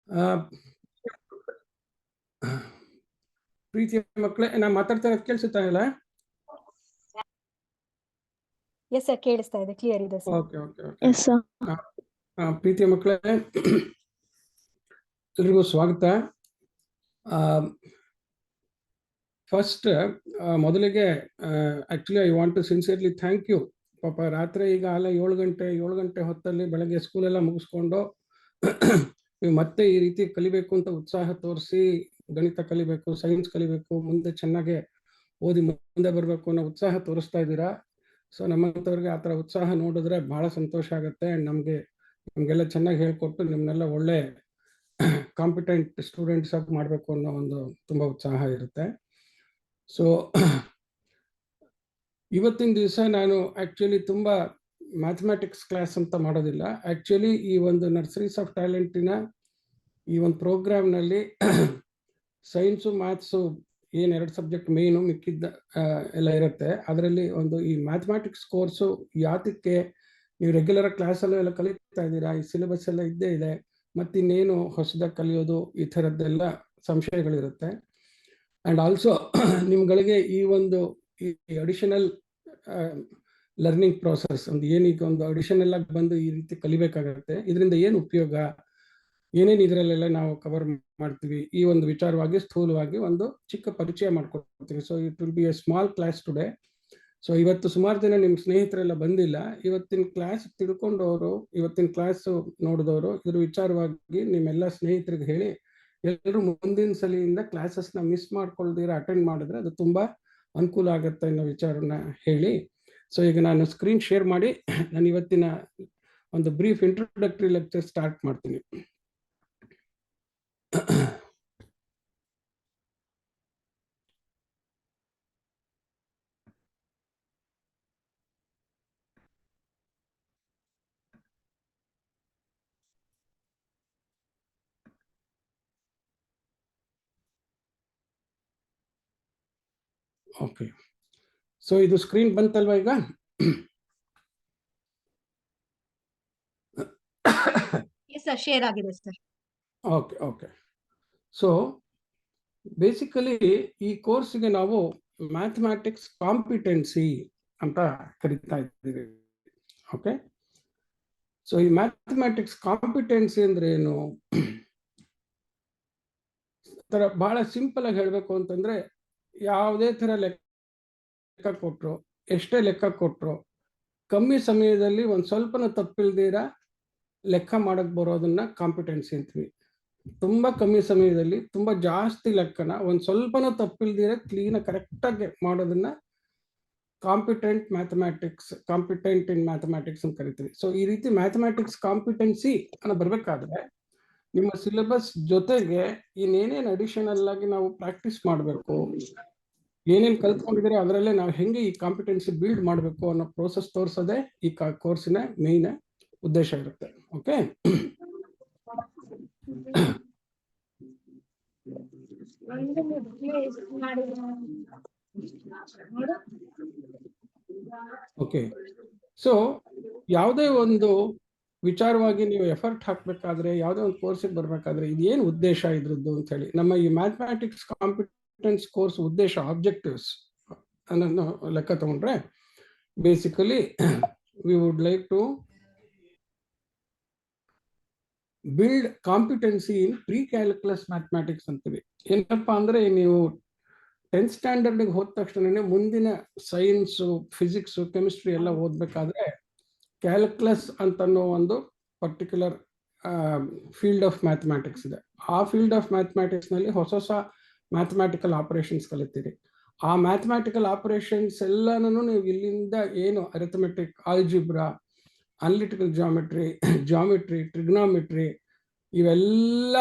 ಆ, ಪ್ರೀತಿಯ ಮಕ್ಕಳೇ, ನಾ ಮಾತಾಡ್ತಾ ಇರೋದು ಕೇಳಿಸುತ್ತಾ ಇಲ್ಲ? ಎಸ್ ಸರ್, ಕೇಳಿಸ್ತಾ ಇದೆ, ಕ್ಲಿಯರ್ ಇದೆ ಸರ್. Okay okay okay. ಪ್ರೀತಿಯ ಮಕ್ಕಳೇ, ಎಲ್ರಿಗೂ ಸ್ವಾಗತ. ಫಸ್ಟ್ ಮೊದಲಿಗೆ actually I want to sincerely thank you. ಪಾಪ ರಾತ್ರಿ ಈಗ ಅಲ್ಲ 7 ಗಂಟೆ ಹೊತ್ತಲ್ಲಿ ಬೆಳಗ್ಗೆ ಸ್ಕೂಲೆಲ್ಲ ಮುಗಿಸ್ಕೊಂಡು ನೀವು ಮತ್ತೆ ಈ ರೀತಿ ಕಲಿಬೇಕು ಅಂತ ಉತ್ಸಾಹ ತೋರಿಸಿ, ಗಣಿತ ಕಲಿಬೇಕು, ಸೈನ್ಸ್ ಕಲಿಬೇಕು, ಮುಂದೆ ಚೆನ್ನಾಗಿ ಓದಿ ಮುಂದೆ ಬರಬೇಕು ಅನ್ನೋ ಉತ್ಸಾಹ ತೋರಿಸ್ತಾ ಇದ್ದೀರಾ. ಸೊ ನಮ್ಮಂಥವ್ರಿಗೆ ಆ ಥರ ಉತ್ಸಾಹ ನೋಡಿದ್ರೆ ಬಹಳ ಸಂತೋಷ ಆಗುತ್ತೆ. ಆ್ಯಂಡ್ ನಮಗೆಲ್ಲ ಚೆನ್ನಾಗಿ ಹೇಳ್ಕೊಟ್ಟು ನಿಮ್ಮನ್ನೆಲ್ಲ ಒಳ್ಳೆ ಕಾಂಪಿಟೆಂಟ್ ಸ್ಟೂಡೆಂಟ್ಸ್ ಆಗಿ ಮಾಡಬೇಕು ಅನ್ನೋ ಒಂದು ತುಂಬ ಉತ್ಸಾಹ ಇರುತ್ತೆ. ಸೊ ಇವತ್ತಿನ ದಿವಸ ನಾನು ಆ್ಯಕ್ಚುಲಿ ತುಂಬ ಮ್ಯಾಥಮೆಟಿಕ್ಸ್ ಕ್ಲಾಸ್ ಅಂತ ಮಾಡೋದಿಲ್ಲ. ಆ್ಯಕ್ಚುಲಿ ಈ ಒಂದು ನರ್ಸರೀಸ್ ಆಫ್ ಟ್ಯಾಲೆಂಟಿನ ಈ ಒಂದು ಪ್ರೋಗ್ರಾಮ್ನಲ್ಲಿ ಸೈನ್ಸು ಮ್ಯಾಥ್ಸು ಏನು 2 ಸಬ್ಜೆಕ್ಟ್ ಮೇಯ್ನು, ಮಿಕ್ಕಿದ್ದ ಎಲ್ಲ ಇರುತ್ತೆ. ಅದರಲ್ಲಿ ಒಂದು ಈ ಮ್ಯಾಥಮೆಟಿಕ್ಸ್ ಕೋರ್ಸು ಯಾತಕ್ಕೆ ನೀವು ರೆಗ್ಯುಲರ್ ಕ್ಲಾಸಲ್ಲೂ ಎಲ್ಲ ಕಲಿತಾ ಇದ್ದೀರಾ, ಈ ಸಿಲೆಬಸ್ ಎಲ್ಲ ಇದ್ದೇ ಇದೆ, ಮತ್ತು ಇನ್ನೇನು ಹೊಸದಾಗಿ ಕಲಿಯೋದು, ಈ ಥರದ್ದೆಲ್ಲ ಸಂಶಯಗಳಿರುತ್ತೆ. ಆ್ಯಂಡ್ ಆಲ್ಸೋ ನಿಮ್ಗಳಿಗೆ ಈ ಒಂದು ಈ ಅಡಿಷನಲ್ ಲರ್ನಿಂಗ್ ಪ್ರೋಸೆಸ್ ಒಂದು ಏನೀಗ ಒಂದು ಅಡಿಷನಲ್ ಆಗಿ ಬಂದು ಈ ರೀತಿ ಕಲಿಬೇಕಾಗತ್ತೆ, ಇದರಿಂದ ಏನು ಉಪಯೋಗ, ಏನೇನು ಇದರಲ್ಲೆಲ್ಲ ನಾವು ಕವರ್ ಮಾಡ್ತೀವಿ, ಈ ಒಂದು ವಿಚಾರವಾಗಿ ಸ್ಥೂಲವಾಗಿ ಒಂದು ಚಿಕ್ಕ ಪರಿಚಯ ಮಾಡ್ಕೊಡ್ತೀವಿ. So it will be A small class today. So ಇವತ್ತು ಸುಮಾರು ಜನ ನಿಮ್ಮ ಸ್ನೇಹಿತರೆಲ್ಲ ಬಂದಿಲ್ಲ. ಇವತ್ತಿನ ಕ್ಲಾಸ್ ತಿಳ್ಕೊಂಡವರು, ಇವತ್ತಿನ ಕ್ಲಾಸ್ ನೋಡಿದವರು ಇದ್ರ ವಿಚಾರವಾಗಿ ನಿಮ್ಮೆಲ್ಲ ಸ್ನೇಹಿತರಿಗೆ ಹೇಳಿ, ಎಲ್ಲರೂ ಮುಂದಿನ ಸಲಿಯಿಂದ ಕ್ಲಾಸಸ್ನ ಮಿಸ್ ಮಾಡ್ಕೊಳ್ದಿರ ಅಟೆಂಡ್ ಮಾಡಿದ್ರೆ ಅದು ತುಂಬ ಅನುಕೂಲ ಆಗುತ್ತೆ ಅನ್ನೋ ವಿಚಾರನ ಹೇಳಿ. ಸೊ ಈಗ ನಾನು ಸ್ಕ್ರೀನ್ ಶೇರ್ ಮಾಡಿ ನಾನು ಇವತ್ತಿನ ಒಂದು ಬ್ರೀಫ್ ಇಂಟ್ರೊಡಕ್ಟರಿ ಲೆಕ್ಚರ್ ಸ್ಟಾರ್ಟ್ ಮಾಡ್ತೀನಿ. ಓಕೆ, ಸೊ ಇದು ಸ್ಕ್ರೀನ್ ಬಂತಲ್ವಾ ಈಗ? ಶೇರ್ ಆಗಿದೆ sir. Okay okay. So basically ಈ ಕೋರ್ಸ್ಗೆ ನಾವು ಮ್ಯಾಥಮ್ಯಾಟಿಕ್ಸ್ ಕಾಂಪಿಟೆನ್ಸಿ ಅಂತ ಕರಿತಾ ಇದ್ದೀವಿ. ಓಕೆ, ಸೊ ಈ ಮ್ಯಾಥಮ್ಯಾಟಿಕ್ಸ್ ಕಾಂಪಿಟೆನ್ಸಿ ಅಂದ್ರೆ ಏನು? ತರ ಬಹಳ ಸಿಂಪಲ್ ಆಗಿ ಹೇಳಬೇಕು ಅಂತಂದ್ರೆ, ಯಾವುದೇ ಥರ ಲೆಕ್ಕ ಕೊಟ್ಟರು, ಎಷ್ಟೇ ಲೆಕ್ಕ ಕೊಟ್ಟರು, ಕಮ್ಮಿ ಸಮಯದಲ್ಲಿ ಒಂದು ಸ್ವಲ್ಪನೂ ತಪ್ಪಿಲ್ದಿರ ಲೆಕ್ಕ ಮಾಡಕ್ಕೆ ಬರೋದನ್ನ ಕಾಂಪಿಟೆನ್ಸಿ ಅಂತೀವಿ. ತುಂಬ ಕಮ್ಮಿ ಸಮಯದಲ್ಲಿ ತುಂಬ ಜಾಸ್ತಿ ಲೆಕ್ಕನ ಒಂದು ಸ್ವಲ್ಪನೂ ತಪ್ಪಿಲ್ದಿರ ಕ್ಲೀನಾಗಿ ಕರೆಕ್ಟಾಗಿ ಮಾಡೋದನ್ನ ಕಾಂಪಿಟೆಂಟ್ ಇನ್ ಮ್ಯಾಥಮ್ಯಾಟಿಕ್ಸ್ ಅಂತ ಕರಿತೀವಿ. ಸೊ ಈ ರೀತಿ ಮ್ಯಾಥಮ್ಯಾಟಿಕ್ಸ್ ಕಾಂಪಿಟೆನ್ಸಿ ಅನ್ನೋ ಬರಬೇಕಾದ್ರೆ ನಿಮ್ಮ ಸಿಲೆಬಸ್ ಜೊತೆಗೆ ಇನ್ನೇನೇನು ಅಡಿಷನಲ್ ಆಗಿ ನಾವು ಪ್ರಾಕ್ಟೀಸ್ ಮಾಡಬೇಕು, ಏನೇನು ಕಲ್ತ್ಕೊಂಡಿದ್ರೆ ಅದರಲ್ಲೇ ನಾವು ಹೆಂಗೆ ಈ ಕಾಂಪಿಟೆನ್ಸಿ ಬಿಲ್ಡ್ ಮಾಡಬೇಕು ಅನ್ನೋ ಪ್ರೋಸೆಸ್ ತೋರಿಸೋದೇ ಈ ಕೋರ್ಸಿನ ಮೇನ್ ಉದ್ದೇಶ ಇರುತ್ತೆ. Okay, okay. ಸೊ ಯಾವುದೇ ಒಂದು ವಿಚಾರವಾಗಿ ನೀವು ಎಫರ್ಟ್ ಹಾಕಬೇಕಾದ್ರೆ, ಯಾವುದೇ ಒಂದು ಕೋರ್ಸಿಗೆ ಬರಬೇಕಾದ್ರೆ ಇದೇನು ಉದ್ದೇಶ ಇದ್ರದ್ದು ಅಂತ ಹೇಳಿ, ನಮ್ಮ ಈ ಮ್ಯಾಥಮ್ಯಾಟಿಕ್ಸ್ ಕಾಂಪಿಟೆನ್ಸ್ ಕೋರ್ಸ್ ಉದ್ದೇಶ, ಆಬ್ಜೆಕ್ಟಿವ್ಸ್ ಅನ್ನೋದನ್ನ ಲೆಕ್ಕ ತಗೊಂಡ್ರೆ basically we would like to build competency in pre calculus mathematics ಅಂತೀವಿ. ಏನಪ್ಪಾ ಅಂದ್ರೆ, ನೀವು 10th ಸ್ಟ್ಯಾಂಡರ್ಡ್ಗೆ ಹೋದ ತಕ್ಷಣ ಮುಂದಿನ ಸೈನ್ಸು, ಫಿಸಿಕ್ಸು, ಕೆಮಿಸ್ಟ್ರಿ ಎಲ್ಲ ಓದಬೇಕಾದ್ರೆ ಕ್ಯಾಲ್ಕುಲಸ್ ಅಂತನೋ ಒಂದು ಪರ್ಟಿಕ್ಯುಲರ್ ಫೀಲ್ಡ್ ಆಫ್ ಮ್ಯಾಥಮ್ಯಾಟಿಕ್ಸ್ ಇದೆ. ಆ ಫೀಲ್ಡ್ ಆಫ್ ಮ್ಯಾಥಮ್ಯಾಟಿಕ್ಸ್ನಲ್ಲಿ ಹೊಸ ಹೊಸ ಮ್ಯಾಥಮ್ಯಾಟಿಕಲ್ ಆಪರೇಷನ್ಸ್ ಕಲಿತೀರಿ. ಆ ಮ್ಯಾಥಮ್ಯಾಟಿಕಲ್ ಆಪರೇಷನ್ಸ್ ಎಲ್ಲನೂ ನೀವು ಇಲ್ಲಿಂದ ಏನು arithmetic, algebra, analytical geometry, trigonometry, ಇವೆಲ್ಲ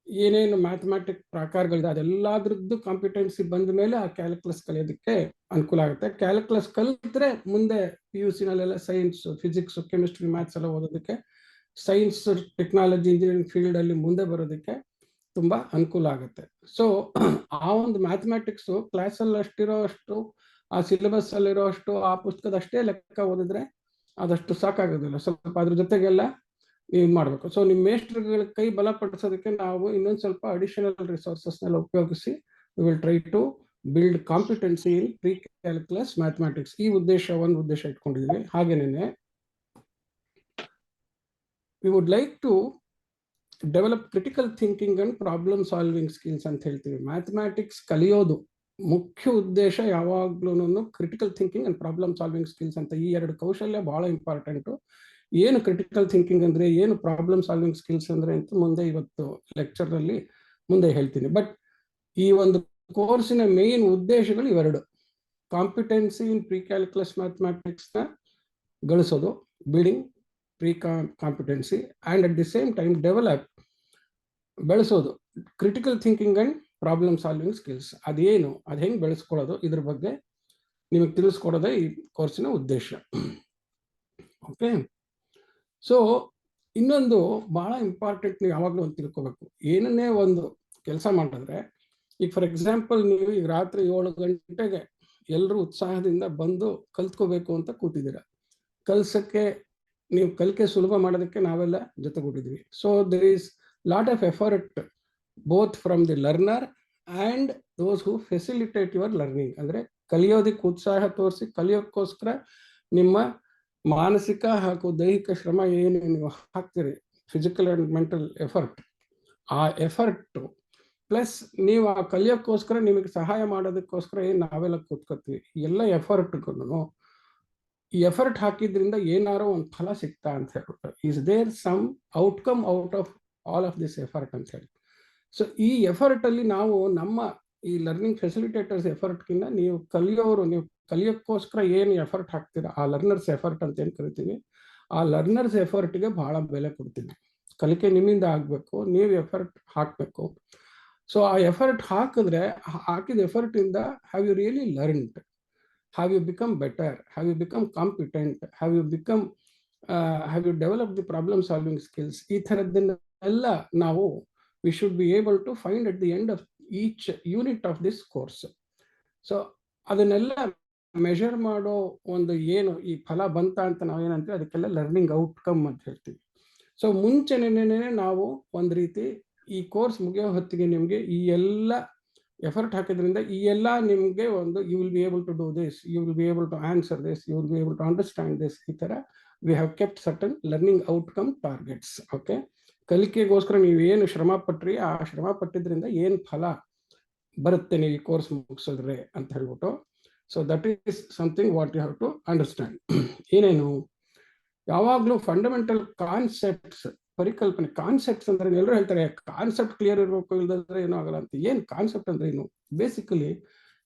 ಏನೇನು ಮ್ಯಾಥಮ್ಯಾಟಿಕ್ ಪ್ರಕಾರಗಳಿದೆ ಅದೆಲ್ಲದ್ರದ್ದು ಕಾಂಪಿಟೆನ್ಸಿ ಬಂದ ಮೇಲೆ ಆ ಕ್ಯಾಲ್ಕುಲಸ್ ಕಲಿಯೋದಕ್ಕೆ ಅನುಕೂಲ ಆಗುತ್ತೆ. ಕ್ಯಾಲ್ಕುಲಸ್ ಕಲಿತ್ರೆ ಮುಂದೆ PUC-ನಲ್ಲೆಲ್ಲ ಸೈನ್ಸ್, ಫಿಸಿಕ್ಸ್, ಕೆಮಿಸ್ಟ್ರಿ, ಮ್ಯಾಥ್ಸ್ ಎಲ್ಲ ಓದೋದಕ್ಕೆ, ಸೈನ್ಸ್, ಟೆಕ್ನಾಲಜಿ, ಇಂಜಿನಿಯರಿಂಗ್ ಫೀಲ್ಡಲ್ಲಿ ಮುಂದೆ ಬರೋದಕ್ಕೆ ತುಂಬ ಅನುಕೂಲ ಆಗುತ್ತೆ. ಸೊ ಆ ಒಂದು ಮ್ಯಾಥಮ್ಯಾಟಿಕ್ಸು ಕ್ಲಾಸಲ್ಲಿ ಅಷ್ಟಿರೋ ಅಷ್ಟು, ಆ ಸಿಲೆಬಸ್ ಅಲ್ಲಿರೋ ಅಷ್ಟು, ಆ ಪುಸ್ತಕದ ಅಷ್ಟೇ ಲೆಕ್ಕ ಓದಿದ್ರೆ ಅದಷ್ಟು ಸಾಕಾಗೋದಿಲ್ಲ. ಸ್ವಲ್ಪ ಅದ್ರ ಜೊತೆಗೆಲ್ಲ ನೀವು ಮಾಡಬೇಕು. ಸೊ ನಿಮ್ಮ ಮೇಸ್ಟ್ರುಗಳ ಕೈ ಬಲಪಡಿಸೋದಕ್ಕೆ ನಾವು ಇನ್ನೊಂದು ಸ್ವಲ್ಪ ಅಡಿಷನಲ್ ರಿಸೋರ್ಸಸ್ನೆಲ್ಲ ಉಪಯೋಗಿಸಿ we will try to build competency in pre calculus mathematics. ಈ ಒಂದು ಉದ್ದೇಶ ಇಟ್ಕೊಂಡಿದ್ದೀವಿ. ಹಾಗೇನೆ we would like to develop critical thinking and problem solving skills ಅಂತ ಹೇಳ್ತೀವಿ. ಮ್ಯಾಥಮ್ಯಾಟಿಕ್ಸ್ ಕಲಿಯೋದು ಮುಖ್ಯ ಉದ್ದೇಶ ಯಾವಾಗ್ಲೂ critical thinking and problem solving skills ಅಂತ. ಈ ಎರಡು ಕೌಶಲ್ಯ ಬಹಳ ಇಂಪಾರ್ಟೆಂಟು. ಏನು ಕ್ರಿಟಿಕಲ್ ಥಿಂಕಿಂಗ್ ಅಂದ್ರೆ ಏನು, ಪ್ರಾಬ್ಲಮ್ ಸಾಲ್ವಿಂಗ್ ಸ್ಕಿಲ್ಸ್ ಅಂದ್ರೆ ಅಂತ ಮುಂದೆ ಇವತ್ತು ಲೆಕ್ಚರ್ನಲ್ಲಿ ಮುಂದೆ ಹೇಳ್ತೀನಿ. ಬಟ್ ಈ ಒಂದು ಕೋರ್ಸಿನ ಮೇನ್ ಉದ್ದೇಶಗಳು ಇವೆರಡು: ಕಾಂಪಿಟೆನ್ಸಿ ಇನ್ ಪ್ರೀ ಕ್ಯಾಲ್ಕುಲಸ್ ಮ್ಯಾಥಮ್ಯಾಟಿಕ್ಸ್ನ ಗಳಿಸೋದು, building pre competency, and at the same time ಬೆಳೆಸೋದು critical thinking and problem solving skills. ಅದೇನು, ಅದು ಹೆಂಗೆ ಬೆಳೆಸ್ಕೊಳ್ಳೋದು, ಇದ್ರ ಬಗ್ಗೆ ನಿಮಗೆ ತಿಳಿಸ್ಕೊಡೋದೇ ಈ ಕೋರ್ಸಿನ ಉದ್ದೇಶ. ಓಕೆ. ಸೊ ಇನ್ನೊಂದು ಬಹಳ ಇಂಪಾರ್ಟೆಂಟ್, ನೀವು ಯಾವಾಗಲೂ ಒಂದು ತಿಳ್ಕೊಬೇಕು. ಏನನ್ನೇ ಒಂದು ಕೆಲಸ ಮಾಡಿದ್ರೆ, ಈಗ ಫಾರ್ ಎಕ್ಸಾಂಪಲ್ ನೀವು ಈಗ ರಾತ್ರಿ 7 ಗಂಟೆಗೆ ಎಲ್ಲರೂ ಉತ್ಸಾಹದಿಂದ ಬಂದು ಕಲ್ತ್ಕೋಬೇಕು ಅಂತ ಕೂತಿದ್ದೀರ. ನೀವು ಕಲಿಕೆ ಸುಲಭ ಮಾಡೋದಕ್ಕೆ ನಾವೆಲ್ಲ ಜೊತೆಗೂಡಿದ್ವಿ. So there is lot of effort both from the learner and those who facilitate your learning. ಅಂದರೆ ಕಲಿಯೋದಕ್ಕೆ ಉತ್ಸಾಹ ತೋರಿಸಿ ಕಲಿಯೋಕ್ಕೋಸ್ಕರ ನಿಮ್ಮ ಮಾನಸಿಕ ಹಾಗೂ ದೈಹಿಕ ಶ್ರಮ ಏನು ನೀವು ಹಾಕ್ತೀರಿ, ಫಿಸಿಕಲ್ ಆ್ಯಂಡ್ ಮೆಂಟಲ್ ಎಫರ್ಟ್, ಆ ಎಫರ್ಟು ಪ್ಲಸ್ ನೀವು ಆ ಕಲಿಯೋಕ್ಕೋಸ್ಕರ ನಿಮಗೆ ಸಹಾಯ ಮಾಡೋದಕ್ಕೋಸ್ಕರ ಏನು ನಾವೆಲ್ಲ ಕೂತ್ಕೋತೀವಿ, ಎಲ್ಲ ಎಫರ್ಟ್ಗೂ ಈ ಎಫರ್ಟ್ ಹಾಕಿದ್ರಿಂದ ಏನಾರೋ ಒಂದು ಫಲ ಸಿಗ್ತಾ ಅಂತ ಹೇಳ್ಬಿಟ್ಟು, is there some outcome out of all of this effort ಅಂತ ಹೇಳಿ. ಸೊ ಈ ಎಫರ್ಟಲ್ಲಿ ನಾವು ನಮ್ಮ ಈ ಲರ್ನಿಂಗ್ ಫೆಸಿಲಿಟೇಟರ್ಸ್ ಎಫರ್ಟ್ಗಿಂತ ನೀವು ಕಲಿಯೋಕ್ಕೋಸ್ಕರ ಏನು ಎಫರ್ಟ್ ಹಾಕ್ತೀರ, ಆ ಲರ್ನರ್ಸ್ ಎಫರ್ಟ್ ಅಂತ ಏನು ಕರಿತೀವಿ, ಆ ಲರ್ನರ್ಸ್ ಎಫರ್ಟ್ಗೆ ಬಹಳ ಬೆಲೆ ಕೊಡ್ತೀವಿ. ಕಲಿಕೆ ನಿಮ್ಮಿಂದ ಆಗಬೇಕು, ನೀವು ಎಫರ್ಟ್ ಹಾಕಬೇಕು. ಸೊ ಆ ಎಫರ್ಟ್ ಹಾಕಿದ ಎಫರ್ಟಿಂದ have you really learned, have you become better, have you become competent, have you developed the problem solving skills? ಈ ಥರದ್ದನ್ನೆಲ್ಲ ನಾವು we should be able to find at the end of each unit of this course. So ಅದನ್ನೆಲ್ಲ measure ಮಾಡೋ ಒಂದು ಏನು ಈ ಫಲ ಬಂತ ಅಂತ ನಾವೇನಂತೀವಿ, ಅದಕ್ಕೆಲ್ಲ ಲರ್ನಿಂಗ್ ಔಟ್ಕಮ್ ಅಂತ ಹೇಳ್ತೀವಿ. ಸೊ ಮುಂಚೆನೇ ನಾವು ಒಂದು ರೀತಿ ಈ ಕೋರ್ಸ್ ಮುಗಿಯೋ ಹೊತ್ತಿಗೆ ನಿಮಗೆ ಈ ಎಲ್ಲ ಎಫರ್ಟ್ ಹಾಕಿದ್ರಿಂದ ಈ ಎಲ್ಲ ನಿಮಗೆ ಒಂದು you will be able to do this, you will be able to answer this, you will be able to understand this. ಈ ಥರ we have kept certain learning outcome targets. Okay. ಕಲಿಕೆಗೋಸ್ಕರ ನೀವು ಏನು ಶ್ರಮ ಪಟ್ರಿ, ಆ ಶ್ರಮ ಪಟ್ಟಿದ್ರಿಂದ ಏನು ಫಲ ಬರುತ್ತೆ ನೀವು ಈ ಕೋರ್ಸ್ ಮುಗಿಸಿದ್ರೆ ಅಂತ ಹೇಳ್ಬಿಟ್ಟು. So that is something what you have to understand. ಏನೇನು, ಯಾವಾಗಲೂ ಫಂಡಮೆಂಟಲ್ ಕಾನ್ಸೆಪ್ಟ್ಸ್, ಪರಿಕಲ್ಪನೆ, ಕಾನ್ಸೆಪ್ಟ್ಸ್ ಅಂದ್ರೆ ಎಲ್ಲರೂ ಹೇಳ್ತಾರೆ ಕಾನ್ಸೆಪ್ಟ್ ಕ್ಲಿಯರ್ ಇರಬೇಕು, ಇಲ್ಲದ್ರೆ ಏನೂ ಆಗಲ್ಲ ಅಂತ. ಏನು ಕಾನ್ಸೆಪ್ಟ್ ಅಂದ್ರೆ ಏನು? ಬೇಸಿಕಲಿ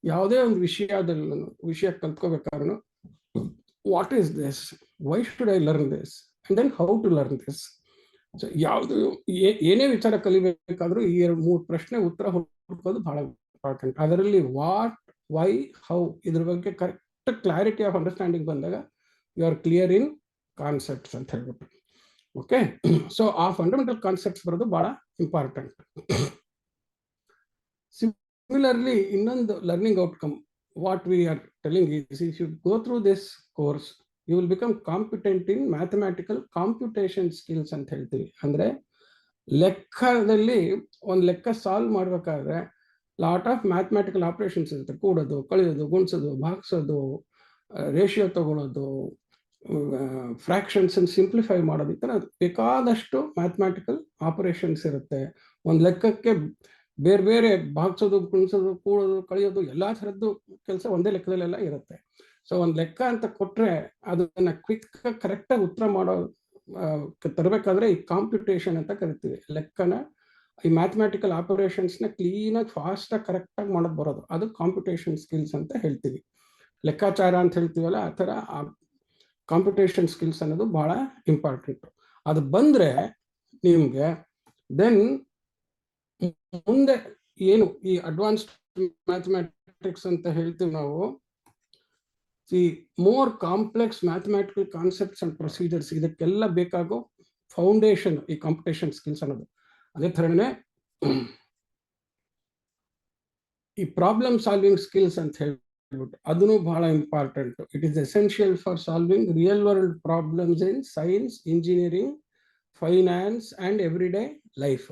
ಯಾವುದೇ ಒಂದು ವಿಷಯ ಕಲ್ತ್ಕೋಬೇಕಾದ್ರೂ what is this, why should I learn this, and then how to learn this. So ಯಾವುದು ಏನೇ ವಿಚಾರ ಕಲಿಬೇಕಾದ್ರೂ ಈ 2-3 ಪ್ರಶ್ನೆ ಉತ್ತರ ಹುಡುಕೋದು ಬಹಳ ಇಂಪಾರ್ಟೆಂಟ್. ಅದರಲ್ಲಿ ವಾಟ್, ವೈ, ಹೌ ಇದ್ರ ಬಗ್ಗೆ ಕರೆಕ್ಟ್ ಕ್ಲಾರಿಟಿ ಆಫ್ ಅಂಡರ್ಸ್ಟ್ಯಾಂಡಿಂಗ್ ಬಂದಾಗ you are clear in concepts ಅಂತ ಹೇಳ್ಬಿಟ್ಟು. ಓಕೆ. ಸೊ ಆ ಫಂಡಮೆಂಟಲ್ ಕಾನ್ಸೆಪ್ಟ್ಸ್ ಬರೋದು ಬಹಳ ಇಂಪಾರ್ಟೆಂಟ್. ಸಿಮಿಲರ್ಲಿ ಇನ್ನೊಂದು learning outcome what we are telling is, if you go through this course you will become competent in mathematical computation skills ಅಂತ ಹೇಳ್ತೀವಿ. ಅಂದರೆ ಲೆಕ್ಕದಲ್ಲಿ ಒಂದು ಲೆಕ್ಕ ಸಾಲ್ವ್ ಮಾಡಬೇಕಾದ್ರೆ ಲಾಟ್ ಆಫ್ ಮ್ಯಾಥಮ್ಯಾಟಿಕಲ್ ಆಪರೇಷನ್ಸ್ ಇರುತ್ತೆ. ಕೂಡೋದು, ಕಳೆಯೋದು, ಗುಣಿಸೋದು, ಭಾಗಿಸೋದು, ರೇಷಿಯೋ ತಗೊಳ್ಳೋದು, ಫ್ರಾಕ್ಷನ್ಸ್ ಸಿಂಪ್ಲಿಫೈ ಮಾಡೋದು, ಈ ಥರ ಬೇಕಾದಷ್ಟು ಮ್ಯಾಥಮ್ಯಾಟಿಕಲ್ ಆಪರೇಷನ್ಸ್ ಇರುತ್ತೆ. ಒಂದು ಲೆಕ್ಕಕ್ಕೆ ಬೇರೆ ಬೇರೆ ಭಾಗಿಸೋದು, ಗುಣಿಸೋದು, ಕೂಡೋದು, ಕಳೆಯೋದು ಎಲ್ಲ ಥರದ್ದು ಕೆಲಸ ಒಂದೇ ಲೆಕ್ಕದಲ್ಲೆಲ್ಲ ಇರುತ್ತೆ. ಸೊ ಒಂದು ಲೆಕ್ಕ ಅಂತ ಕೊಟ್ಟರೆ ಅದನ್ನು ಕ್ವಿಕ್ ಕರೆಕ್ಟಾಗಿ ಉತ್ತರ ಮಾಡೋ ತರಬೇಕಾದ್ರೆ ಈ ಕಾಂಪ್ಯೂಟೇಷನ್ ಅಂತ ಕರಿತೀವಿ. ಲೆಕ್ಕನ, ಈ ಮ್ಯಾಥಮ್ಯಾಟಿಕಲ್ ಆಪರೇಷನ್ಸ್ನ ಕ್ಲೀನಾಗಿ ಫಾಸ್ಟಾಗಿ ಕರೆಕ್ಟಾಗಿ ಮಾಡೋದು ಬರೋದು, ಅದು ಕಾಂಪ್ಯೂಟೇಷನ್ ಸ್ಕಿಲ್ಸ್ ಅಂತ ಹೇಳ್ತೀವಿ. ಲೆಕ್ಕಾಚಾರ ಅಂತ ಹೇಳ್ತೀವಲ್ಲ, ಆ ಥರ ಕಾಂಪ್ಯೂಟೇಷನ್ ಸ್ಕಿಲ್ಸ್ ಅನ್ನೋದು ಬಹಳ ಇಂಪಾರ್ಟೆಂಟ್. ಅದು ಬಂದರೆ ನಿಮಗೆ ದೆನ್ ಮುಂದೆ ಏನು ಈ ಅಡ್ವಾನ್ಸ್ಡ್ ಮ್ಯಾಥಮ್ಯಾಟಿಕ್ಸ್ ಅಂತ ಹೇಳ್ತೀವಿ ನಾವು, ಈ more complex mathematical concepts and procedures, ಇದಕ್ಕೆಲ್ಲ ಬೇಕಾಗೋ ಫೌಂಡೇಶನ್ ಈ ಕಾಂಪಿಟೇಷನ್ ಸ್ಕಿಲ್ಸ್ ಅನ್ನೋದು. ಅದೇ ಥರನೇ ಈ ಪ್ರಾಬ್ಲಮ್ ಸಾಲ್ವಿಂಗ್ ಸ್ಕಿಲ್ಸ್ ಅಂತ ಹೇಳ್ಬಿಟ್ಟು ಅದನ್ನು ಬಹಳ important. It is essential for solving real world problems in science, engineering, finance and everyday life.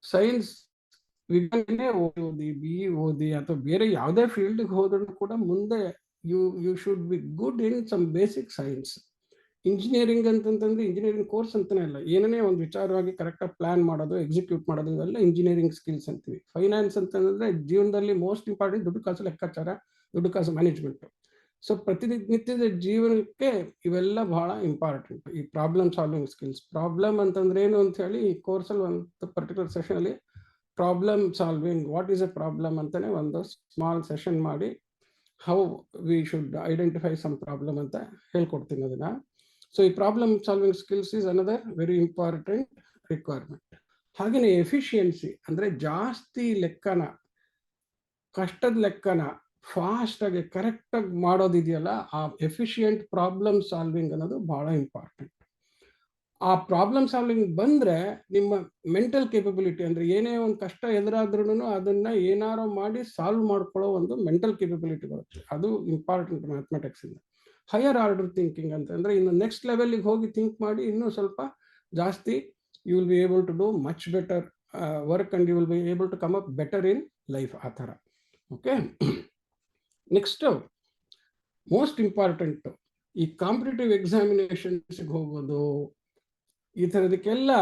Science ವಿಜ್ಞಾನನೇ ಓದಿ ಬಿ ಓದಿ ಅಥವಾ ಬೇರೆ ಯಾವುದೇ ಫೀಲ್ಡ್ಗೆ ಹೋದ್ರೂ ಕೂಡ ಮುಂದೆ you should be good in some basic science. Engineering ಅಂತಂತಂದ್ರೆ ಇಂಜಿನಿಯರಿಂಗ್ ಕೋರ್ಸ್ ಅಂತಾನೆ ಇಲ್ಲ, ಏನೇ ಒಂದು ವಿಚಾರವಾಗಿ ಕರೆಕ್ಟಾಗಿ ಪ್ಲಾನ್ ಮಾಡೋದು, ಎಕ್ಸಿಕ್ಯೂಟ್ ಮಾಡೋದು, ಇವೆಲ್ಲ ಇಂಜಿನಿಯರಿಂಗ್ ಸ್ಕಿಲ್ಸ್ ಅಂತೀವಿ. ಫೈನಾನ್ಸ್ ಅಂತಂದ್ರೆ ಜೀವನದಲ್ಲಿ ಮೋಸ್ಟ್ ಇಂಪಾರ್ಟೆಂಟ್ ದುಡ್ಡು ಕಾಸು ಲೆಕ್ಕಾಚಾರ, ದುಡ್ಡು ಕಾಸು ಮ್ಯಾನೇಜ್ಮೆಂಟ್. ಸೊ ಪ್ರತಿನಿತ್ಯದ ಜೀವನಕ್ಕೆ ಇವೆಲ್ಲ ಬಹಳ ಇಂಪಾರ್ಟೆಂಟ್. ಈ ಪ್ರಾಬ್ಲಮ್ ಸಾಲ್ವಿಂಗ್ ಸ್ಕಿಲ್ಸ್. ಪ್ರಾಬ್ಲಮ್ ಅಂತಂದ್ರೆ ಏನು ಅಂತ ಹೇಳಿ ಈ ಕೋರ್ಸಲ್ಲಿ ಒಂದು ಪರ್ಟಿಕ್ಯುಲರ್ ಸೆಷನ್ ಅಲ್ಲಿ problem solving, what is a problem ಅಂತಾನೆ ಒಂದು ಸ್ಮಾಲ್ ಸೆಷನ್ ಮಾಡಿ how we should identify some problem ಅಂತ ಹೇಳ್ಕೊಡ್ತೀನಿ ಅದನ್ನ. ಸೊ ಈ problem solving skills is another very important requirement. ಹಾಗೆಯೇ ಎಫಿಷಿಯನ್ಸಿ ಅಂದ್ರೆ ಜಾಸ್ತಿ ಲೆಕ್ಕನ, ಕಷ್ಟದ ಲೆಕ್ಕನ ಫಾಸ್ಟ್ ಆಗಿ ಕರೆಕ್ಟ್ ಆಗಿ ಮಾಡೋದಿದೆಯಲ್ಲ, ಆ ಎಫಿಷಿಯಂಟ್ ಪ್ರಾಬ್ಲಮ್ ಸಾಲ್ವಿಂಗ್ ಅನ್ನೋದು ಬಹಳ ಇಂಪಾರ್ಟೆಂಟ್. ಆ ಪ್ರಾಬ್ಲಮ್ ಸಾಲ್ವಿಂಗ್ ಬಂದ್ರೆ ನಿಮ್ಮ ಮೆಂಟಲ್ ಕೇಪಬಿಲಿಟಿ ಅಂದ್ರೆ ಏನೇ ಒಂದು ಕಷ್ಟ ಎದುರಾದ್ರೂ ಅದನ್ನ ಏನಾರೋ ಮಾಡಿ ಸಾಲ್ವ್ ಮಾಡ್ಕೊಳ್ಳೋ ಒಂದು ಮೆಂಟಲ್ ಕೇಪಬಿಲಿಟಿ ಬರುತ್ತೆ. ಅದು ಇಂಪಾರ್ಟೆಂಟ್ ಮ್ಯಾಥಮೆಟಿಕ್ಸ್ ಇಂದ. ಹೈಯರ್ ಆರ್ಡರ್ ಥಿಂಕಿಂಗ್ ಅಂತಂದ್ರೆ ಇನ್ನು ನೆಕ್ಸ್ಟ್ ಲೆವೆಲ್ಗೆ ಹೋಗಿ ಥಿಂಕ್ ಮಾಡಿ ಇನ್ನೂ ಸ್ವಲ್ಪ ಜಾಸ್ತಿ you will be able to do much better work and you will be able to come up better in life, ಆ ಥರ. ಓಕೆ, ನೆಕ್ಸ್ಟ್ ಮೋಸ್ಟ್ ಇಂಪಾರ್ಟೆಂಟ್ ಈ ಕಾಂಪಿಟೇಟಿವ್ ಎಕ್ಸಾಮಿನೇಷನ್ಸ್ಗೆ ಹೋಗೋದು, ಈ ಥರದಕ್ಕೆಲ್ಲ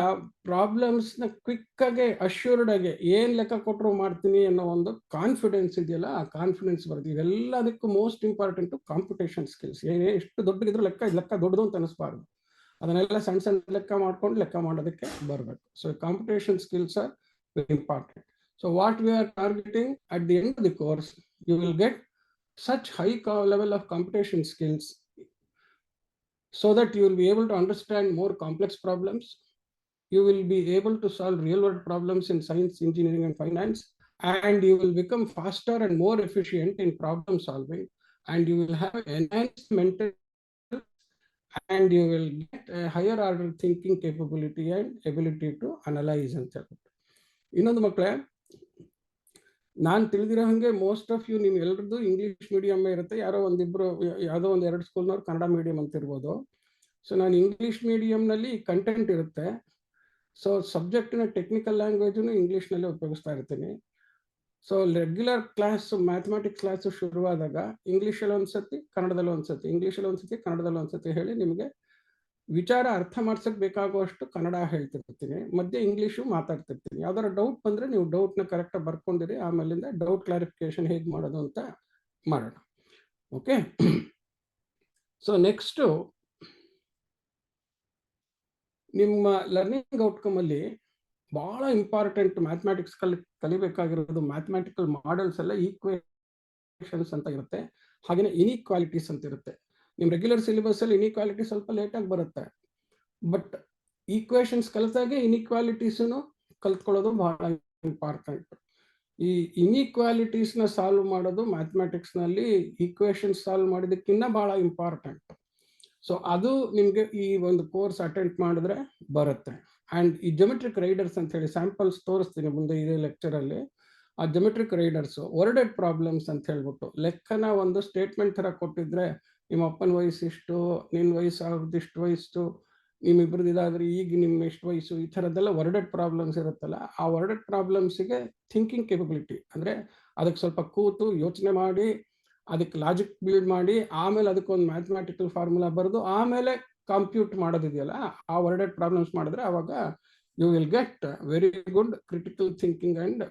ಪ್ರಾಬ್ಲಮ್ಸ್ನ ಕ್ವಿಕ್ಕಾಗೆ ಅಶ್ಯೂರ್ಡ್ ಆಗಿ ಏನು ಲೆಕ್ಕ ಕೊಟ್ಟರು ಮಾಡ್ತೀನಿ ಅನ್ನೋ ಒಂದು ಕಾನ್ಫಿಡೆನ್ಸ್ ಇದೆಯಲ್ಲ, ಆ ಕಾನ್ಫಿಡೆನ್ಸ್ ಬರುತ್ತೆ. ಇವೆಲ್ಲದಕ್ಕೂ ಮೋಸ್ಟ್ ಇಂಪಾರ್ಟೆಂಟು ಕಾಂಪಿಟೇಷನ್ ಸ್ಕಿಲ್ಸ್. ಎಷ್ಟು ದೊಡ್ಡದಿದ್ರು ಲೆಕ್ಕ ದೊಡ್ಡದು ಅಂತ ಅನಿಸ್ಬಾರ್ದು, ಅದನ್ನೆಲ್ಲ ಸಣ್ಣ ಸಣ್ಣ ಲೆಕ್ಕ ಮಾಡ್ಕೊಂಡು ಲೆಕ್ಕ ಮಾಡೋದಕ್ಕೆ ಬರಬೇಕು. So competition skills are very important. So what we are targeting at the end of the course, you will get such high level of computation skills so that you will be able to understand more complex problems. You will be able to solve real world problems in science, engineering and finance, and you will become faster and more efficient in problem solving, and you will have enhanced mental, and you will get a higher order thinking capability and ability to analyze ಅಂತ ಹೇಳ್ಬಿಟ್ಟು. ಇನ್ನೊಂದು ಮಕ್ಕಳೇ, ನಾನು ತಿಳಿದಿರೋ ಹಾಗೆ most of you ನೀವು ಎಲ್ಲರದ್ದು English medium ಇರುತ್ತೆ, ಯಾರೋ ಒಂದಿಬ್ರು ಯಾವುದೋ ಒಂದು 2 ಸ್ಕೂಲ್ನವ್ರು ಕನ್ನಡ ಮೀಡಿಯಂ ಅಂತ ಇರ್ಬೋದು. ಸೊ ನಾನು ಇಂಗ್ಲೀಷ್ ಮೀಡಿಯಂನಲ್ಲಿ ಕಂಟೆಂಟ್ ಇರುತ್ತೆ. ಸೊ ಸಬ್ಜೆಕ್ಟಿನ ಟೆಕ್ನಿಕಲ್ ಲ್ಯಾಂಗ್ವೇಜನ್ನು ಇಂಗ್ಲೀಷ್ನಲ್ಲಿ ಉಪಯೋಗಿಸ್ತಾ ಇರ್ತೀನಿ. So regular class mathematics class ಶುರುವಾದಾಗ ಇಂಗ್ಲೀಷಲ್ಲಿ ಒಂದ್ಸತಿ, ಕನ್ನಡದಲ್ಲಿ ಒಂದ್ಸತಿ, ಇಂಗ್ಲೀಷಲ್ಲಿ ಒಂದ್ಸತಿ, ಕನ್ನಡದಲ್ಲಿ ಒಂದ್ಸತಿ ಹೇಳಿ ನಿಮಗೆ ವಿಚಾರ ಅರ್ಥ ಮಾಡ್ಸಕ್ಕೆ ಬೇಕಾಗುವಷ್ಟು ಕನ್ನಡ ಹೇಳ್ತಿರ್ತೀನಿ, ಮಧ್ಯೆ ಇಂಗ್ಲೀಷು ಮಾತಾಡ್ತಿರ್ತೀನಿ. ಯಾವ್ದಾರ ಡೌಟ್ ಬಂದರೆ ನೀವು ಡೌಟ್ನ ಕರೆಕ್ಟಾಗಿ ಬರ್ಕೊಂಡಿರಿ, ಆಮೇಲಿಂದ ಡೌಟ್ ಕ್ಲಾರಿಫಿಕೇಶನ್ ಹೇಗೆ ಮಾಡೋದು ಅಂತ ಮಾಡೋಣ. ಓಕೆ, ಸೊ ನೆಕ್ಸ್ಟು ನಿಮ್ಮ ಲರ್ನಿಂಗ್ ಔಟ್ಕಮಲ್ಲಿ ಭಾಳ ಇಂಪಾರ್ಟೆಂಟ್ ಮ್ಯಾಥಮೆಟಿಕ್ಸ್ ಕಲಿಬೇಕಾಗಿರೋದು ಮ್ಯಾಥಮೆಟಿಕಲ್ ಮಾಡೆಲ್ಸ್ ಎಲ್ಲ ಈಕ್ವೇಷನ್ಸ್ ಅಂತ ಇರುತ್ತೆ, ಹಾಗೆಯೇ ಇನ್ಇಕ್ವಾಲಿಟೀಸ್ ಅಂತ ಇರುತ್ತೆ. ನಿಮ್ಮ ರೆಗ್ಯುಲರ್ ಸಿಲೆಬಸ್ಸಲ್ಲಿ ಇನ್ಇಕ್ವಾಲಿಟಿ ಸ್ವಲ್ಪ ಲೇಟಾಗಿ ಬರುತ್ತೆ, ಬಟ್ ಈಕ್ವೇಷನ್ಸ್ ಕಲಿತಾಗೆ ಇನ್ಇಕ್ವಾಲಿಟೀಸನ್ನು ಕಲ್ತ್ಕೊಳ್ಳೋದು ಬಹಳ ಇಂಪಾರ್ಟೆಂಟ್. ಈ ಇನ್ಇಕ್ವಾಲಿಟೀಸ್ನ ಸಾಲ್ವ್ ಮಾಡೋದು ಮ್ಯಾಥಮೆಟಿಕ್ಸ್ನಲ್ಲಿ ಈಕ್ವೇಷನ್ಸ್ ಸಾಲ್ವ್ ಮಾಡೋದಕ್ಕಿಂತ ಭಾಳ ಇಂಪಾರ್ಟೆಂಟ್. ಸೊ ಅದು ನಿಮಗೆ ಈ ಒಂದು ಕೋರ್ಸ್ ಅಟೆಂಡ್ ಮಾಡಿದ್ರೆ ಬರುತ್ತೆ. ಆ್ಯಂಡ್ ಈ ಜೊಮೆಟ್ರಿಕ್ ರೈಡರ್ಸ್ ಅಂತ ಹೇಳಿ ಸ್ಯಾಂಪಲ್ಸ್ ತೋರಿಸ್ತೀನಿ ಮುಂದೆ ಇದೇ ಲೆಕ್ಚರಲ್ಲಿ. ಆ ಜೊಮೆಟ್ರಿಕ್ ರೈಡರ್ಸು ವರ್ಡೆಡ್ ಪ್ರಾಬ್ಲಮ್ಸ್ ಅಂತ ಹೇಳ್ಬಿಟ್ಟು ಲೆಕ್ಕನ ಒಂದು ಸ್ಟೇಟ್ಮೆಂಟ್ ಥರ ಕೊಟ್ಟಿದ್ರೆ, ನಿಮ್ಮ ಅಪ್ಪನ ವಯಸ್ಸು ಇಷ್ಟು, ನಿನ್ನ ವಯಸ್ಸು ಇಷ್ಟು ವಯಸ್ಸು, ನಿಮ್ಮಿಬ್ರದ್ದು ಇದಾದರೆ ಈಗ ನಿಮ್ಮ ಎಷ್ಟು ವಯಸ್ಸು, ಈ ಥರದ್ದೆಲ್ಲ ವರ್ಡೆಡ್ ಪ್ರಾಬ್ಲಮ್ಸ್ ಇರುತ್ತಲ್ಲ, ಆ ವರ್ಡೆಡ್ ಪ್ರಾಬ್ಲಮ್ಸಿಗೆ ಥಿಂಕಿಂಗ್ ಕೇಪಬಿಲಿಟಿ ಅಂದರೆ ಅದಕ್ಕೆ ಸ್ವಲ್ಪ ಕೂತು ಯೋಚನೆ ಮಾಡಿ, ಅದಕ್ಕೆ ಲಾಜಿಕ್ ಬಿಲ್ಡ್ ಮಾಡಿ, ಆಮೇಲೆ ಅದಕ್ಕೊಂದು ಮ್ಯಾಥಮೆಟಿಕಲ್ ಫಾರ್ಮುಲಾ ಬರೆದು ಆಮೇಲೆ ಕಂಪ್ಯೂಟ್ ಮಾಡೋದಿದೆಯಲ್ಲ, ಆ ವರ್ಡೆಡ್ ಪ್ರಾಬ್ಲಮ್ಸ್ ಮಾಡಿದ್ರೆ ಆವಾಗ you will get very good critical thinking and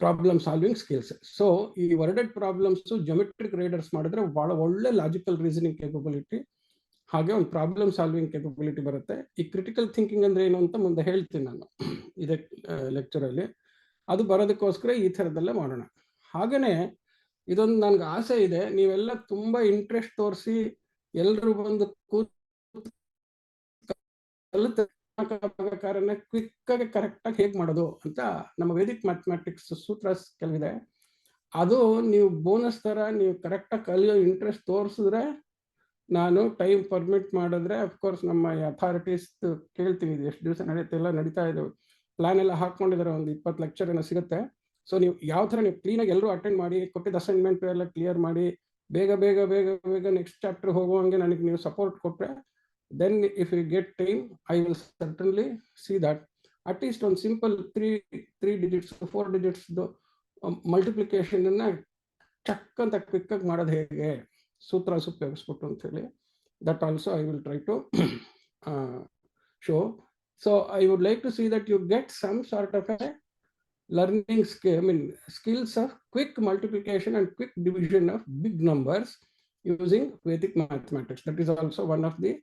problem solving skills. So ಈ ವರ್ಡೆಡ್ ಪ್ರಾಬ್ಲಮ್ಸು ಜೊಮೆಟ್ರಿಕ್ ರೈಡರ್ಸ್ ಮಾಡಿದ್ರೆ ಭಾಳ ಒಳ್ಳೆ ಲಾಜಿಕಲ್ ರೀಸನಿಂಗ್ ಕೇಪಬಿಲಿಟಿ, ಹಾಗೆ ಒಂದು ಪ್ರಾಬ್ಲಮ್ ಸಾಲ್ವಿಂಗ್ ಕೇಪಬಿಲಿಟಿ ಬರುತ್ತೆ. ಈ ಕ್ರಿಟಿಕಲ್ ಥಿಂಕಿಂಗ್ ಅಂದರೆ ಏನು ಅಂತ ಮುಂದೆ ಹೇಳ್ತೀನಿ ನಾನು ಇದೇ ಲೆಕ್ಚರಲ್ಲಿ. ಅದು ಬರೋದಕ್ಕೋಸ್ಕರ ಈ ಥರದ್ದೆಲ್ಲ ಮಾಡೋಣ. ಹಾಗೆಯೇ ಇದೊಂದು ನನಗೆ ಆಸೆ ಇದೆ, ನೀವೆಲ್ಲ ತುಂಬ ಇಂಟ್ರೆಸ್ಟ್ ತೋರಿಸಿ ಎಲ್ಲರೂ ಬಂದು ಕಾರಣ ಕ್ವಿಕ್ಕಾಗಿ ಕರೆಕ್ಟಾಗಿ ಹೇಗೆ ಮಾಡೋದು ಅಂತ ನಮ್ಮ ವೇದಿಕ್ ಮ್ಯಾಥಮೆಟಿಕ್ಸ್ ಸೂತ್ರಸ್ ಕೆಲವಿದೆ. ಅದು ನೀವು ಬೋನಸ್ ಥರ ನೀವು ಕರೆಕ್ಟಾಗಿ ಕಲಿಯೋ ಇಂಟ್ರೆಸ್ಟ್ ತೋರಿಸಿದ್ರೆ, ನಾನು ಟೈಮ್ ಪರ್ಮಿಟ್ ಮಾಡಿದ್ರೆ ಅಫ್ಕೋರ್ಸ್ ನಮ್ಮ ಅಥಾರಿಟೀಸ್ ಕೇಳ್ತೀನಿ, ಇದು ಎಷ್ಟು ದಿವಸ ನಡೆಯುತ್ತೆಲ್ಲ ನಡೀತಾ ಇದ್ದಾವೆ, ಪ್ಲಾನ್ ಎಲ್ಲ ಹಾಕ್ಕೊಂಡಿದ್ದಾರೆ, ಒಂದು 20 ಲೆಕ್ಚರ್ ಏನೋ ಸಿಗುತ್ತೆ. ಸೊ ನೀವು ಯಾವ ಥರ ನೀವು ಕ್ಲೀನಾಗಿ ಎಲ್ಲರೂ ಅಟೆಂಡ್ ಮಾಡಿ, ಕೊಟ್ಟಿದ್ದ ಅಸೈನ್ಮೆಂಟ್ ಎಲ್ಲ ಕ್ಲಿಯರ್ ಮಾಡಿ ಬೇಗ ಬೇಗ ಬೇಗ ಬೇಗ ನೆಕ್ಸ್ಟ್ ಚಾಪ್ಟರ್ ಹೋಗುವಂಗೆ ನನಗೆ ನೀವು ಸಪೋರ್ಟ್ ಕೊಟ್ಟರೆ then if you get time, I will certainly see that at least on simple three digits 4 digits multiplication check ಅಂತ ಕ್ವಿಕ್ ಆಗಿ ಮಾಡೋದು ಹೇಗೆ ಸೂತ್ರ ಉಪಯೋಗಿಸ್ಬಿಟ್ಟು ಅಂತ ಹೇಳಿ, that also I will try to show. So I would like to see that you get some sort of a learning skill, I mean skills of quick multiplication and quick division of big numbers using Vedic mathematics. That is also one of the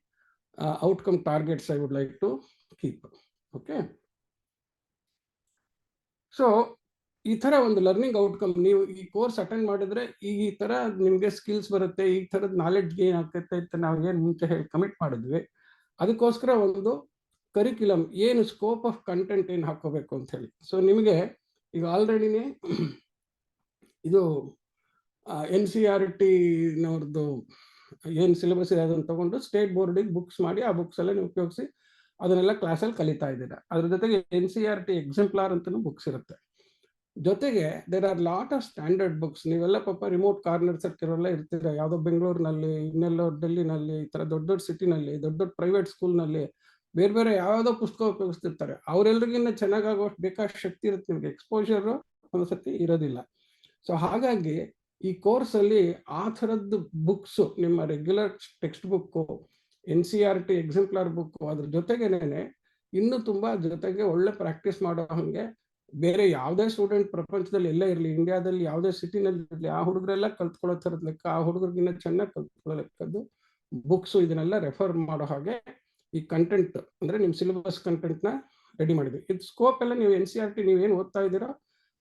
outcome targets I would like to keep. Okay. So ಈ ತರ ಒಂದು learning outcome ನೀವು ಈ course attend ಮಾಡಿದ್ರೆ ಈ ತರ ನಿಮ್ಗೆ skills ಬರುತ್ತೆ, ಈ ತರದ ನಾಲೆಡ್ಜ್ ಗೇನ್ ಆಗ್ತೈತೆ ಅಂತ ನಾವು ಏನು ಮುಂಚೆ ಹೇಳಿ ಕಮಿಟ್ ಮಾಡಿದ್ವಿ. ಅದಕ್ಕೋಸ್ಕರ ಒಂದು ಕರಿಕ್ಯುಲಮ್, ಏನು ಸ್ಕೋಪ್ ಆಫ್ ಕಂಟೆಂಟ್ ಏನು ಹಾಕೋಬೇಕು ಅಂತ ಹೇಳಿ. ಸೊ ನಿಮಗೆ ಈಗ ಆಲ್ರೆಡಿನೇ ಇದು NCERT ನವ್ರದ್ದು ಏನು ಸಿಲೆಬಸ್ ಇದೆ ಅದನ್ನು ತಗೊಂಡು ಸ್ಟೇಟ್ ಬೋರ್ಡಿಗೆ ಬುಕ್ಸ್ ಮಾಡಿ ಆ ಬುಕ್ಸ್ ಎಲ್ಲ ನೀವು ಉಪಯೋಗಿಸಿ ಅದನ್ನೆಲ್ಲ ಕ್ಲಾಸಲ್ಲಿ ಕಲಿತಾ ಇದ್ದೀರಾ. ಅದ್ರ ಜೊತೆಗೆ NCERT ಎಕ್ಸಾಂಪ್ಲಾರ್ ಅಂತಲೂ ಬುಕ್ಸ್ ಇರುತ್ತೆ. ಜೊತೆಗೆ there are lot of standard books. ನೀವೆಲ್ಲ ಪಾಪ ರಿಮೋಟ್ ಕಾರ್ನರ್ಸ್ ಇರೋಲ್ಲ ಇರ್ತೀರ, ಯಾವುದೋ ಬೆಂಗಳೂರಿನಲ್ಲಿ, ಇನ್ನೆಲ್ಲೋ ಡೆಲ್ಲಿನಲ್ಲಿ, ಈ ಥರ ದೊಡ್ಡ ದೊಡ್ಡ ಸಿಟಿನಲ್ಲಿ, ದೊಡ್ಡ ದೊಡ್ಡ ಪ್ರೈವೇಟ್ ಸ್ಕೂಲ್ನಲ್ಲಿ ಬೇರೆ ಬೇರೆ ಯಾವುದೋ ಪುಸ್ತಕ ಉಪಯೋಗಿಸ್ತಿರ್ತಾರೆ. ಅವರೆಲ್ಲರಿಗಿನ್ನ ಚೆನ್ನಾಗಾಗೋಷ್ಟು ಬೇಕಾಷ್ಟು ಶಕ್ತಿ ಇರುತ್ತೆ, ನಿಮಗೆ ಎಕ್ಸ್ಪೋಜರು ಒಂದ್ಸತಿ ಇರೋದಿಲ್ಲ. ಸೊ ಹಾಗಾಗಿ ಈ ಕೋರ್ಸಲ್ಲಿ ಆ ಥರದ್ದು ಬುಕ್ಸು, ನಿಮ್ಮ regular text book, NCERT exemplar book, ಅದ್ರ ಜೊತೆಗೇನೆ ಇನ್ನೂ ತುಂಬ ಜೊತೆಗೆ ಒಳ್ಳೆ ಪ್ರಾಕ್ಟೀಸ್ ಮಾಡೋ ಹಾಗೆ ಬೇರೆ ಯಾವುದೇ ಸ್ಟೂಡೆಂಟ್ ಪ್ರಪಂಚದಲ್ಲಿ ಎಲ್ಲೇ ಇರಲಿ, ಇಂಡಿಯಾದಲ್ಲಿ ಯಾವುದೇ ಸಿಟಿನಲ್ಲಿ ಇರಲಿ, ಆ ಹುಡುಗರೆಲ್ಲ ಕಲ್ತ್ಕೊಳ್ಳೋ ಥರದ ಲೆಕ್ಕ, ಆ ಹುಡುಗರಿಗಿನ್ನ ಚೆನ್ನಾಗಿ ಕಲ್ತ್ಕೊಳ್ಳೋ ಲೆಕ್ಕದ್ದು ಬುಕ್ಸು ಇದನ್ನೆಲ್ಲ ರೆಫರ್ ಮಾಡೋ ಹಾಗೆ ಈ ಕಂಟೆಂಟ್ ಅಂದರೆ ನಿಮ್ಮ ಸಿಲೆಬಸ್ ಕಂಟೆಂಟ್ನ ರೆಡಿ ಮಾಡಿದ್ವಿ. ಇದು ಸ್ಕೋಪ್ ಎಲ್ಲ ನೀವು NCERT ನೀವೇನು ಓದ್ತಾ ಇದ್ದೀರೋ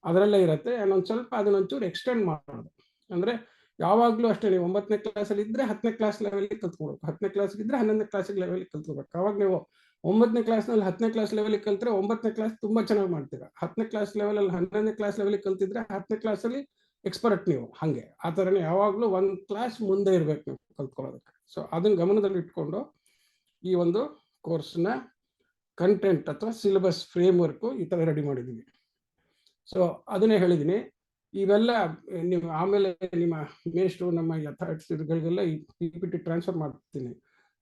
ಅದರಲ್ಲೇ ಇರುತ್ತೆ. ಒಂದು ಸ್ವಲ್ಪ ಅದನ್ನೊಂಚೂರು ಎಕ್ಸ್ಟೆಂಡ್ ಮಾಡೋದು. ಅಂದರೆ ಯಾವಾಗಲೂ ಅಷ್ಟೇ, ನೀವು 9ನೇ ಕ್ಲಾಸಲ್ಲಿ ಇದ್ದರೆ 10ನೇ ಕ್ಲಾಸ್ ಲೆವೆಲಿಗೆ ಕಲ್ತ್ಕೊಳ್ಬೇಕು, 10ನೇ ಕ್ಲಾಸ್ಗಿದ್ರೆ 11ನೇ ಕ್ಲಾಸಿಗೆ ಲೆವೆಲಿಗೆ ಕಲ್ತ್ಕೋಬೇಕು. ಅವಾಗ ನೀವು 9ನೇ ಕ್ಲಾಸ್ನಲ್ಲಿ 10ನೇ ಕ್ಲಾಸ್ ಲೆವೆಲಿಗೆ ಕಲ್ತ್ರೆ 9ನೇ ಕ್ಲಾಸ್ ತುಂಬ ಚೆನ್ನಾಗಿ ಮಾಡ್ತೀರಾ. 10ನೇ ಕ್ಲಾಸ್ ಲೆವೆಲಲ್ಲಿ 11ನೇ ಕ್ಲಾಸ್ ಲೆವೆಲಿಗೆ ಕಲ್ತಿದ್ರೆ 10ನೇ ಕ್ಲಾಸಲ್ಲಿ ಎಕ್ಸ್ಪರ್ಟ್ ನೀವು. ಹಾಗೆ ಆ ಥರನೇ ಯಾವಾಗಲೂ ಒಂದು ಕ್ಲಾಸ್ ಮುಂದೆ ಇರಬೇಕು ನೀವು ಕಲ್ತ್ಕೊಳ್ಳೋದಕ್ಕೆ. ಸೊ ಅದನ್ನು ಗಮನದಲ್ಲಿ ಇಟ್ಕೊಂಡು ಈ ಒಂದು ಕೋರ್ಸ್ನ ಕಂಟೆಂಟ್ ಅಥವಾ ಸಿಲೆಬಸ್ ಫ್ರೇಮ್ವರ್ಕು ಈ ಥರ ರೆಡಿ ಮಾಡಿದ್ದೀವಿ. ಸೊ ಅದನ್ನೇ ಹೇಳಿದ್ದೀನಿ. ಇವೆಲ್ಲ ನೀವು ಆಮೇಲೆ ನಿಮ್ಮ ಮೇಸ್ಟ್ರು ನಮ್ಮ ಯಥಾರ್ಥಗಳಿಗೆಲ್ಲ ಈ PPT ಟ್ರಾನ್ಸ್ಫರ್ ಮಾಡ್ತೀನಿ.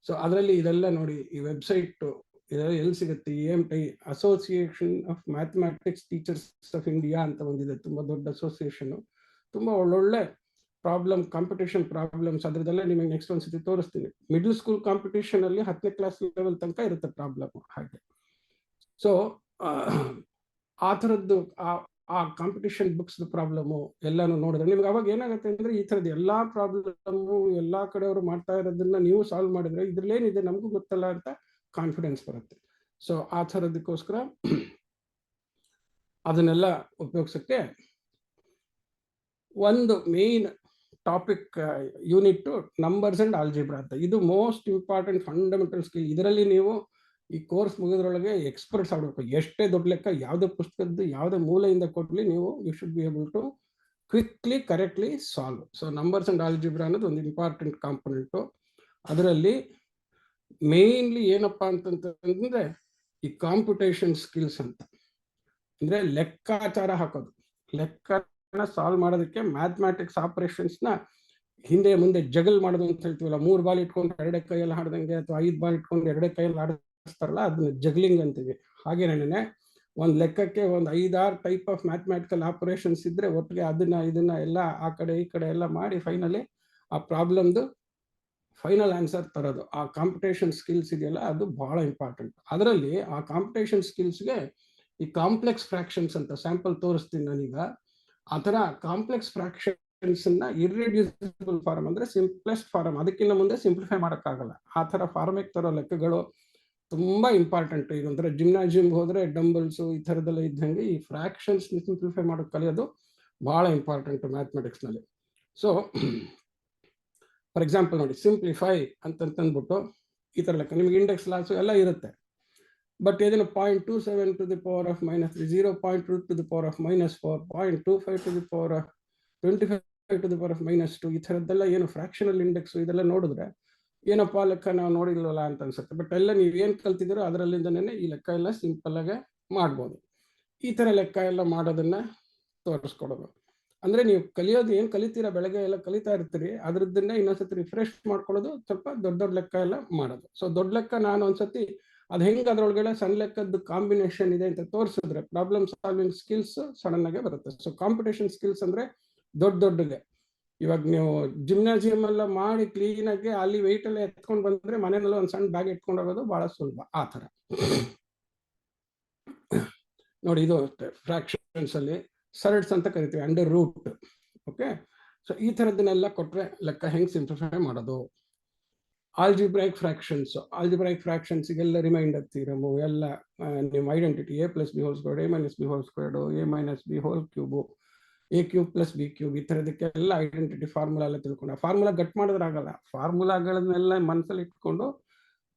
ಸೊ ಅದರಲ್ಲಿ ಇದೆಲ್ಲ ನೋಡಿ, ಈ ವೆಬ್ಸೈಟು ಇದೆಲ್ಲ ಎಲ್ಲಿ ಸಿಗುತ್ತೆ, EMT association of mathematics teachers of India ಅಂತ ಒಂದಿದೆ, ತುಂಬ ದೊಡ್ಡ ಅಸೋಸಿಯೇಷನು, ತುಂಬ ಒಳ್ಳೊಳ್ಳೆ ಕಾಂಪಿಟೇಷನ್ ಪ್ರಾಬ್ಲಮ್ಸ್ ಅದರದೆಲ್ಲ ನಿಮಗೆ ನೆಕ್ಸ್ಟ್ ಒಂದ್ಸತಿ ತೋರಿಸ್ತೀನಿ. ಮಿಡ್ಲ್ ಸ್ಕೂಲ್ ಕಾಂಪಿಟೇಷನಲ್ಲಿ 10ನೇ ಕ್ಲಾಸ್ ಲೆವೆಲ್ ತನಕ ಇರುತ್ತೆ ಪ್ರಾಬ್ಲಮ್. ಹಾಗೆ ಸೊ ಆ ಥರದ್ದು ಆ ಕಾಂಪಿಟೇಷನ್ ಬುಕ್ಸ್ ಪ್ರಾಬ್ಲಮು ಎಲ್ಲಾನು ನೋಡಿದ್ರೆ ನಿಮ್ಗೆ ಅವಾಗ ಏನಾಗುತ್ತೆ ಅಂದರೆ ಈ ಥರದ್ದು ಎಲ್ಲ ಪ್ರಾಬ್ಲಮ್ಮು ಎಲ್ಲ ಕಡೆಯವರು ಮಾಡ್ತಾ ಇರೋದನ್ನ ನೀವು ಸಾಲ್ವ್ ಮಾಡಿದ್ರೆ ಇದ್ರಲ್ಲೇನಿದೆ ನಮಗೂ ಗೊತ್ತಲ್ಲ ಅಂತ ಕಾನ್ಫಿಡೆನ್ಸ್ ಬರುತ್ತೆ. ಸೊ ಆ ಥರದಕ್ಕೋಸ್ಕರ ಅದನ್ನೆಲ್ಲ ಉಪಯೋಗಿಸೋಕ್ಕೆ ಒಂದು main topic unit numbers and algebra ಅಂತ. ಇದು ಮೋಸ್ಟ್ ಇಂಪಾರ್ಟೆಂಟ್ ಫಂಡಮೆಂಟಲ್ ಸ್ಕಿಲ್. ಇದರಲ್ಲಿ ನೀವು ಈ ಕೋರ್ಸ್ ಮುಗಿದ್ರೊಳಗೆ ಎಕ್ಸ್ಪರ್ಟ್ಸ್ ಆಗಬೇಕು. ಎಷ್ಟೇ ದೊಡ್ಡ ಲೆಕ್ಕ ಯಾವುದೇ ಪುಸ್ತಕದ್ದು ಯಾವುದೇ ಮೂಲೆಯಿಂದ ಕೊಡಲಿ ನೀವು you should be able to quickly correctly solve. So numbers and algebra ಅನ್ನೋದು ಒಂದು ಇಂಪಾರ್ಟೆಂಟ್ ಕಾಂಪೊನೆಂಟು. ಅದರಲ್ಲಿ ಮೇನ್ಲಿ ಏನಪ್ಪ ಅಂತಂತಂದರೆ ಈ ಕಾಂಪಿಟೇಷನ್ ಸ್ಕಿಲ್ಸ್ ಅಂತ, ಅಂದರೆ ಲೆಕ್ಕಾಚಾರ ಹಾಕೋದು, ಲೆಕ್ಕನ ಸಾಲ್ವ್ ಮಾಡೋದಕ್ಕೆ ಮ್ಯಾಥಮ್ಯಾಟಿಕ್ಸ್ ಆಪರೇಷನ್ಸ್ನ ಹಿಂದೆ ಮುಂದೆ ಜಗಲ್ ಮಾಡೋದು ಅಂತ ಹೇಳ್ತೀವಲ್ಲ. 3 ಬಾಲ್ ಇಟ್ಕೊಂಡು 2 ಕೈಯಲ್ಲಿ ಆಡ್ದಂಗೆ ಅಥವಾ 5 ಬಾಲ್ ಇಟ್ಕೊಂಡು 2 ಕೈಯಲ್ಲಿ ಆಡಿಸ್ತಾರಲ್ಲ, ಅದನ್ನ ಜಗ್ಲಿಂಗ್ ಅಂತೀವಿ. ಹಾಗೇನೇ ಒಂದು ಲೆಕ್ಕಕ್ಕೆ ಒಂದು 5-6 ಟೈಪ್ ಆಫ್ ಮ್ಯಾಥಮ್ಯಾಟಿಕಲ್ ಆಪರೇಷನ್ಸ್ ಇದ್ದರೆ ಒಟ್ಟಿಗೆ ಇದನ್ನ ಎಲ್ಲ ಆ ಕಡೆ ಈ ಕಡೆ ಎಲ್ಲ ಮಾಡಿ ಫೈನಲಿ ಆ ಪ್ರಾಬ್ಲಮ್ದು ಫೈನಲ್ ಆನ್ಸರ್ ತರೋದು. ಆ ಕಾಂಪಿಟೇಷನ್ ಸ್ಕಿಲ್ಸ್ ಇದೆಯಲ್ಲ ಅದು ಬಹಳ ಇಂಪಾರ್ಟೆಂಟ್. ಅದರಲ್ಲಿ ಆ ಕಾಂಪಿಟೇಷನ್ ಸ್ಕಿಲ್ಸ್ಗೆ ಈ ಕಾಂಪ್ಲೆಕ್ಸ್ ಫ್ರಾಕ್ಷನ್ಸ್ ಅಂತ ಸ್ಯಾಂಪಲ್ ತೋರಿಸ್ತೀನಿ ನಾನೀಗ. ಆ ಥರ ಕಾಂಪ್ಲೆಕ್ಸ್ ಫ್ರಾಕ್ಷನ್ಸನ್ನ ಇರ್ರೆಡ್ಯೂಸಿಬಲ್ ಫಾರ್ಮ್ ಅಂದರೆ ಸಿಂಪ್ಲೆಸ್ಟ್ ಫಾರ್ಮ್, ಅದಕ್ಕಿಂತ ಮುಂದೆ ಸಿಂಪ್ಲಿಫೈ ಮಾಡೋಕ್ಕಾಗಲ್ಲ. ಆ ಥರ ಫಾರ್ಮಿಗೆ ತರೋ ಲೆಕ್ಕಗಳು ತುಂಬ ಇಂಪಾರ್ಟೆಂಟ್. ಈಗ ಒಂಥರ ಜಿಮ್ನಾಜಿಯಮ್ಗೆ ಹೋದರೆ ಡಂಬಲ್ಸು ಈ ಥರದ್ದೆಲ್ಲ ಇದ್ದಂಗೆ ಈ ಫ್ರಾಕ್ಷನ್ಸ್ನ ಸಿಂಪ್ಲಿಫೈ ಮಾಡೋಕ್ಕೆ ಕಲಿಯೋದು ಭಾಳ ಇಂಪಾರ್ಟೆಂಟ್ ಮ್ಯಾಥಮೆಟಿಕ್ಸ್ನಲ್ಲಿ. ಸೊ ಫಾರ್ ಎಕ್ಸಾಂಪಲ್ ನೋಡಿ, ಸಿಂಪ್ಲಿಫೈ ಅಂತಂದ್ಬಿಟ್ಟು ಈ ಥರ ಲೆಕ್ಕ ನಿಮಗೆ ಇಂಡೆಕ್ಸ್ ಲಾಸು ಎಲ್ಲ ಇರುತ್ತೆ. ಬಟ್ ಇದನ್ನು 0.27 to the power of -3, 0.2 to the power of -4, 0.25 to the power of 25 to the power of -2 ಈ ಥರದ್ದೆಲ್ಲ ಏನು ಫ್ರಾಕ್ಷನಲ್ ಇಂಡೆಕ್ಸು ಇದೆಲ್ಲ ನೋಡಿದ್ರೆ ಏನಪ್ಪ ಲೆಕ್ಕ ನಾವು ನೋಡಿಲ್ವಲ್ಲ ಅಂತ ಅನ್ಸುತ್ತೆ. ಬಟ್ ಎಲ್ಲ ನೀವು ಏನು ಕಲ್ತಿದ್ದೀರೋ ಅದರಲ್ಲಿಂದನೇ ಈ ಲೆಕ್ಕ ಎಲ್ಲ ಸಿಂಪಲ್ಲಾಗೆ ಮಾಡ್ಬೋದು. ಈ ಥರ ಲೆಕ್ಕ ಎಲ್ಲ ಮಾಡೋದನ್ನು ತೋರಿಸ್ಕೊಡೋದು. ಅಂದ್ರೆ ನೀವು ಕಲಿಯೋದು ಏನು ಕಲಿತೀರಾ, ಬೆಳಗ್ಗೆ ಎಲ್ಲ ಕಲಿತಾ ಇರ್ತೀರಿ, ಅದ್ರದ್ದನ್ನೇ ಇನ್ನೊಂದ್ಸತಿ ರಿಫ್ರೆಶ್ ಮಾಡ್ಕೊಳ್ಳೋದು, ಸ್ವಲ್ಪ ದೊಡ್ಡ ದೊಡ್ಡ ಲೆಕ್ಕ ಎಲ್ಲ ಮಾಡೋದು. ಸೊ ದೊಡ್ಡ ಲೆಕ್ಕ ನಾನು ಒಂದ್ಸತಿ ಅದು ಹೆಂಗೆ ಅದ್ರೊಳಗಡೆ ಸಣ್ಣ ಲೆಕ್ಕದ ಕಾಂಬಿನೇಷನ್ ಇದೆ ಅಂತ ತೋರಿಸಿದ್ರೆ ಪ್ರಾಬ್ಲಮ್ ಸಾಲ್ವಿಂಗ್ ಸ್ಕಿಲ್ಸ್ ಸಡನ್ ಆಗಿ ಬರುತ್ತೆ. ಸೊ ಕಾಂಪಿಟೇಷನ್ ಸ್ಕಿಲ್ಸ್ ಅಂದ್ರೆ ದೊಡ್ಡಗೆ ಇವಾಗ ನೀವು ಜಿಮ್ನಾಸಿಯಂ ಎಲ್ಲ ಮಾಡಿ ಕ್ಲೀನಾಗಿ ಅಲ್ಲಿ ವೆಯ್ಟ್ ಎಲ್ಲ ಎತ್ಕೊಂಡು ಬಂದ್ರೆ ಮನೆಯಲ್ಲಿ ಒಂದು ಸಣ್ಣ ಬ್ಯಾಗ್ ಎತ್ಕೊಂಡು ಹೋಗೋದು ಬಹಳ ಸುಲಭ. ಆ ಥರ ನೋಡಿ, ಇದು ಫ್ರಾಕ್ಷನ್ಸ್ ಅಲ್ಲಿ ಸರ್ಡ್ಸ್ ಅಂತ ಕರಿತೀವಿ, ಅಂಡರ್ ರೂಟ್. ಓಕೆ, ಸೊ ಈ ಥರದನ್ನೆಲ್ಲ ಕೊಟ್ಟರೆ ಲೆಕ್ಕ ಹೆಂಗೆ ಸಿಂಪ್ಲಿಫೈ ಮಾಡೋದು. ಆಲ್ಜಿಬ್ರೈಕ್ ಫ್ರಾಕ್ಷನ್ಸ್ಗೆಲ್ಲ ರಿಮೈಂಡರ್ ಥಿಯರಮು ಎಲ್ಲ ನಿಮ್ಮ identity a+b² a-b² a-b³ a³ + b³ ಈ ಥರದಕ್ಕೆಲ್ಲ ಐಡೆಂಟಿಟಿ ಫಾರ್ಮುಲಾ ಎಲ್ಲ ತಿಳ್ಕೊಂಡು, ಫಾರ್ಮುಲಾ ಗಟ್ ಮಾಡಿದ್ರೆ ಆಗಲ್ಲ. ಫಾರ್ಮುಲಾಗಳನ್ನೆಲ್ಲ ಮನಸ್ಸಲ್ಲಿ ಇಟ್ಕೊಂಡು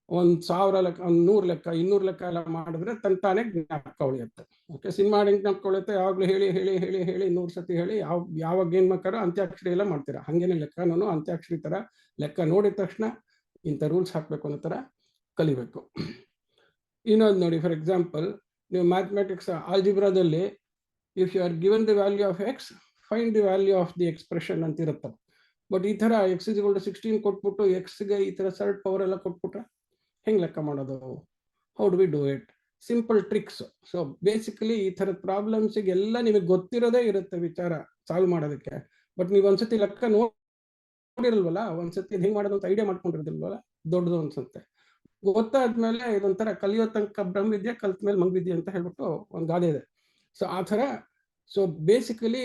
1000 ಲೆಕ್ಕ, 100 ಲೆಕ್ಕ, 200 ಲೆಕ್ಕ ಎಲ್ಲ ಮಾಡಿದ್ರೆ ತಾನೇ ಜ್ಞಾಪಕ ಉಳಿಯುತ್ತೆ. ಓಕೆ, ಸಿನಿಮಾ ಜ್ಞಾಪಕ ಉಳಿಯುತ್ತೆ. ಯಾವಾಗಲೂ ಹೇಳಿ 100 ಸತಿ ಹೇಳಿ ಯಾವಾಗ ಏನು ಬೇಕಾದ್ರೂ ಅಂತ್ಯಾಕ್ಷರಿ ಎಲ್ಲ ಮಾಡ್ತೀರಾ. ಹಾಗೇನೆ ಲೆಕ್ಕನೂ ಅಂತ್ಯಾಕ್ಷರಿ ಥರ ಲೆಕ್ಕ ನೋಡಿದ ತಕ್ಷಣ ಇಂಥ ರೂಲ್ಸ್ ಹಾಕಬೇಕು ಅನ್ನೋ ಥರ ಕಲಿಬೇಕು. ಇನ್ನೊಂದು ನೋಡಿ, ಫಾರ್ ಎಕ್ಸಾಂಪಲ್ ನೀವು ಮ್ಯಾಥಮೆಟಿಕ್ಸ್ ಆಲ್ಜಿಬ್ರಾದಲ್ಲಿ if you are given the value of x, find the value of the expression ಅಂತ ಇರುತ್ತೆ. ಬಟ್ ಈ ಥರ x = 16 ಕೊಟ್ಬಿಟ್ಟು ಎಕ್ಸ್ಗೆ ಈ ಥರ ಸರ್ಡ್ ಪವರ್ ಎಲ್ಲ ಕೊಟ್ಬಿಟ್ರೆ ಹೆಂಗೆ ಲೆಕ್ಕ ಮಾಡೋದು? How do we do it? Simple tricks. So basically ಈ ಥರದ ಪ್ರಾಬ್ಲಮ್ಸಿಗೆಲ್ಲ ನಿಮಗೆ ಗೊತ್ತಿರೋದೇ ಇರುತ್ತೆ ವಿಚಾರ ಸಾಲ್ವ್ ಮಾಡೋದಕ್ಕೆ. ಬಟ್ ನೀವು ಒಂದ್ಸತಿ ಲೆಕ್ಕ ನೋಡಿರಲ್ವಲ್ಲ, ಒಂದ್ಸತಿ ಹೆಂಗೆ ಮಾಡೋದು ಅಂತ ಐಡಿಯಾ ಮಾಡ್ಕೊಂಡಿರೋದಿಲ್ವಲ್ಲ, ದೊಡ್ಡದು ಅನ್ಸುತ್ತೆ. ಗೊತ್ತಾದ್ಮೇಲೆ ಇದೊಂಥರ ಕಲಿಯೋ ತನಕ ಬ್ರಹ್ಮವಿದ್ಯೆ, ಕಲ್ತ ಮೇಲೆ ಮಂಗವಿದ್ಯೆ ಅಂತ ಹೇಳ್ಬಿಟ್ಟು ಒಂದು ಗಾದೆ ಇದೆ. ಸೊ ಆ ಥರ. So basically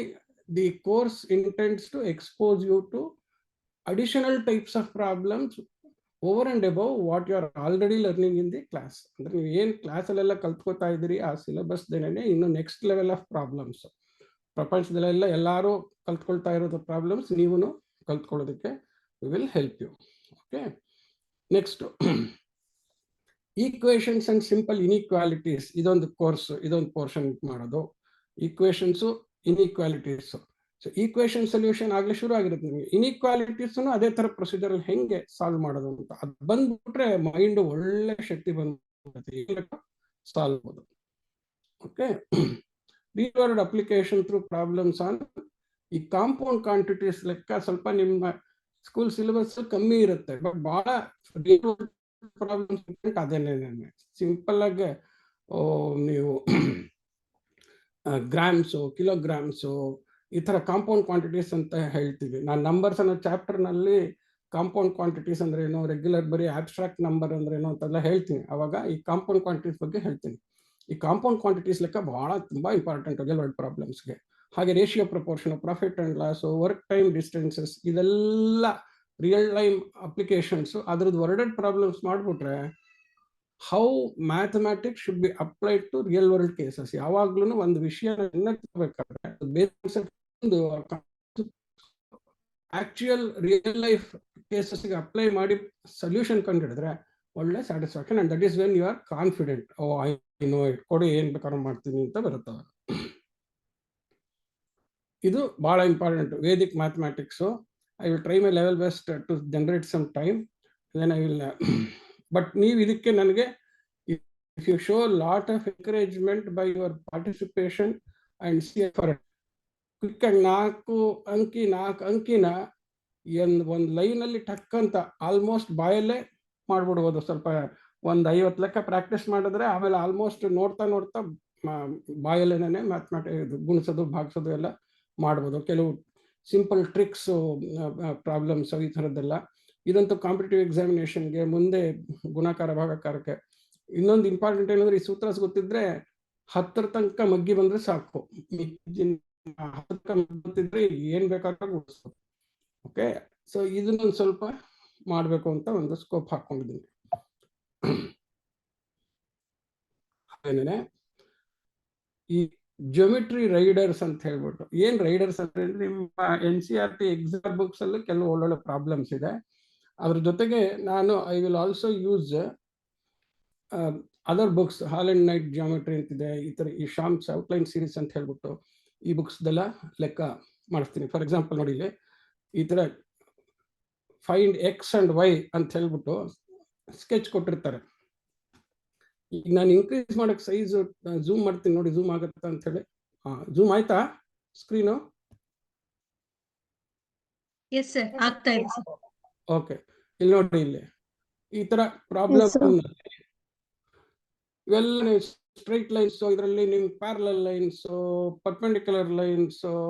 the course intends to expose you to additional types of problems over and above what you are already learning in the class. ಅಂದ್ರೆ ನೀವು ಏನು ಕ್ಲಾಸಲ್ಲೆಲ್ಲ ಕಲ್ತ್ಕೋತಾ ಇದ್ದೀರಿ ಆ ಸಿಲೆಬಸ್ದೇನೆ ಇನ್ನು ನೆಕ್ಸ್ಟ್ ಲೆವೆಲ್ ಆಫ್ ಪ್ರಾಬ್ಲಮ್ಸ್. ಪ್ರಪಂಚದಲ್ಲೆಲ್ಲ ಎಲ್ಲರೂ ಕಲ್ತ್ಕೊಳ್ತಾ ಇರೋದು ಪ್ರಾಬ್ಲಮ್ಸ್ ನೀವು ಕಲ್ತ್ಕೊಳ್ಳೋದಕ್ಕೆ will help you. Okay, next equations and simple inequalities. ಇದೊಂದು ಕೋರ್ಸ್, ಇದೊಂದು ಪೋರ್ಷನ್ ಮಾಡೋದು. Equations, inequalities. So equation solution ಆಗಲೇ ಶುರು ಆಗಿರುತ್ತೆ ನಿಮಗೆ. ಇನ್ಇಕ್ವಾಲಿಟೀಸ್ನು ಅದೇ ಥರ ಪ್ರೊಸೀಜರಲ್ಲಿ ಹೆಂಗೆ ಸಾಲ್ವ್ ಮಾಡೋದು ಅಂತ ಅದು ಬಂದ್ಬಿಟ್ರೆ ಮೈಂಡ್ ಒಳ್ಳೆ ಶಕ್ತಿ ಬಂದ್ಬಿಡುತ್ತೆ, ಸಾಲ್ವ್ ಮಾಡೋದು. Okay, real world application through problems on ಈ ಕಾಂಪೌಂಡ್ ಕ್ವಾಂಟಿಟೀಸ್ ಲೆಕ್ಕ ಸ್ವಲ್ಪ ನಿಮ್ಮ ಸ್ಕೂಲ್ ಸಿಲೆಬಸ್ ಕಮ್ಮಿ ಇರುತ್ತೆ. ಬಟ್ ಭಾಳ ರಿಯಲ್ ವರ್ಲ್ಡ್ ಪ್ರಾಬ್ಲಮ್ಸ್ ಅದೇನೇ ಸಿಂಪಲ್ ಆಗಿ ನೀವು ಗ್ರಾಮ್ಸು, ಕಿಲೋಗ್ರಾಮ್ಸು ಈ ಥರ ಕಾಂಪೌಂಡ್ ಕ್ವಾಂಟಿಟೀಸ್ ಅಂತ ಹೇಳ್ತೀವಿ. ನಾನು ನಂಬರ್ಸ್ ಅನ್ನೋ ಚಾಪ್ಟರ್ನಲ್ಲಿ ಕಾಂಪೌಂಡ್ ಕ್ವಾಂಟಿಟೀಸ್ ಅಂದ್ರೆ ಏನೋ, ರೆಗ್ಯುಲರ್ ಬರೀ ಆಬ್ಸ್ಟ್ರಾಕ್ಟ್ ನಂಬರ್ ಅಂದ್ರೆ ಏನೋ ಅಂತೆಲ್ಲ ಹೇಳ್ತೀನಿ. ಅವಾಗ ಈ ಕಾಂಪೌಂಡ್ ಕ್ವಾಂಟಿಟೀಸ್ ಬಗ್ಗೆ ಹೇಳ್ತೀನಿ. ಈ ಕಾಂಪೌಂಡ್ ಕ್ವಾಂಟಿಟೀಸ್ ಲೆಕ್ಕ ಬಹಳ ತುಂಬ ಇಂಪಾರ್ಟೆಂಟ್ ರಿಯಲ್ ವರ್ಲ್ಡ್ ಪ್ರಾಬ್ಲಮ್ಸ್ಗೆ. ಹಾಗೆ ratio proportion, profit and loss, work time distances, ಇದೆಲ್ಲ ರಿಯಲ್ ಟೈಮ್ ಅಪ್ಲಿಕೇಶನ್ಸು. ಅದ್ರದ್ದು ವರ್ಡೆಡ್ ಪ್ರಾಬ್ಲಮ್ಸ್ ಮಾಡಿಬಿಟ್ರೆ how mathematics should be applied to real world cases. ಯಾವಾಗ್ಲೂ ಒಂದು ವಿಷಯ ಬೇಕಾದ್ರೆ ಆಕ್ಚುಯಲ್ ರಿಯಲ್ ಲೈಫ್ ಕೇಸಸ್ಗೆ ಅಪ್ಲೈ ಮಾಡಿ ಸೊಲ್ಯೂಷನ್ ಕಂಡುಹಿಡಿದ್ರೆ ಒಳ್ಳೆ satisfaction. And that is when you are confident. I know it, ಕೊಡಿ ಏನು ಬೇಕಾದ್ರೂ ಮಾಡ್ತೀನಿ ಅಂತ ಬರುತ್ತವೆ. ಇದು ಭಾಳ important Vedic mathematics. I will try my level best to generate some time, then I will. But ನೀವು ಇದಕ್ಕೆ ನನಗೆ if you show lot of encouragement by your participation and see for quick ಆಗಿ 4 ಅಂಕಿನ ಒಂದು ಲೈನಲ್ಲಿ ಟಕ್ ಅಂತ ಆಲ್ಮೋಸ್ಟ್ ಬಾಯಲ್ಲೇ ಮಾಡ್ಬಿಡ್ಬೋದು. ಸ್ವಲ್ಪ ಒಂದು 50 ಲೆಕ್ಕ ಪ್ರಾಕ್ಟೀಸ್ ಮಾಡಿದ್ರೆ ಆಮೇಲೆ ಆಲ್ಮೋಸ್ಟ್ ನೋಡ್ತಾ ಬಾಯಲ್ಲೇನೆ ಮ್ಯಾಥಮ್ಯಾಟಿಕ್ಸ್ ಗುಣಿಸೋದು, ಭಾಗಿಸೋದು ಎಲ್ಲ ಮಾಡ್ಬೋದು. ಕೆಲವು ಸಿಂಪಲ್ ಟ್ರಿಕ್ಸು, ಪ್ರಾಬ್ಲಮ್ಸು ಈ ಥರದ್ದೆಲ್ಲ. ಇದಂತೂ ಕಾಂಪಿಟೇಟಿವ್ ಎಕ್ಸಾಮಿನೇಷನ್ಗೆ, ಮುಂದೆ ಗುಣಾಕಾರ ಭಾಗಾಕಾರಕ್ಕೆ. ಇನ್ನೊಂದು ಇಂಪಾರ್ಟೆಂಟ್ ಏನಂದ್ರೆ ಈ ಸೂತ್ರಸ್ ಗೊತ್ತಿದ್ರೆ 10 ತನಕ ಮಗ್ಗಿ ಬಂದ್ರೆ ಸಾಕು. 10 ಗೊತ್ತಿದ್ರೆ ಏನ್ ಬೇಕಾದ್ರೂ ಗುಣಿಸ್ಬೋದು. ಓಕೆ, ಸೊ ಇದನ್ನೊಂದು ಸ್ವಲ್ಪ ಮಾಡಬೇಕು ಅಂತ ಒಂದು ಸ್ಕೋಪ್ ಹಾಕೊಂಡಿದ್ದೀನಿ. ಹಾಗೇನೆ ಈ ಜಿಯೋಮೆಟ್ರಿ ರೈಡರ್ಸ್ ಅಂತ ಹೇಳ್ಬಿಟ್ಟು, ಏನ್ ರೈಡರ್ಸ್ ಅಂದ್ರೆ ನಿಮ್ಮ NCERT ಎಕ್ಸಾಮ್ ಬುಕ್ಸ್ ಅಲ್ಲೂ ಕೆಲವು ಒಳ್ಳೊಳ್ಳೆ ಪ್ರಾಬ್ಲಮ್ಸ್ ಇದೆ. ಅದ್ರ ಜೊತೆಗೆ ನಾನು I will also use other books. Hall and night geometry ಅಂತಿದೆ, ಈ ಥರ ಈ ಶಾಮ್ಸ್ ಔಟ್ಲೈನ್ ಸೀರೀಸ್ ಅಂತ ಹೇಳ್ಬಿಟ್ಟು ಈ ಬುಕ್ಸ್ದೆಲ್ಲ ಲೆಕ್ಕ ಮಾಡಿಸ್ತೀನಿ. ಫಾರ್ ಎಕ್ಸಾಂಪಲ್ ನೋಡಿ, ಇಲ್ಲಿ ಈ ಥರ ಫೈಂಡ್ ಎಕ್ಸ್ ಅಂಡ್ ವೈ ಅಂತ ಹೇಳ್ಬಿಟ್ಟು ಸ್ಕೆಚ್ ಕೊಟ್ಟಿರ್ತಾರೆ. ಈಗ ನಾನು ಇನ್ಕ್ರೀಸ್ ಮಾಡೋಕ್ಕೆ ಸೈಜ್ ಝೂಮ್ ಮಾಡ್ತೀನಿ ನೋಡಿ, ಝೂಮ್ ಆಗುತ್ತಾ ಅಂತ ಹೇಳಿ. ಝೂಮ್ ಆಯ್ತಾ ಸ್ಕ್ರೀನು? ಎಸ್ ಸರ್, ಆಗ್ತಾ ಇದೆ ಸರ್. ಓಕೆ, ಇಲ್ಲಿ ನೋಡಿ, ಇಲ್ಲಿ ಈ ತರ ಪ್ರಾಬ್ಲಮ್ ಇವೆಲ್ಲ ಸ್ಟ್ರೈಟ್ ಲೈನ್ಸ್, ಇದರಲ್ಲಿ ನಿಮ್ parallel lines, perpendicular lines,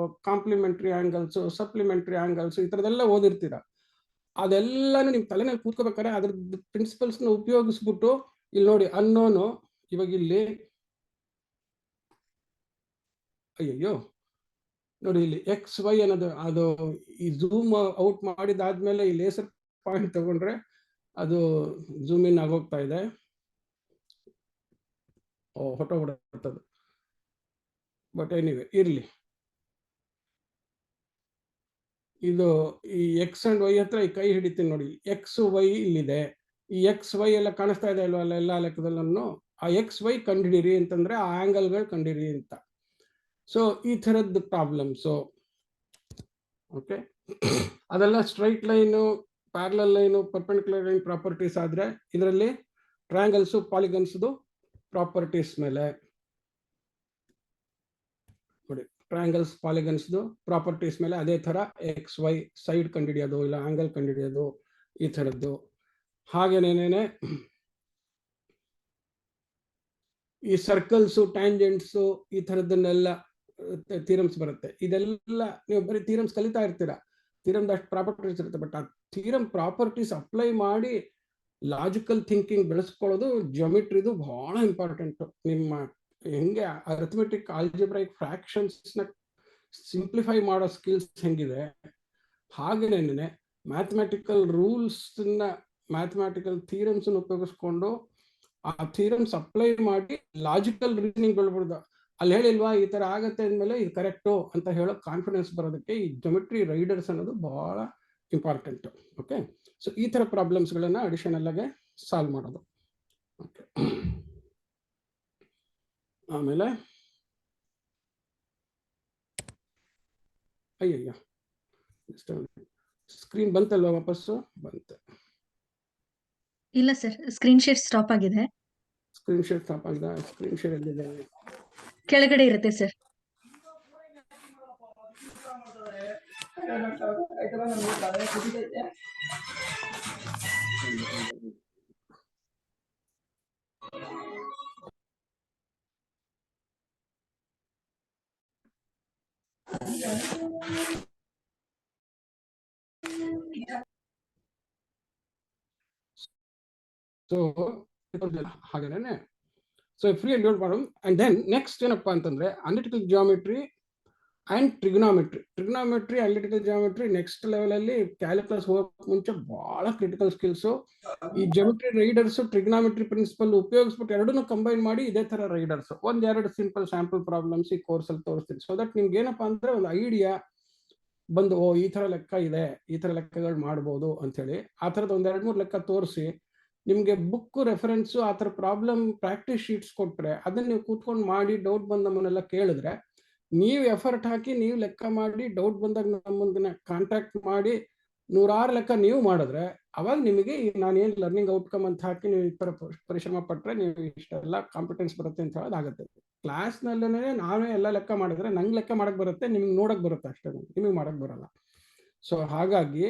complementary angles, supplementary angles, ಈ ತರದೆಲ್ಲ ಓದಿರ್ತೀರ. ಅದೆಲ್ಲಾನು ನಿಮ್ ತಲೆನಲ್ಲಿ ಕೂತ್ಕೋಬೇಕಾದ್ರೆ ಅದ್ರದ್ದು ಪ್ರಿನ್ಸಿಪಲ್ಸ್ ನ ಉಪಯೋಗಿಸ್ಬಿಟ್ಟು ಇಲ್ಲಿ ನೋಡಿ ಅನ್ನೋನು ಇವಾಗ ಇಲ್ಲಿ ಅಯ್ಯಯ್ಯೋ ನೋಡಿ ಇಲ್ಲಿ ಎಕ್ಸ್ ವೈ ಅನ್ನೋದು ಅದು ಈ ಝೂಮ್ ಔಟ್ ಮಾಡಿದಾದ್ಮೇಲೆ ಈ ಲೇಸರ್ ಪಾಯಿಂಟ್ ತಗೊಂಡ್ರೆ ಅದು ಝೂಮ್ ಇನ್ ಆಗೋಗ್ತಾ ಇದೆ. ಹೊಟ್ಟೋಗ್ಬಿಡುತ್ತದು. ಬಟ್ ಎನಿವೆ ಇರ್ಲಿ. ಇದು ಈ ಎಕ್ಸ್ ಅಂಡ್ ವೈ ಹತ್ರ ಈ ಕೈ ಹಿಡಿತೀನಿ ನೋಡಿ. ಎಕ್ಸ್ ವೈ ಇಲ್ಲಿದೆ. ಈ ಎಕ್ಸ್ ವೈ ಎಲ್ಲ ಕಾಣಿಸ್ತಾ ಇದೆ ಅಲ್ವಾ ಎಲ್ಲ ಲೆಕ್ಕದಲ್ಲೂ. ಆ ಎಕ್ಸ್ ವೈ ಕಂಡಿಡಿರಿ ಅಂತಂದ್ರೆ ಆ ಆಂಗಲ್ಗಳು ಕಂಡಿರಿ ಅಂತ. ಸೊ ಈ ಥರದ್ದು ಪ್ರಾಬ್ಲಮ್ಸು. ಓಕೆ, ಅದೆಲ್ಲ straight line, parallel line, perpendicular line properties ಆದ್ರೆ ಇದರಲ್ಲಿ ಟ್ರಯಾಂಗಲ್ಸು, ಪಾಲಿಗನ್ಸ್ದು ಪ್ರಾಪರ್ಟೀಸ್ ಮೇಲೆ ನೋಡಿ. ಟ್ರಯಾಂಗಲ್ಸ್, ಪಾಲಿಗನ್ಸ್ದು ಪ್ರಾಪರ್ಟೀಸ್ ಮೇಲೆ ಅದೇ ತರ ಎಕ್ಸ್ ವೈ ಸೈಡ್ ಕಂಡುಹಿಡಿಯೋದು, ಇಲ್ಲ ಆಂಗಲ್ ಕಂಡುಹಿಡಿಯೋದು, ಈ ಥರದ್ದು. ಹಾಗೇನೇನೆ ಈ ಸರ್ಕಲ್ಸು, ಟ್ಯಾಂಜೆಂಟ್ಸು, ಈ ಥರದ್ದನ್ನೆಲ್ಲ ಥೀರಮ್ಸ್ ಬರುತ್ತೆ. ಇದೆಲ್ಲ ನೀವು ಬರೀ ಥೀರಮ್ಸ್ ಕಲಿತಾ ಇರ್ತೀರಾ. ಥೀರಮ್ದು ಅಷ್ಟು ಪ್ರಾಪರ್ಟೀಸ್ ಇರುತ್ತೆ. ಬಟ್ ಆ ಥೀರಮ್ ಪ್ರಾಪರ್ಟೀಸ್ ಅಪ್ಲೈ ಮಾಡಿ ಲಾಜಿಕಲ್ ಥಿಂಕಿಂಗ್ ಬೆಳೆಸ್ಕೊಳ್ಳೋದು ಜಿಯೋಮೆಟ್ರಿದು ಬಹಳ ಇಂಪಾರ್ಟೆಂಟ್. ನಿಮ್ಮ ಹೆಂಗೆ ಅರಿಥಮೆಟಿಕ್, ಆಲ್ಜಿಬ್ರೈಕ್ ಫ್ರಾಕ್ಷನ್ಸ್ ನ ಸಿಂಪ್ಲಿಫೈ ಮಾಡೋ ಸ್ಕಿಲ್ಸ್ ಹೆಂಗಿದೆ, ಹಾಗೇನೆ ಮ್ಯಾಥಮೆಟಿಕಲ್ ರೂಲ್ಸ್ ನ, ಮ್ಯಾಥಮೆಟಿಕಲ್ ಥೀರಮ್ಸ್ ಉಪಯೋಗಿಸ್ಕೊಂಡು ಆ ಥೀರಮ್ಸ್ ಅಪ್ಲೈ ಮಾಡಿ ಲಾಜಿಕಲ್ ರೀಸನಿಂಗ್ ಬೆಳ್ಬಿಡ್ದು. ಅಲ್ಲಿ ಹೇಳಿಲ್ವಾ ಈ ತರ ಆಗತ್ತೆ ಅಂದ್ಮೇಲೆ ಇದು ಕರೆಕ್ಟು ಅಂತ ಹೇಳೋ ಕಾನ್ಫಿಡೆನ್ಸ್ ಬರೋದಕ್ಕೆ ಈ ಜಿಯೋಮೆಟ್ರಿ ರೈಡರ್ಸ್ ಅನ್ನೋದು ಬಹಳ ಇಂಪಾರ್ಟೆಂಟ್. ಓಕೆ, ಸೊ ಈ ತರ ಪ್ರಾಬ್ಲಮ್ಸ್ಗಳನ್ನ ಅಡಿಷನಲ್ ಆಗಿ ಸಾಲ್ವ್ ಮಾಡೋದು. ಓಕೆ, ಆಮೇಲೆ ಅಯ್ಯಯ್ಯ ಸ್ಕ್ರೀನ್ ಬಂತಲ್ವಾ? ವಾಪಸ್ಸು ಬಂತೆ? ಇಲ್ಲ ಸರ್, ಸ್ಕ್ರೀನ್ ಶೇರ್ ಸ್ಟಾಪ್ ಆಗಿದೆ. ಸ್ಕ್ರೀನ್ ಶೇರ್ ಸ್ಟಾಪ್ ಆಗಿದೆ. ಸ್ಕ್ರೀನ್ ಶೇರ್ ಎಲ್ಲಿದೆ? ಕೆಳಗಡೆ ಇರುತ್ತೆ ಸರ್. ಸೊ ಹಾಗೇನೆ. So free and problem. And then next ಏನಪ್ಪಾ ಅಂತಂದ್ರೆ analytical geometry and trigonometry. Trigonometry, analytical geometry next level ಅಲ್ಲಿ ಕ್ಯಾಲ್ಕುಲಸ್ ಹೋಗಕ್ಕೆ ಮುಂಚೆ ಬಹಳ ಕ್ರಿಟಿಕಲ್ ಸ್ಕಿಲ್ಸ್. ಈ ಜಿಯೋಮೆಟ್ರಿ ರೈಡರ್ಸ್ ಟ್ರಿಗ್ನಾಮೆಟ್ರಿ ಪ್ರಿನ್ಸಿಪಲ್ ಉಪಯೋಗಿಸ್ಬಿಟ್ಟು ಎರಡನ್ನೂ ಕಂಬೈನ್ ಮಾಡಿ ಇದೇ ತರ ರೈಡರ್ಸ್ ಒಂದೆರಡು ಸಿಂಪಲ್ ಸ್ಯಾಂಪಲ್ ಪ್ರಾಬ್ಲಮ್ಸ್ ಈ ಕೋರ್ಸ್ ಅಲ್ಲಿ ತೋರಿಸ್ತೀನಿ. ಸೊ ದಟ್ ನಿಮ್ಗೆ ಏನಪ್ಪಾ ಅಂದ್ರೆ ಒಂದು ಐಡಿಯಾ ಬಂದು, ಓ ಈ ತರ ಲೆಕ್ಕ ಇದೆ, ಈ ತರ ಲೆಕ್ಕಗಳು ಮಾಡ್ಬೋದು ಅಂತ ಹೇಳಿ ಆ ತರದ ಒಂದ್ 2-3 ಲೆಕ್ಕ ತೋರಿಸಿ ನಿಮ್ಗೆ ಬುಕ್ ರೆಫರೆನ್ಸ್ ಆ ತರ ಪ್ರಾಬ್ಲಮ್ ಪ್ರಾಕ್ಟೀಸ್ ಶೀಟ್ಸ್ ಕೊಟ್ರೆ ಅದನ್ನ ನೀವು ಕೂತ್ಕೊಂಡು ಮಾಡಿ ಡೌಟ್ ಬಂದ ನಮ್ಮನ್ನೆಲ್ಲ ಕೇಳಿದ್ರೆ, ನೀವು ಎಫರ್ಟ್ ಹಾಕಿ ನೀವು ಲೆಕ್ಕ ಮಾಡಿ ಡೌಟ್ ಬಂದಾಗ ನಮ್ಮನ್ನ ಕಾಂಟ್ಯಾಕ್ಟ್ ಮಾಡಿ 100 ಲೆಕ್ಕ ನೀವು ಮಾಡಿದ್ರೆ ಅವಾಗ ನಿಮಗೆ ನಾನು ಏನ್ ಲರ್ನಿಂಗ್ ಔಟ್ಕಮ್ ಅಂತ ಹಾಕಿ ನೀವು ಈ ತರ ಪರಿಶ್ರಮ ಪಟ್ರೆ ನೀವು ಇಷ್ಟೆಲ್ಲ ಕಾಂಪಿಟೆನ್ಸ್ ಬರುತ್ತೆ ಅಂತ ಹೇಳೋದಾಗುತ್ತೆ. ಕ್ಲಾಸ್ ನಲ್ಲೇ ನಾವೇ ಎಲ್ಲ ಲೆಕ್ಕ ಮಾಡಿದ್ರೆ ನಂಗೆ ಲೆಕ್ಕ ಮಾಡಕ್ ಬರುತ್ತೆ, ನಿಮ್ಗೆ ನೋಡಕ್ ಬರುತ್ತೆ ಅಷ್ಟೇ, ನಿಮಗೆ ಮಾಡಕ್ ಬರಲ್ಲ. ಸೊ ಹಾಗಾಗಿ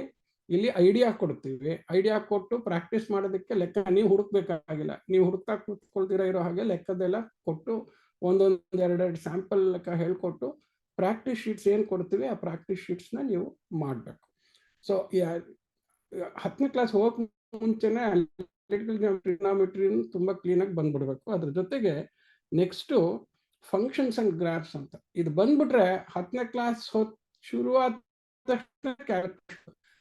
ಇಲ್ಲಿ ಐಡಿಯಾ ಕೊಡ್ತೀವಿ. ಐಡಿಯಾ ಕೊಟ್ಟು ಪ್ರಾಕ್ಟೀಸ್ ಮಾಡೋದಕ್ಕೆ ಲೆಕ್ಕ ನೀವು ಹುಡುಕ್ಬೇಕಾಗಿಲ್ಲ. ನೀವು ಹುಡುಕ್ತಾ ಕೂತ್ಕೊಳ್ತೀರಾ ಇರೋ ಹಾಗೆ ಲೆಕ್ಕದೆಲ್ಲ ಕೊಟ್ಟು ಒಂದೊಂದೆರಡೆರಡು ಸ್ಯಾಂಪಲ್ ಲೆಕ್ಕ ಹೇಳ್ಕೊಟ್ಟು ಪ್ರಾಕ್ಟೀಸ್ ಶೀಟ್ಸ್ ಏನ್ ಕೊಡ್ತೀವಿ ಆ ಪ್ರಾಕ್ಟೀಸ್ ಶೀಟ್ಸ್ ನ ನೀವು ಮಾಡ್ಬೇಕು. ಸೊ 10ನೇ ಕ್ಲಾಸ್ ಹೋಗಕ್ ಮುಂಚೆನೆ ಟ್ರಿಗ್ನಾಮೆಟ್ರಿ ತುಂಬಾ ಕ್ಲೀನ್ ಆಗಿ ಬಂದ್ಬಿಡ್ಬೇಕು. ಅದ್ರ ಜೊತೆಗೆ ನೆಕ್ಸ್ಟ್ ಫಂಕ್ಷನ್ಸ್ ಅಂಡ್ ಗ್ರಾಫ್ಸ್ ಅಂತ ಇದು ಬಂದ್ಬಿಟ್ರೆ 10ನೇ ಕ್ಲಾಸ್ ಶುರುವಾದ ತಕ್ಷಣ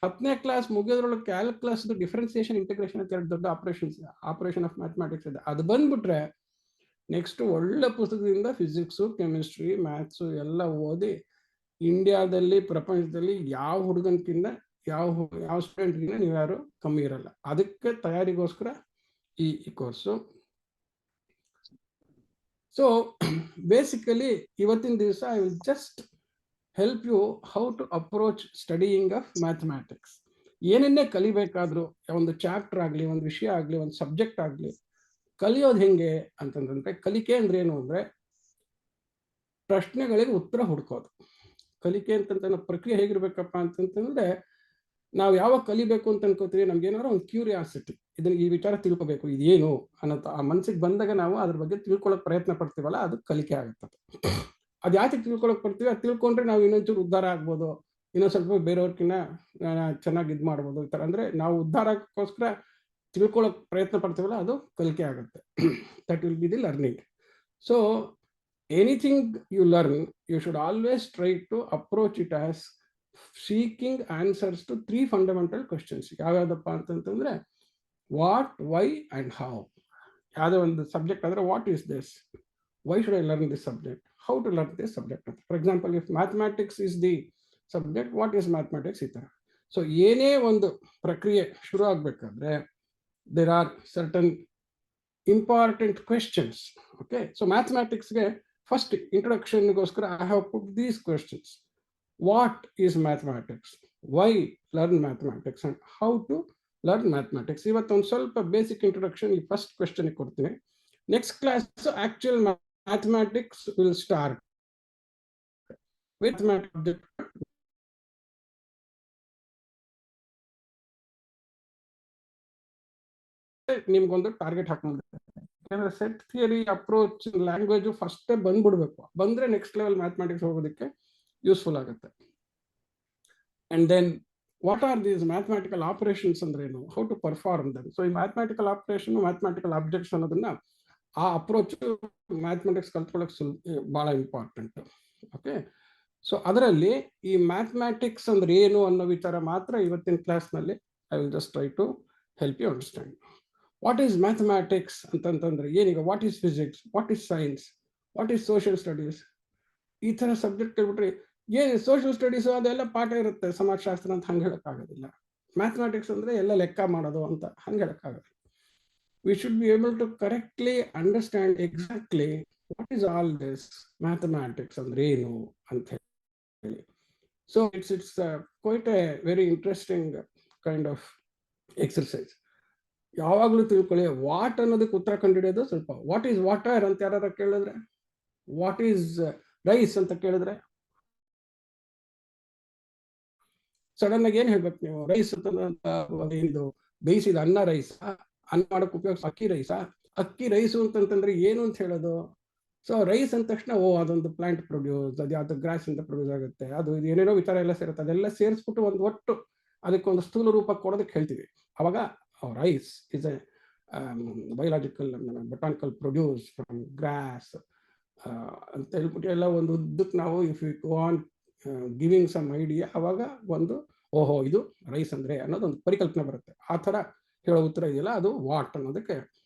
10ನೇ ಕ್ಲಾಸ್ ಮುಗಿಯೋದ್ರೊಳಗೆ ಕ್ಯಾಲ್ಕುಲಸ್ ಡಿಫರೆನ್ಸಿಯೇಷನ್, ಇಂಟಿಗ್ರೇಷನ್ ಅಂತ ಎರಡು ದೊಡ್ಡ ಆಪರೇಷನ್ ಆಫ್ ಮ್ಯಾಥಮೆಟಿಕ್ಸ್ ಇದೆ. ಅದು ಬಂದ್ಬಿಟ್ರೆ ನೆಕ್ಸ್ಟ್ ಒಳ್ಳೆ ಪುಸ್ತಕದಿಂದ ಫಿಸಿಕ್ಸು, ಕೆಮಿಸ್ಟ್ರಿ, ಮ್ಯಾಥ್ಸು ಎಲ್ಲ ಓದಿ ಇಂಡಿಯಾದಲ್ಲಿ ಪ್ರಪಂಚದಲ್ಲಿ ಯಾವ ಹುಡುಗನ್ಕಿಂತ ಯಾವ ಸ್ಟೂಡೆಂಟ್ಗಿಂತ ನೀವು ಯಾರು ಕಮ್ಮಿ ಇರಲ್ಲ. ಅದಕ್ಕೆ ತಯಾರಿಗೋಸ್ಕರ ಈ ಕೋರ್ಸು. ಸೊ ಬೇಸಿಕಲಿ ಇವತ್ತಿನ ದಿವಸ I will just help you how to approach studying of mathematics. ಏನನ್ನೇ ಕಲಿಬೇಕಾದ್ರೂ ಒಂದು ಚಾಪ್ಟರ್ ಆಗಲಿ, ಒಂದು ವಿಷಯ ಆಗಲಿ, ಒಂದು ಸಬ್ಜೆಕ್ಟ್ ಆಗಲಿ ಕಲಿಯೋದು ಹೆಂಗೆ ಅಂತಂದ್ರೆ, ಕಲಿಕೆ ಅಂದ್ರೆ ಏನು ಅಂದ್ರೆ ಪ್ರಶ್ನೆಗಳಿಗೆ ಉತ್ತರ ಹುಡ್ಕೋದು. ಕಲಿಕೆ ಅಂತಂತ ಪ್ರಕ್ರಿಯೆ ಹೇಗಿರ್ಬೇಕಪ್ಪ ಅಂತಂತಂದ್ರೆ ನಾವು ಯಾವಾಗ ಕಲಿಬೇಕು ಅಂತ ಅನ್ಕೋತೀವಿ, ನಮ್ಗೆ ಏನಾದ್ರು ಒಂದು ಕ್ಯೂರಿಯಾಸಿಟಿ, ಇದನ್ನ ಈ ವಿಚಾರ ತಿಳ್ಕೊಬೇಕು, ಇದೇನು ಅನ್ನೋದು ಆ ಮನಸ್ಸಿಗೆ ಬಂದಾಗ ನಾವು ಅದ್ರ ಬಗ್ಗೆ ತಿಳ್ಕೊಳ್ಳೋಕೆ ಪ್ರಯತ್ನ ಪಡ್ತೀವಲ್ಲ, ಅದು ಕಲಿಕೆ ಆಗುತ್ತದೆ. ಅದು ಯಾಕೆ ತಿಳ್ಕೊಳಕ್ ಪಡ್ತೀವಿ, ಅದು ತಿಳ್ಕೊಂಡ್ರೆ ನಾವು ಇನ್ನೊಂಚೂರು ಉದ್ಧಾರ ಆಗ್ಬೋದು, ಇನ್ನೊಂದು ಸ್ವಲ್ಪ ಬೇರೆಯವ್ರಕಿನ್ನ ಚೆನ್ನಾಗಿ ಇದು ಮಾಡ್ಬೋದು. ಈ ಥರ ಅಂದರೆ ನಾವು ಉದ್ಧಾರಕ್ಕೋಸ್ಕರ ತಿಳ್ಕೊಳ್ಳೋಕೆ ಪ್ರಯತ್ನ ಪಡ್ತೀವಲ್ಲ, ಅದು ಕಲಿಕೆ ಆಗುತ್ತೆ. That will be the learning. So anything you learn, you should always try to approach it as seeking answers to 3 fundamental questions. ಯಾವ್ಯಾವುದಪ್ಪ ಅಂತಂತಂದ್ರೆ, ವಾಟ್, ವೈ ಆ್ಯಂಡ್ ಹೌ. ಯಾವುದೇ ಒಂದು ಸಬ್ಜೆಕ್ಟ್ ಅಂದರೆ what is this, why should I learn this subject, how to learn this subject. For example, if mathematics is the subject, what is mathematics, ಈ ಥರ. So ಏನೇ ಒಂದು ಪ್ರಕ್ರಿಯೆ ಶುರು ಆಗಬೇಕಾದ್ರೆ there are certain important questions. Okay, so mathematicsಗೆ first ಇಂಟ್ರೊಡಕ್ಷನ್ಗೋಸ್ಕರ I have put these questions. What is mathematics, why learn mathematics, and how to learn mathematics. ಇವತ್ತು ಒಂದು ಸ್ವಲ್ಪ ಬೇಸಿಕ್ ಇಂಟ್ರೊಡಕ್ಷನ್ ಈ ಫಸ್ಟ್ ಕ್ವೆಶ್ಚನ್ ಕೊಡ್ತೀನಿ. Next class, actual mathematics will start with mathematics. ನಿಮ್ಗೊಂದು target ಹಾಕೊಂಡಿರ್ತಾರೆ, set theory approach language ಫಸ್ಟೇ ಬಂದ್ಬಿಡ್ಬೇಕು. ಬಂದ್ರೆ ನೆಕ್ಸ್ಟ್ ಲೆವೆಲ್ ಮ್ಯಾಥಮೆಟಿಕ್ಸ್ ಹೋಗೋದಕ್ಕೆ ಯೂಸ್ಫುಲ್ ಆಗುತ್ತೆ. And then what are these mathematical operations ಅಂದ್ರೆ ಏನು, how to perform them. So ಈ ಮ್ಯಾಥಮೆಟಿಕಲ್ ಆಪರೇಷನ್, ಮ್ಯಾಥಮೆಟಿಕಲ್ ಆಬ್ಜೆಕ್ಟ್ಸ್ ಅನ್ನೋದನ್ನ, ಆ ಅಪ್ರೋಚ್ ಮ್ಯಾಥಮೆಟಿಕ್ಸ್ ಕಲ್ತ್ಕೊಳ್ಳೋಕೆ ಭಾಳ ಇಂಪಾರ್ಟೆಂಟ್. ಓಕೆ, ಸೊ ಅದರಲ್ಲಿ ಈ ಮ್ಯಾಥಮೆಟಿಕ್ಸ್ ಅಂದ್ರೆ ಏನು ಅನ್ನೋ ವಿಚಾರ ಮಾತ್ರ ಇವತ್ತಿನ ಕ್ಲಾಸ್ನಲ್ಲಿ I will just try to help you understand. What is mathematics ಅಂತಂತಂದ್ರೆ ಏನೀಗ, what is physics, what is science, what is social studies, ಈ ಥರ ಸಬ್ಜೆಕ್ಟ್ ಹೇಳ್ಬಿಟ್ರೆ ಏನು ಸೋಷಿಯಲ್ ಸ್ಟಡೀಸು ಅದೆಲ್ಲ ಪಾಠ ಇರುತ್ತೆ, ಸಮಾಜಶಾಸ್ತ್ರ ಅಂತ ಹಂಗೆ ಹೇಳೋಕ್ಕಾಗೋದಿಲ್ಲ. ಮ್ಯಾಥಮೆಟಿಕ್ಸ್ ಅಂದರೆ ಎಲ್ಲ ಲೆಕ್ಕ ಮಾಡೋದು ಅಂತ ಹಂಗೆ ಹೇಳೋಕ್ಕಾಗಲ್ಲ. We should be able to correctly understand exactly what is all this mathematics andre enu anta heli. So it's quite a very interesting kind of exercise. ಯಾವಾಗಲೂ ತಿಳ್ಕೊಳ್ಳಿ, ವಾಟ್ ಅನ್ನೋದಕ್ಕೆ ಉತ್ತರ ಕಂಡುಹಿಡಿಯೋದು ಸ್ವಲ್ಪ. ವಾಟ್ ಈಸ್ ವಾಟರ್ ಅಂತ ಯಾರು ಕೇಳಿದ್ರೆ, ವಾಟ್ ಈಸ್ ರೈಸ್ ಅಂತ ಕೇಳಿದ್ರೆ ಸಡನ್ ಆಗಿ ಏನ್ ಹೇಳ್ಬೇಕು ನೀವು, ರೈಸ್ ಅಂತ ಇದು ಬೇಯಿಸಿದ ಅನ್ನ ರೈಸ್, ಅನ್ನ ಮಾಡೋಕೆ ಉಪಯೋಗಿಸ ಅಕ್ಕಿ ರೈಸಾ, ಅಕ್ಕಿ ರೈಸು ಅಂತಂತಂದ್ರೆ ಏನು ಅಂತ ಹೇಳೋದು. ಸೊ ರೈಸ್ ಅಂದ ತಕ್ಷಣ ಅದೊಂದು ಪ್ಲಾಂಟ್ ಪ್ರೊಡ್ಯೂಸ್, ಅದು ಯಾವ್ದು ಗ್ರಾಸ್ ಇಂದ ಪ್ರೊಡ್ಯೂಸ್ ಆಗುತ್ತೆ, ಅದು ಏನೇನೋ ವಿಚಾರ ಎಲ್ಲ ಸೇರುತ್ತೆ. ಅದೆಲ್ಲ ಸೇರಿಸ್ಬಿಟ್ಟು ಒಂದು ಒಟ್ಟು ಅದಕ್ಕೊಂದು ಸ್ಥೂಲ ರೂಪ ಕೊಡೋದಕ್ಕೆ ಹೇಳ್ತೀವಿ. ಅವಾಗ rice is a biological botanical produce from grass ಅಂತ ಹೇಳ್ಬಿಟ್ಟು ಎಲ್ಲ ಒಂದು ಉದ್ದಕ್ಕೆ ನಾವು if you go on giving some idea, ಅವಾಗ ಒಂದು ಓಹೋ ಇದು ರೈಸ್ ಅಂದ್ರೆ ಅನ್ನೋದೊಂದು ಪರಿಕಲ್ಪನೆ ಬರುತ್ತೆ. ಆ ಥರ ಹೇಳೋ ಉತ್ತರ ಇದೆಯಲ್ಲ, ಅದು ವಾಟ್ ಅನ್ನೋದಕ್ಕೆ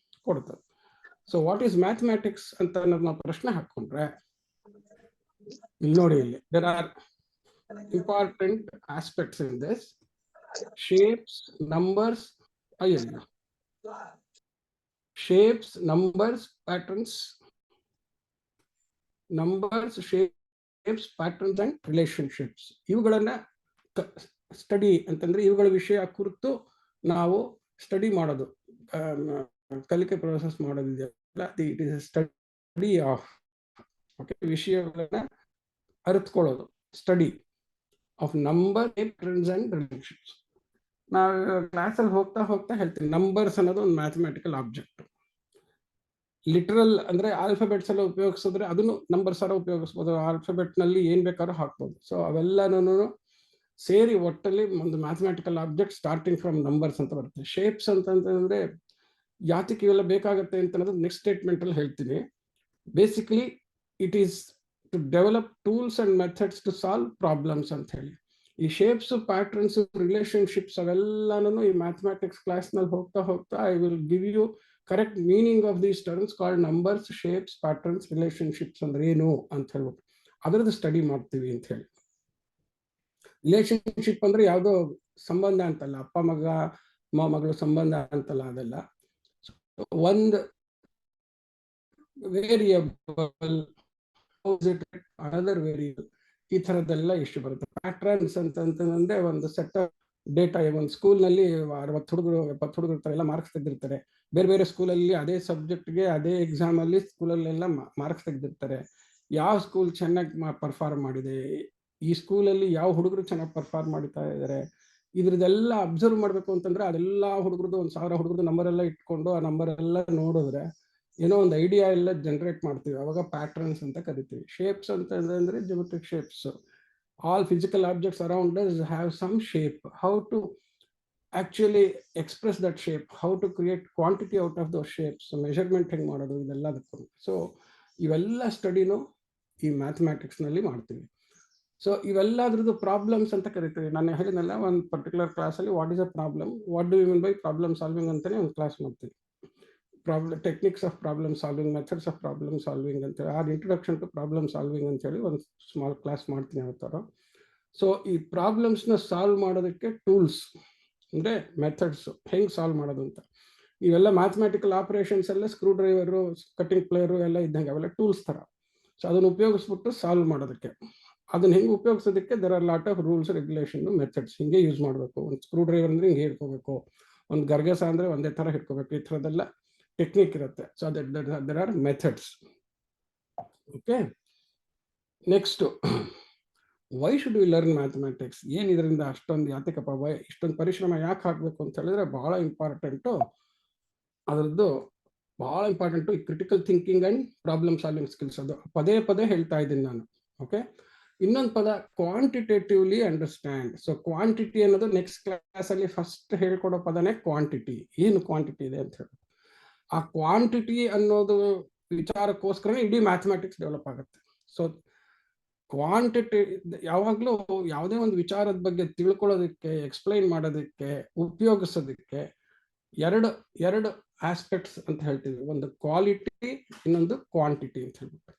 ಕೊಡ್ತದೆ. ಸೊ ವಾಟ್ ಈಸ್ ಮ್ಯಾಥಮೆಟಿಕ್ಸ್ ಅಂತ ಅನ್ನೋದು ನಾವು ಪ್ರಶ್ನೆ ಹಾಕೊಂಡ್ರೆ, ಇಲ್ಲಿ ನೋಡಿ, ಇಲ್ಲಿ there are important aspects in this. Shapes, numbers, shapes, numbers, patterns, numbers, shapes, patterns and relationships. ಇವುಗಳನ್ನ ಸ್ಟಡಿ ಅಂತಂದ್ರೆ ಇವುಗಳ ವಿಷಯ ಕುರಿತು ನಾವು ಸ್ಟಡಿ ಮಾಡೋದು, ಕಲಿಕೆ ಪ್ರೊಸೆಸ್ ಮಾಡೋದಿದೆಯಲ್ಲ, it is study of, okay, ವಿಷಯಗಳನ್ನ ಅರಿತುಕೊಳ್ಳೋದು, study of number, patterns and relations. ನಾವು ಕ್ಲಾಸಲ್ಲಿ ಹೋಗ್ತಾ ಹೋಗ್ತಾ ಹೇಳ್ತೀನಿ, ನಂಬರ್ಸ್ ಅನ್ನೋದು ಒಂದು ಮ್ಯಾಥಮೆಟಿಕಲ್ ಆಬ್ಜೆಕ್ಟ್. ಲಿಟ್ರಲ್ ಅಂದ್ರೆ ಆಲ್ಫಾಬೆಟ್ಸ್ ಎಲ್ಲ ಉಪಯೋಗಿಸಿದ್ರೆ ಅದನ್ನು ನಂಬರ್ಸ್ ಎಲ್ಲ ಉಪಯೋಗಿಸ್ಬೋದು, ಆಲ್ಫಾಬೆಟ್ ನಲ್ಲಿ ಏನ್ ಬೇಕಾದ್ರೂ ಹಾಕ್ಬೋದು. ಸೊ ಅವೆಲ್ಲನೂ ಸೇರಿ ಒಟ್ಟಲ್ಲಿ ಒಂದು mathematical object starting from numbers ಅಂತ ಬರುತ್ತೆ. ಶೇಪ್ಸ್ ಅಂತಂದ್ರೆ ಯಾತಕ್ಕೆ ಇವೆಲ್ಲ ಬೇಕಾಗುತ್ತೆ ಅಂತ ಅನ್ನೋದು ನೆಕ್ಸ್ಟ್ ಸ್ಟೇಟ್ಮೆಂಟ್ ಅಲ್ಲಿ ಹೇಳ್ತೀನಿ. Basically it is to develop tools and methods to solve problems ಅಂತ ಹೇಳಿ. ಈ ಶೇಪ್ಸ್, ಪ್ಯಾಟರ್ನ್ಸ್, ರಿಲೇಶನ್ಶಿಪ್ಸ್ ಅವೆಲ್ಲನೂ ಈ ಮ್ಯಾಥಮೆಟಿಕ್ಸ್ ಕ್ಲಾಸ್ ನಲ್ಲಿ ಹೋಗ್ತಾ ಹೋಗ್ತಾ I will give you correct meaning of these terms called numbers, shapes, patterns, relationships ಅಂದ್ರೆ ಏನು ಅಂತ ಹೇಳ್ಬಿಟ್ಟು ಅದರದ್ದು ಸ್ಟಡಿ ಮಾಡ್ತೀವಿ ಅಂತ ಹೇಳಿ. ರಿಲೇಶನ್ಶಿಪ್ ಅಂದ್ರೆ ಯಾವುದೋ ಸಂಬಂಧ ಅಂತಲ್ಲ, ಅಪ್ಪ ಮಗ ಮೊಮ್ಮಗಳು ಸಂಬಂಧ ಅಂತಲ್ಲ, ಅದೆಲ್ಲ ಒಂದು ವೇರಿಯಬಲ್ ಅನದರ್ ವೇರಿಯಬಲ್, ಈ ಥರದ್ದೆಲ್ಲ ಇಶ್ಯೂ ಬರುತ್ತೆ. ಪ್ಯಾಟ್ರನ್ಸ್ ಅಂತಂದ್ರೆ ಒಂದು ಸೆಟ್ ಆಫ್ ಡೇಟಾ. ಒಂದು ಸ್ಕೂಲ್ನಲ್ಲಿ 60 ಹುಡುಗರು 70 ಹುಡುಗರು ಇರ್ತಾರೆ, ಎಲ್ಲ ಮಾರ್ಕ್ಸ್ ತೆಗೆದಿರ್ತಾರೆ. ಬೇರೆ ಬೇರೆ ಸ್ಕೂಲಲ್ಲಿ ಅದೇ ಸಬ್ಜೆಕ್ಟ್ಗೆ ಅದೇ ಎಕ್ಸಾಮಲ್ಲಿ ಸ್ಕೂಲಲ್ಲೆಲ್ಲ ಮಾರ್ಕ್ಸ್ ತೆಗೆದಿರ್ತಾರೆ. ಯಾವ ಸ್ಕೂಲ್ ಚೆನ್ನಾಗಿ ಪರ್ಫಾರ್ಮ್ ಮಾಡಿದೆ, ಈ ಸ್ಕೂಲಲ್ಲಿ ಯಾವ ಹುಡುಗರು ಚೆನ್ನಾಗಿ ಪರ್ಫಾರ್ಮ್ ಮಾಡ್ತಾ ಇದ್ದಾರೆ, ಇದ್ರದ್ದೆಲ್ಲ ಅಬ್ಸರ್ವ್ ಮಾಡಬೇಕು ಅಂತಂದ್ರೆ ಅದೆಲ್ಲ ಹುಡುಗರದ್ದು 1000 ಹುಡುಗರದ್ದು ನಂಬರ್ ಎಲ್ಲ ಇಟ್ಕೊಂಡು ಆ ನಂಬರ್ ಎಲ್ಲ ನೋಡಿದ್ರೆ ಏನೋ ಒಂದು ಐಡಿಯಾ ಎಲ್ಲ ಜನರೇಟ್ ಮಾಡ್ತೀವಿ. ಅವಾಗ ಪ್ಯಾಟರ್ನ್ಸ್ ಅಂತ ಕರಿತೀವಿ. ಶೇಪ್ಸ್ ಅಂತ ಅಂದ್ರೆ geometric shapes. All physical objects around us have some shape. How to actually express that shape, how to create quantity out of those shapes, measurement ಹೆಂಗೆ ಮಾಡೋದು, ಇದೆಲ್ಲದಕ್ಕೂ. ಸೊ ಇವೆಲ್ಲ ಸ್ಟಡಿನೂ ಈ ಮ್ಯಾಥಮ್ಯಾಟಿಕ್ಸ್ನಲ್ಲಿ ಮಾಡ್ತೀವಿ. ಸೊ ಇವೆಲ್ಲದ್ರದ್ದು ಪ್ರಾಬ್ಲಮ್ಸ್ ಅಂತ ಕರಿತೀವಿ. ನಾನು ಹೇಳಿದ್ನಲ್ಲ, ಒಂದು ಪರ್ಟಿಕ್ಯುಲರ್ ಕ್ಲಾಸಲ್ಲಿ what is a problem, what do you mean by problem solving ಅಂತಲೇ ಒಂದು ಕ್ಲಾಸ್ ಮಾಡ್ತೀವಿ. Techniques of problem solving, methods of problem solving ಅಂತೇಳಿ, or introduction to problem solving ಅಂತೇಳಿ ಒಂದು ಸ್ಮಾಲ್ ಕ್ಲಾಸ್ ಮಾಡ್ತೀನಿ ಯಾವ ಥರ. ಸೊ ಈ ಪ್ರಾಬ್ಲಮ್ಸ್ನ ಸಾಲ್ವ್ ಮಾಡೋದಕ್ಕೆ ಟೂಲ್ಸ್ ಅಂದರೆ ಮೆಥಡ್ಸು ಹೆಂಗೆ ಸಾಲ್ವ್ ಮಾಡೋದು ಅಂತ. ಇವೆಲ್ಲ ಮ್ಯಾಥಮೆಟಿಕಲ್ ಆಪರೇಷನ್ಸ್ ಎಲ್ಲ ಸ್ಕ್ರೂ ಡ್ರೈವರು, ಕಟಿಂಗ್ ಪ್ಲೇಯರು ಎಲ್ಲ ಇದ್ದಂಗೆ, ಅವೆಲ್ಲ ಟೂಲ್ಸ್ ಥರ. ಸೊ ಅದನ್ನು ಉಪಯೋಗಿಸ್ಬಿಟ್ಟು ಸಾಲ್ವ್ ಮಾಡೋದಕ್ಕೆ, ಅದನ್ನ ಹೆಂಗೆ ಉಪಯೋಗಿಸೋದಕ್ಕೆ there are lot of rules, regulation, methods. ಹಿಂಗೆ ಯೂಸ್ ಮಾಡಬೇಕು. ಒಂದು ಸ್ಕ್ರೂ ಡ್ರೈವರ್ ಅಂದರೆ ಹಿಂಗೆ ಹಿಡ್ಕೋಬೇಕು, ಒಂದು ಗರ್ಗಸ ಅಂದರೆ ಒಂದೇ ಥರ ಹಿಡ್ಕೋಬೇಕು, ಈ ಥರದ್ದೆಲ್ಲ ಟೆಕ್ನಿಕ್ ಇರುತ್ತೆ. So there are methods. Okay, next, why should we learn mathematics? ಏನು ಇದರಿಂದ ಅಷ್ಟೊಂದು ಯಾತಕಪ್ಪ, ಇಷ್ಟೊಂದು ಪರಿಶ್ರಮ ಯಾಕೆ ಹಾಕಬೇಕು ಅಂತ ಹೇಳಿದ್ರೆ ಭಾಳ ಇಂಪಾರ್ಟೆಂಟು. ಅದರದ್ದು ಭಾಳ ಇಂಪಾರ್ಟೆಂಟು ಈ critical thinking and problem solving skills. ಅದು ಪದೇ ಪದೇ ಹೇಳ್ತಾ ಇದ್ದೀನಿ ನಾನು. ಓಕೆ, ಇನ್ನೊಂದು ಪದ ಕ್ವಾಂಟಿಟೇಟಿವ್ಲಿ ಅಂಡರ್ಸ್ಟ್ಯಾಂಡ್. ಸೊ ಕ್ವಾಂಟಿಟಿ ಅನ್ನೋದು ನೆಕ್ಸ್ಟ್ ಕ್ಲಾಸಲ್ಲಿ ಫಸ್ಟ್ ಹೇಳ್ಕೊಡೋ ಪದನೇ ಕ್ವಾಂಟಿಟಿ. ಏನು ಕ್ವಾಂಟಿಟಿ ಇದೆ ಅಂತ ಹೇಳಿ, ಆ ಕ್ವಾಂಟಿಟಿ ಅನ್ನೋದು ವಿಚಾರಕ್ಕೋಸ್ಕರನೇ ಇಡೀ ಮ್ಯಾಥಮೆಟಿಕ್ಸ್ ಡೆವಲಪ್ ಆಗುತ್ತೆ. ಸೊ ಕ್ವಾಂಟಿಟಿ ಯಾವಾಗಲೂ ಯಾವುದೇ ಒಂದು ವಿಚಾರದ ಬಗ್ಗೆ ತಿಳ್ಕೊಳ್ಳೋದಕ್ಕೆ, ಎಕ್ಸ್ಪ್ಲೈನ್ ಮಾಡೋದಕ್ಕೆ, ಉಪಯೋಗಿಸೋದಕ್ಕೆ ಎರಡು ಆಸ್ಪೆಕ್ಟ್ಸ್ ಅಂತ ಹೇಳ್ತೀವಿ. ಒಂದು ಕ್ವಾಲಿಟಿ, ಇನ್ನೊಂದು ಕ್ವಾಂಟಿಟಿ ಅಂತ ಹೇಳ್ಬಿಟ್ಟು.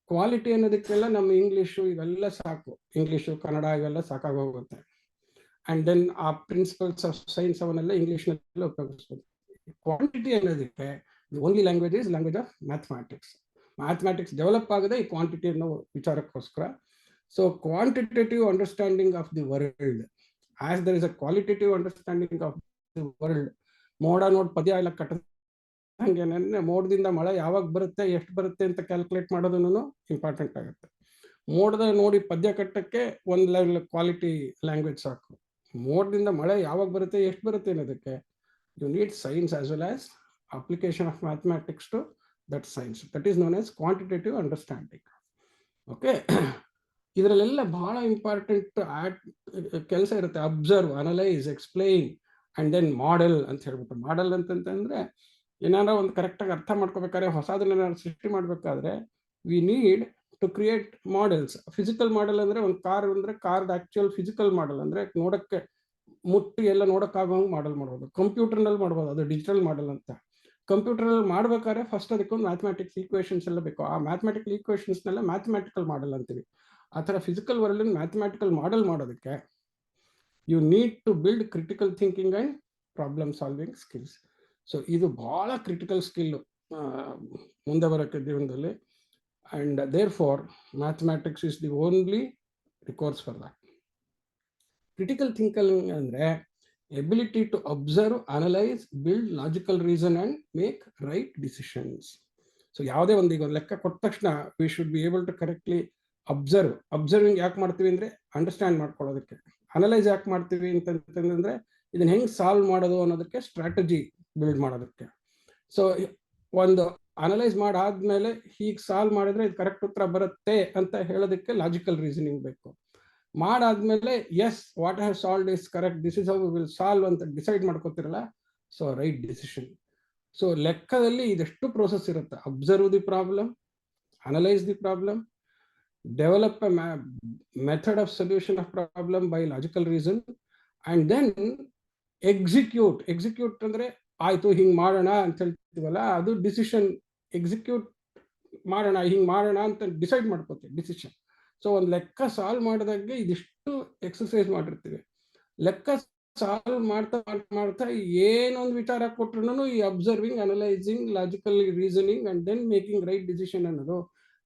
ಕ್ವಾಲಿಟಿ ಅನ್ನೋದಕ್ಕೆಲ್ಲ ನಮ್ಮ ಇಂಗ್ಲೀಷು ಇವೆಲ್ಲ ಸಾಕು, ಇಂಗ್ಲೀಷು ಕನ್ನಡ ಇವೆಲ್ಲ ಸಾಕಾಗೋಗುತ್ತೆ. ಆ್ಯಂಡ್ ದೆನ್ ಆ ಪ್ರಿನ್ಸಿಪಲ್ಸ್ ಆಫ್ ಸೈನ್ಸ್ ಅವನ್ನೆಲ್ಲ ಇಂಗ್ಲೀಷ್ನೆಲ್ಲ ಉಪಯೋಗಿಸ್ಬೋದು. ಕ್ವಾಂಟಿಟಿ ಅನ್ನೋದಕ್ಕೆ only language is language of mathematics. Mathematics develop ಆಗೋದೇ ಈ ಕ್ವಾಂಟಿಟಿ ಅನ್ನೋ ವಿಚಾರಕ್ಕೋಸ್ಕರ. So quantitative understanding of the world as there is a qualitative understanding of the world. ಮೋಡ ನೋಡಿ ಪದ್ಯ ಎಲ್ಲ ಕಟ್ಟ ಹಂಗೆ ಮೋಡದಿಂದ ಮಳೆ ಯಾವಾಗ ಬರುತ್ತೆ, ಎಷ್ಟು ಬರುತ್ತೆ ಅಂತ ಕ್ಯಾಲ್ಕುಲೇಟ್ ಮಾಡೋದನ್ನು ಇಂಪಾರ್ಟೆಂಟ್ ಆಗುತ್ತೆ. ಮೋಡದ ನೋಡಿ ಪದ್ಯ ಕಟ್ಟಕ್ಕೆ ಒಂದು ಲೆವೆಲ್ ಕ್ವಾಲಿಟಿ ಲ್ಯಾಂಗ್ವೇಜ್ ಸಾಕು. ಮೋಡದಿಂದ ಮಳೆ ಯಾವಾಗ ಬರುತ್ತೆ, ಎಷ್ಟು ಬರುತ್ತೆ ಅನ್ನೋದಕ್ಕೆ you need science as well as application of mathematics to that science. That is known as quantitative understanding. Okay, ಇದರಲ್ಲೆಲ್ಲ ಬಹಳ ಇಂಪಾರ್ಟೆಂಟ್ ಕೆಲಸ ಇರುತ್ತೆ. Observe, analyse, explain and then model ಅಂತ ಹೇಳ್ಬಿಟ್ಟು. ಮಾಡೆಲ್ ಅಂತಂತಂದರೆ ಏನಾರ ಒಂದು ಕರೆಕ್ಟಾಗಿ ಅರ್ಥ ಮಾಡ್ಕೋಬೇಕಾದ್ರೆ, ಹೊಸದನ್ನೇನಾದ್ರು ಸೃಷ್ಟಿ ಮಾಡಬೇಕಾದ್ರೆ we need to create models. Physical model ಅಂದರೆ ಒಂದು ಕಾರ್ ಅಂದರೆ ಕಾರ್ದ ಆ್ಯಕ್ಚುಯಲ್ ಫಿಸಿಕಲ್ ಮಾಡೆಲ್ ಅಂದರೆ ನೋಡೋಕ್ಕೆ ಮುಟ್ಟಿ ಎಲ್ಲ ನೋಡೋಕ್ಕಾಗೋಂಗೆ ಮಾಡೆಲ್ ಮಾಡ್ಬೋದು. ಕಂಪ್ಯೂಟರ್ನಲ್ಲಿ ಮಾಡ್ಬೋದು, ಅದು ಡಿಜಿಟಲ್ ಮಾಡೆಲ್ ಅಂತ. ಕಂಪ್ಯೂಟರಲ್ಲಿ ಮಾಡ್ಬೇಕಾದ್ರೆ ಫಸ್ಟ್ ಅದಕ್ಕೊಂದು ಮ್ಯಾಥಮ್ಯಾಟಿಕ್ಸ್ ಈಕ್ವೇಷನ್ಸ್ ಎಲ್ಲ ಬೇಕು. ಆ ಮ್ಯಾಥಮ್ಯಾಟಿಕಲ್ ಈಕ್ವೇಷನ್ಸ್ನೆಲ್ಲ ಮ್ಯಾಥಮ್ಯಾಟಿಕಲ್ ಮಾಡೆಲ್ ಅಂತೀವಿ. ಆ ಥರ ಫಿಸಿಕಲ್ ವರ್ಲ್ಡ್ ಮ್ಯಾಥಮ್ಯಾಟಿಕಲ್ ಮಾಡೆಲ್ ಮಾಡೋದಕ್ಕೆ you need to build critical thinking and problem solving skills. So ಇದು ಭಾಳ ಕ್ರಿಟಿಕಲ್ ಸ್ಕಿಲ್ಲು ಮುಂದೆ ಬರೋಕ್ಕೆ ಜೀವನದಲ್ಲಿ. And therefore mathematics is the only recourse for that. Critical thinking ಅಂದರೆ ability to observe, analyse, build logical reason and make right decisions. So ಯಾವುದೇ ಒಂದು ಈಗ ಲೆಕ್ಕ ಕೊಟ್ಟ ತಕ್ಷಣ we should be able to correctly observe. Observing ಯಾಕೆ ಮಾಡ್ತೀವಿ ಅಂದರೆ ಅಂಡರ್ಸ್ಟ್ಯಾಂಡ್ ಮಾಡ್ಕೊಳ್ಳೋದಕ್ಕೆ. ಅನಲೈಸ್ ಯಾಕೆ ಮಾಡ್ತೀವಿ ಅಂತಂದರೆ ಇದನ್ನು ಹೆಂಗೆ ಸಾಲ್ವ್ ಮಾಡೋದು ಅನ್ನೋದಕ್ಕೆ, ಸ್ಟ್ರಾಟಜಿ ಬಿಲ್ಡ್ ಮಾಡೋದಕ್ಕೆ. ಸೊ ಒಂದು ಅನಲೈಸ್ ಮಾಡಾದ್ಮೇಲೆ ಹೀಗೆ ಸಾಲ್ವ್ ಮಾಡಿದ್ರೆ ಇದು ಕರೆಕ್ಟ್ ಉತ್ತರ ಬರುತ್ತೆ ಅಂತ ಹೇಳೋದಕ್ಕೆ ಲಾಜಿಕಲ್ ರೀಸನಿಂಗ್ ಬೇಕು. ಮಾಡಾದ್ಮೇಲೆ yes what have solved is correct, this is how we will solve ಅಂತ ಡಿಸೈಡ್ ಮಾಡ್ಕೋತಿರಲ್ಲ, ಸೊ ರೈಟ್ ಡಿಸಿಷನ್. ಸೊ ಲೆಕ್ಕದಲ್ಲಿ ಇದೆಷ್ಟು ಪ್ರೋಸೆಸ್ ಇರುತ್ತೆ. Observe the problem, analyse the problem, develop a method of solution of problem by logical reason, and then execute ಅಂದರೆ ಆಯಿತು ಹಿಂಗೆ ಮಾಡೋಣ ಅಂತ ಹೇಳ್ತೀವಲ್ಲ, ಅದು ಡಿಸಿಷನ್. ಎಕ್ಸಿಕ್ಯೂಟ್ ಮಾಡೋಣ, ಹಿಂಗೆ ಮಾಡೋಣ ಅಂತ ಡಿಸೈಡ್ ಮಾಡ್ಕೋತೀವಿ, ಡಿಸಿಷನ್. ಸೊ ಒಂದು ಲೆಕ್ಕ ಸಾಲ್ವ್ ಮಾಡಿದಾಗೆ ಇದಿಷ್ಟು ಎಕ್ಸಸೈಸ್ ಮಾಡಿರ್ತೀವಿ. ಲೆಕ್ಕ ಸಾಲ್ವ್ ಮಾಡ್ತಾ ಮಾಡ್ತಾ ಏನೊಂದು ವಿಚಾರ ಕೊಟ್ರು ಈ observing, analysing, logical reasoning and then making right decision ಅನ್ನೋದು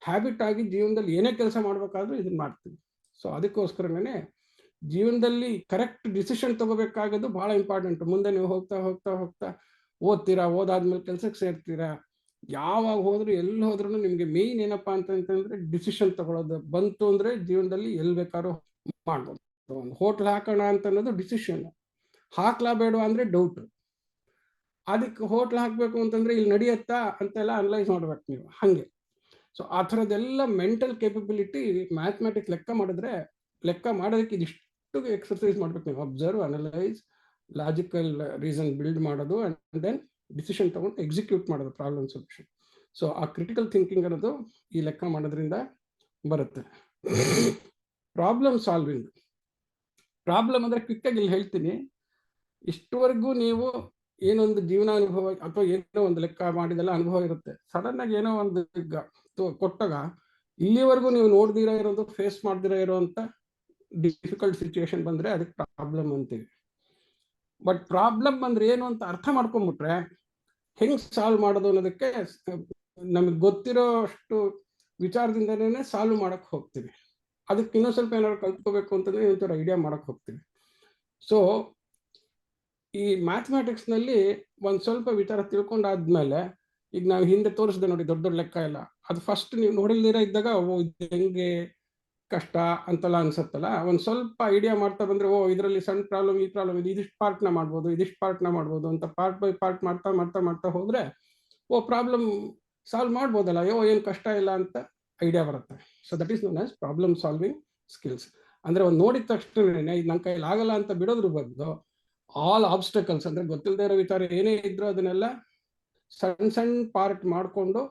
ಹ್ಯಾಬಿಟ್ ಆಗಿ ಜೀವನದಲ್ಲಿ ಏನೇ ಕೆಲಸ ಮಾಡಬೇಕಾದ್ರೂ ಇದನ್ನು ಮಾಡ್ತೀವಿ. ಸೊ ಅದಕ್ಕೋಸ್ಕರನೇ ಜೀವನದಲ್ಲಿ ಕರೆಕ್ಟ್ ಡಿಸಿಷನ್ ತಗೋಬೇಕಾಗೋದು ಭಾಳ ಇಂಪಾರ್ಟೆಂಟ್. ಮುಂದೆ ನೀವು ಹೋಗ್ತಾ ಹೋಗ್ತಾ ಹೋಗ್ತಾ ಓದ್ತೀರಾ, ಓದಾದ್ಮೇಲೆ ಕೆಲಸಕ್ಕೆ ಸೇರ್ತೀರಾ, ಯಾವಾಗ ಹೋದ್ರು ಎಲ್ಲಿ ಹೋದ್ರೂ ನಿಮಗೆ ಮೇಯ್ನ್ ಏನಪ್ಪ ಅಂತಂತಂದ್ರೆ ಡಿಸಿಷನ್ ತಗೊಳ್ಳೋದು ಬಂತು ಅಂದರೆ ಜೀವನದಲ್ಲಿ ಎಲ್ಲಿ ಬೇಕಾದ್ರೂ ಮಾಡ್ಬೋದು. ಒಂದು ಹೋಟ್ಲ್ ಹಾಕೋಣ ಅಂತ ಅನ್ನೋದು ಡಿಸಿಷನ್, ಹಾಕ್ಲಾ ಬೇಡವಾ ಅಂದರೆ ಡೌಟ್. ಅದಕ್ಕೆ ಹೋಟ್ಲ್ ಹಾಕಬೇಕು ಅಂತಂದರೆ ಇಲ್ಲಿ ನಡೆಯುತ್ತಾ ಅಂತೆಲ್ಲ ಅನಲೈಸ್ ಮಾಡ್ಬೇಕು ನೀವು. ಹಾಗೆ ಸೊ ಆ ಥರದ್ದೆಲ್ಲ ಮೆಂಟಲ್ ಕೇಪಬಿಲಿಟಿ ಮ್ಯಾಥಮೆಟಿಕ್ಸ್ ಲೆಕ್ಕ ಮಾಡೋದಕ್ಕೆ ಇದಿಷ್ಟು ಎಕ್ಸರ್ಸೈಸ್ ಮಾಡ್ಬೇಕು ನೀವು. Observe, analyse, logical reason build ಮಾಡೋದು, ಆ್ಯಂಡ್ ದೆನ್ ಡಿಸಿಷನ್ ತೊಗೊಂಡು ಎಕ್ಸಿಕ್ಯೂಟ್ ಮಾಡೋದು, ಪ್ರಾಬ್ಲಮ್ ಸೊಲ್ಯೂಷನ್. ಸೊ ಆ ಕ್ರಿಟಿಕಲ್ ಥಿಂಕಿಂಗ್ ಅನ್ನೋದು ಈ ಲೆಕ್ಕ ಮಾಡೋದ್ರಿಂದ ಬರುತ್ತೆ. Problem solving. ಪ್ರಾಬ್ಲಮ್ ಅಂದರೆ ಕ್ವಿಕ್ಕಾಗಿ ಇಲ್ಲಿ ಹೇಳ್ತೀನಿ. ಇಷ್ಟುವರೆಗೂ ನೀವು ಏನೊಂದು ಜೀವನ ಅನುಭವ ಅಥವಾ ಏನೋ ಒಂದು ಲೆಕ್ಕ ಮಾಡಿದೆಲ್ಲ ಅನುಭವ ಇರುತ್ತೆ. ಸಡನ್ನಾಗಿ ಏನೋ ಒಂದು ಕೊಟ್ಟಾಗ ಇಲ್ಲಿವರೆಗೂ ನೀವು ನೋಡ್ದಿರೋ ಇರೋದು, ಫೇಸ್ ಮಾಡ್ದಿರೋ ಇರೋಂಥ ಡಿಫಿಕಲ್ಟ್ ಸಿಚುವೇಶನ್ ಬಂದರೆ ಅದಕ್ಕೆ ಪ್ರಾಬ್ಲಮ್ ಅಂತೀವಿ. ಬಟ್ ಪ್ರಾಬ್ಲಮ್ ಅಂದ್ರೆ ಏನು ಅಂತ ಅರ್ಥ ಮಾಡ್ಕೊಂಬಿಟ್ರೆ ಹೆಂಗೆ ಸಾಲ್ವ್ ಮಾಡೋದು ಅನ್ನೋದಕ್ಕೆ ನಮಗೆ ಗೊತ್ತಿರೋ ಅಷ್ಟು ವಿಚಾರದಿಂದನೇ ಸಾಲ್ವ್ ಮಾಡಕ್ಕೆ ಹೋಗ್ತೀವಿ. ಅದಕ್ಕೆ ಇನ್ನೂ ಸ್ವಲ್ಪ ಏನಾದ್ರು ಕಲ್ತ್ಕೋಬೇಕು ಅಂತಂದ್ರೆ ಒಂಥರ ಐಡಿಯಾ ಮಾಡಕ್ಕೆ ಹೋಗ್ತೀವಿ. ಸೊ ಈ ಮ್ಯಾಥಮೆಟಿಕ್ಸ್ನಲ್ಲಿ ಒಂದು ಸ್ವಲ್ಪ ವಿಚಾರ ತಿಳ್ಕೊಂಡಾದ್ಮೇಲೆ, ಈಗ ನಾವು ಹಿಂದೆ ತೋರಿಸಿದೆ ನೋಡಿ ದೊಡ್ಡ ದೊಡ್ಡ ಲೆಕ್ಕ ಎಲ್ಲ, ಅದು ಫಸ್ಟ್ ನೀವು ನೋಡಿಲ್ದಿರ ಇದ್ದಾಗ ಇದು ಹೆಂಗೆ ಕಷ್ಟ ಅಂತೆಲ್ಲ ಅನ್ಸುತ್ತಲ್ಲ, ಒಂದು ಸ್ವಲ್ಪ ಐಡಿಯಾ ಮಾಡ್ತಾ ಬಂದರೆ ಇದರಲ್ಲಿ ಸಣ್ಣ ಪ್ರಾಬ್ಲಮ್, ಈ ಪ್ರಾಬ್ಲಮ್ ಇದು, ಇದಿಷ್ಟು ಪಾರ್ಟ್ನ ಮಾಡ್ಬೋದು, ಇದಿಷ್ಟು ಪಾರ್ಟ್ನ ಮಾಡ್ಬೋದು ಅಂತ ಪಾರ್ಟ್ ಬೈ ಪಾರ್ಟ್ ಮಾಡ್ತಾ ಹೋದರೆ ಪ್ರಾಬ್ಲಮ್ ಸಾಲ್ವ್ ಮಾಡ್ಬೋದಲ್ಲ, ಏನು ಕಷ್ಟ ಇಲ್ಲ ಅಂತ ಐಡಿಯಾ ಬರುತ್ತೆ. So that is known as problem solving skills. ಅಂದರೆ ಒಂದು ನೋಡಿದ ತಕ್ಷಣ ಇದು ನನ್ನ ಕೈಲಿ ಆಗಲ್ಲ ಅಂತ ಬಿಡೋದ್ರ ಬದಲು ಆಲ್ ಆಬ್ಸ್ಟಕಲ್ಸ್, ಅಂದರೆ ಗೊತ್ತಿಲ್ಲದೆ ಇರೋ ವಿಚಾರ ಏನೇ ಇದ್ರೂ ಅದನ್ನೆಲ್ಲ ಸಣ್ಣ ಪಾರ್ಟ್ ಮಾಡಿಕೊಂಡು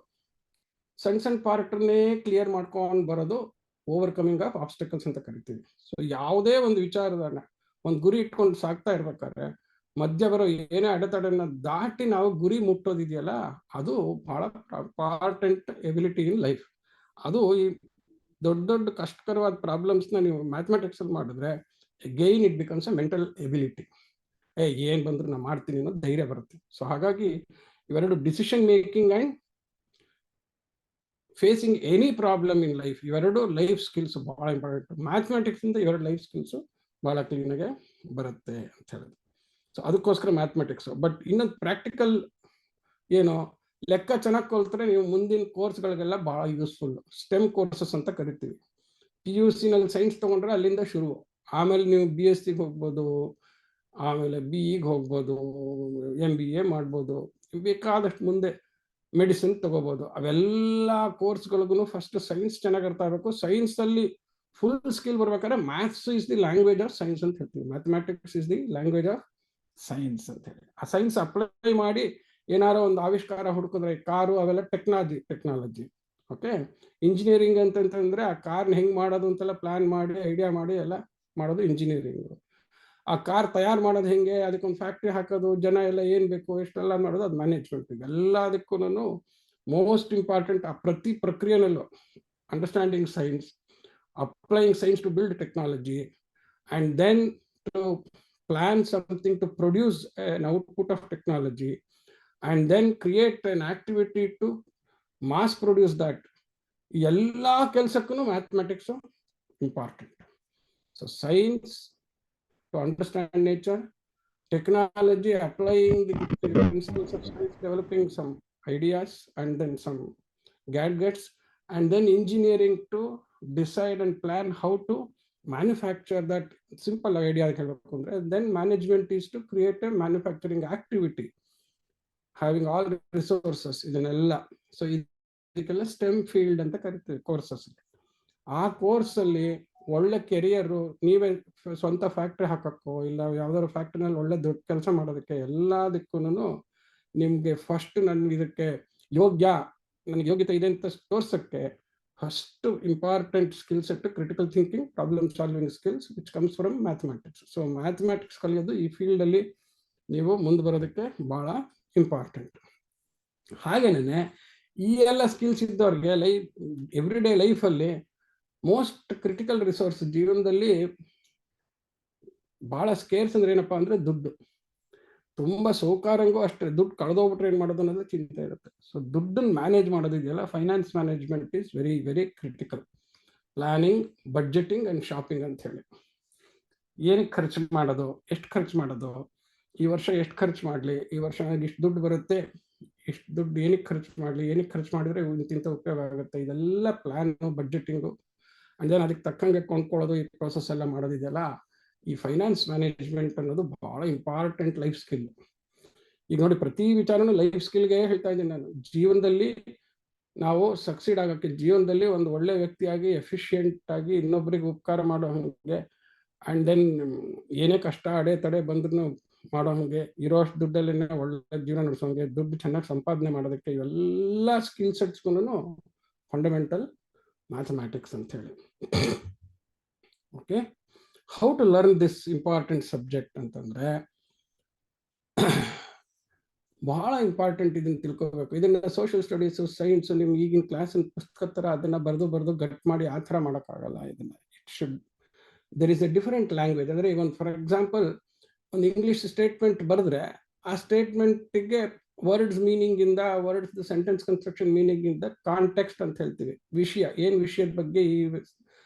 ಸಣ್ಣ ಪಾರ್ಟ್ನೇ ಕ್ಲಿಯರ್ ಮಾಡ್ಕೊಂಡು ಬರೋದು ಓವರ್ಕಮಿಂಗ್ ಆಫ್ ಆಬ್ಸ್ಟಕಲ್ಸ್ ಅಂತ ಕರಿತೀವಿ. ಸೊ ಯಾವುದೇ ಒಂದು ವಿಚಾರದನ್ನ ಒಂದು ಗುರಿ ಇಟ್ಕೊಂಡು ಸಾಕ್ತಾ ಇರ್ಬೇಕಾದ್ರೆ ಮಧ್ಯ ಬರೋ ಏನೇ ಅಡೆತಡೆನ ದಾಟಿ ನಾವು ಗುರಿ ಮುಟ್ಟೋದಿದೆಯಲ್ಲ, ಅದು ಬಹಳ ಇಂಪಾರ್ಟೆಂಟ್ ಎಬಿಲಿಟಿ ಇನ್ ಲೈಫ್. ಅದು ಈ ದೊಡ್ಡ ದೊಡ್ಡ ಕಷ್ಟಕರವಾದ ಪ್ರಾಬ್ಲಮ್ಸ್ನ ನೀವು ಮ್ಯಾಥಮೆಟಿಕ್ಸಲ್ಲಿ ಮಾಡಿದ್ರೆ again it becomes a mental ability. ಏನು ಬಂದರೂ ನಾನು ಮಾಡ್ತೀನಿ ಅನ್ನೋ ಧೈರ್ಯ ಬರುತ್ತೆ. ಸೊ ಹಾಗಾಗಿ ಇವೆರಡು decision making and facing any problem in life, ಇವೆರಡು ಲೈಫ್ ಸ್ಕಿಲ್ಸ್ ಭಾಳ ಇಂಪಾರ್ಟೆಂಟ್. ಮ್ಯಾಥಮೆಟಿಕ್ಸಿಂದ ಇವೆರಡು ಲೈಫ್ ಸ್ಕಿಲ್ಸು ಭಾಳ ಕ್ಲೀನಾಗೆ ಬರುತ್ತೆ ಅಂತ ಹೇಳಿದ್ರು. ಸೊ ಅದಕ್ಕೋಸ್ಕರ ಮ್ಯಾಥಮೆಟಿಕ್ಸು. ಬಟ್ ಇನ್ನೊಂದು ಪ್ರಾಕ್ಟಿಕಲ್ ಏನು, ಲೆಕ್ಕ ಚೆನ್ನಾಗಿ ಕಲ್ತ್ರೆ ನೀವು ಮುಂದಿನ ಕೋರ್ಸ್ಗಳಿಗೆಲ್ಲ ಭಾಳ ಯೂಸ್ಫುಲ್. ಸ್ಟೆಮ್ ಕೋರ್ಸಸ್ ಅಂತ ಕರಿತೀವಿ. PUCನಲ್ಲಿ ಸೈನ್ಸ್ ತೊಗೊಂಡ್ರೆ ಅಲ್ಲಿಂದ ಶುರು, ಆಮೇಲೆ ನೀವು BSc ಹೋಗ್ಬೋದು, ಆಮೇಲೆ BE ಹೋಗ್ಬೋದು, MBA ಮಾಡ್ಬೋದು, ಬೇಕಾದಷ್ಟು ಮುಂದೆ ಮೆಡಿಸಿನ್ ತಗೋಬೋದು. ಅವೆಲ್ಲ ಕೋರ್ಸ್ಗಳಿಗೂ ಫಸ್ಟ್ ಸೈನ್ಸ್ ಚೆನ್ನಾಗಿ ಅರ್ಥ ಆಗಬೇಕು. ಸೈನ್ಸಲ್ಲಿ ಫುಲ್ ಸ್ಕಿಲ್ ಬರ್ಬೇಕಾದ್ರೆ maths is the language of science ಅಂತ ಹೇಳ್ತೀವಿ. Mathematics is the language of science ಅಂತ ಹೇಳಿ ಆ ಸೈನ್ಸ್ ಅಪ್ಲೈ ಮಾಡಿ ಏನಾರೋ ಒಂದು ಆವಿಷ್ಕಾರ ಹುಡುಕಿದ್ರೆ, ಕಾರು ಅವೆಲ್ಲ ಟೆಕ್ನಾಲಜಿ. ಓಕೆ, ಇಂಜಿನಿಯರಿಂಗ್ ಅಂತಂತಂದ್ರೆ ಆ ಕಾರ್ನ ಹೆಂಗೆ ಮಾಡೋದು ಅಂತೆಲ್ಲ ಪ್ಲಾನ್ ಮಾಡಿ ಐಡಿಯಾ ಮಾಡಿ ಎಲ್ಲ ಮಾಡೋದು ಇಂಜಿನಿಯರಿಂಗು. ಆ ಕಾರ್ ತಯಾರು ಮಾಡೋದು ಹೆಂಗೆ, ಅದಕ್ಕೊಂದು ಫ್ಯಾಕ್ಟ್ರಿ ಹಾಕೋದು, ಜನ ಎಲ್ಲ ಏನು ಬೇಕು ಎಷ್ಟೆಲ್ಲ ಮಾಡೋದು, ಅದು ಮ್ಯಾನೇಜ್ಮೆಂಟ್. ಎಲ್ಲದಕ್ಕೂ ಮೋಸ್ಟ್ ಇಂಪಾರ್ಟೆಂಟ್ ಆ ಪ್ರತಿ ಪ್ರಕ್ರಿಯೆನಲ್ಲೂ understanding science, applying science to build technology, and then to plan something to produce an output of technology, and then create an activity to mass produce that. ಎಲ್ಲ ಕೆಲಸಕ್ಕೂ mathematics important. So science to understand nature, technology applying the principles of science, developing some ideas and then some gadgets, and then engineering to decide and plan how to manufacture that simple idea. And then management is to create a manufacturing activity having all the resources ಇದನ್ನೆಲ್ಲ. So ಇದಕ್ಕೆಲ್ಲ stem field ಅಂತ ಕರಿತೀವಿ courses. ಆ ಕೋರ್ಸಲ್ಲಿ ಒಳ್ಳೆ career, ನೀವೇ ಸ್ವಂತ factory ಹಾಕಕ್ಕೋ ಇಲ್ಲ ಯಾವ್ದಾದ್ರು ಫ್ಯಾಕ್ಟ್ರಿನಲ್ಲಿ ಒಳ್ಳೆ ದೊಡ್ಡ ಕೆಲಸ ಮಾಡೋದಕ್ಕೆ ಎಲ್ಲದಕ್ಕೂ ನಿಮಗೆ ಫಸ್ಟ್ ನನಗೆ ಇದಕ್ಕೆ ನನಗೆ ಯೋಗ್ಯತೆ ಇದೆ ಅಂತ ತೋರ್ಸೋಕ್ಕೆ first important skill set critical thinking, problem solving skills which comes from mathematics. So mathematics ಕಲಿಯೋದು ಈ ಫೀಲ್ಡಲ್ಲಿ ನೀವು ಮುಂದೆ ಬರೋದಕ್ಕೆ ಭಾಳ ಇಂಪಾರ್ಟೆಂಟ್. ಹಾಗೇನೆ ಈ ಎಲ್ಲ ಸ್ಕಿಲ್ಸ್ ಇದ್ದವ್ರಿಗೆ ಎವ್ರಿ ಡೇ ಲೈಫಲ್ಲಿ ಮೋಸ್ಟ್ ಕ್ರಿಟಿಕಲ್ ರಿಸೋರ್ಸ್ ಜೀವನದಲ್ಲಿ ಭಾಳ ಸ್ಕೇರ್ಸ್ ಅಂದ್ರೆ ಏನಪ್ಪಾ ಅಂದರೆ ದುಡ್ಡು. ತುಂಬ ಸೌಕಾರಂಗೂ ಅಷ್ಟೇ, ದುಡ್ಡು ಕಳೆದೋಗ್ಬಿಟ್ರೆ ಏನು ಮಾಡೋದು ಅನ್ನೋದು ಚಿಂತೆ ಇರುತ್ತೆ. ಸೊ ದುಡ್ಡನ್ನು ಮ್ಯಾನೇಜ್ ಮಾಡೋದಿದೆಯಲ್ಲ, finance management is very very critical. Planning, budgeting and shopping ಅಂತ ಹೇಳಿ. ಏನಕ್ಕೆ ಖರ್ಚು ಮಾಡೋದು, ಎಷ್ಟು ಖರ್ಚು ಮಾಡೋದು, ಈ ವರ್ಷ ಎಷ್ಟು ಖರ್ಚು ಮಾಡಲಿ, ಈ ವರ್ಷ ನನಗೆ ಇಷ್ಟು ದುಡ್ಡು ಬರುತ್ತೆ, ಇಷ್ಟು ದುಡ್ಡು ಏನಕ್ಕೆ ಖರ್ಚು ಮಾಡಿದ್ರೆ ಇಂತಿಂಥ ಉಪಯೋಗ ಆಗುತ್ತೆ, ಇದೆಲ್ಲ ಪ್ಲ್ಯಾನು, ಬಡ್ಜೆಟಿಂಗು, ಅಂದರೆ ಅದಕ್ಕೆ ತಕ್ಕಂಗೆ ಕೊಂಡ್ಕೊಳ್ಳೋದು, ಈ ಪ್ರೋಸೆಸ್ ಎಲ್ಲ ಮಾಡೋದಿದೆಯಲ್ಲ, ಈ ಫೈನಾನ್ಸ್ ಮ್ಯಾನೇಜ್ಮೆಂಟ್ ಅನ್ನೋದು ಬಹಳ ಇಂಪಾರ್ಟೆಂಟ್ ಲೈಫ್ ಸ್ಕಿಲ್. ಈಗ ನೋಡಿ, ಪ್ರತಿ ವಿಚಾರನೂ ಲೈಫ್ ಸ್ಕಿಲ್ಗೆ ಹೇಳ್ತಾ ಇದ್ದೀನಿ ನಾನು. ಜೀವನದಲ್ಲಿ ನಾವು ಸಕ್ಸೀಡ್ ಆಗೋಕ್ಕೆ, ಜೀವನದಲ್ಲಿ ಒಂದು ಒಳ್ಳೆ ವ್ಯಕ್ತಿಯಾಗಿ ಎಫಿಷಿಯೆಂಟ್ ಆಗಿ ಇನ್ನೊಬ್ಬರಿಗೆ ಉಪಕಾರ ಮಾಡೋ ಹಾಗೆ, ಆ್ಯಂಡ್ ದೆನ್ ಏನೇ ಕಷ್ಟ ಅಡೆತಡೆ ಬಂದ್ರೂ ಮಾಡೋ ಹಾಗೆ, ಇರೋಷ್ಟು ದುಡ್ಡಲ್ಲೇ ಒಳ್ಳೆ ಜೀವನ ನಡೆಸೋಂಗೆ, ದುಡ್ಡು ಚೆನ್ನಾಗಿ ಸಂಪಾದನೆ ಮಾಡೋದಕ್ಕೆ, ಇವೆಲ್ಲ ಸ್ಕಿಲ್ ಸೆಟ್ಸ್ಗೂ ಫಂಡಮೆಂಟಲ್ ಮ್ಯಾಥಮ್ಯಾಟಿಕ್ಸ್ ಅಂತ ಹೇಳಿ. Okay, how to learn this important subject ಅಂತಂದ್ರೆ ಬಹಳ ಇಂಪಾರ್ಟೆಂಟ್. ಇದನ್ನ ತಿಳ್ಕೋಬೇಕು. ಇದನ್ನ ಸೋಷಿಯಲ್ ಸ್ಟಡೀಸು, ಸೈನ್ಸು, ನಿಮ್ಗೆ ಈಗಿನ ಕ್ಲಾಸಿನ ಪುಸ್ತಕ ಥರ ಅದನ್ನ ಬರೆದು ಗಟ್ ಮಾಡಿ ಆ ಥರ ಮಾಡೋಕ್ಕಾಗಲ್ಲ. ಇದನ್ನ it should there is a different language. ಅಂದರೆ ಈಗ ಒಂದು ಫಾರ್ ಎಕ್ಸಾಂಪಲ್ ಒಂದು ಇಂಗ್ಲೀಷ್ ಸ್ಟೇಟ್ಮೆಂಟ್ ಬರೆದ್ರೆ ಆ ಸ್ಟೇಟ್ಮೆಂಟ್ಗೆ ವರ್ಡ್ಸ್ ಮೀನಿಂಗಿಂದ, ವರ್ಡ್ಸ್ ಸೆಂಟೆನ್ಸ್ ಕನ್ಸ್ಟ್ರಕ್ಷನ್ ಮೀನಿಂಗಿಂದ ಕಾಂಟೆಕ್ಸ್ಟ್ ಅಂತ ಹೇಳ್ತೀವಿ. ವಿಷಯ, ಏನು ವಿಷಯದ ಬಗ್ಗೆ ಈ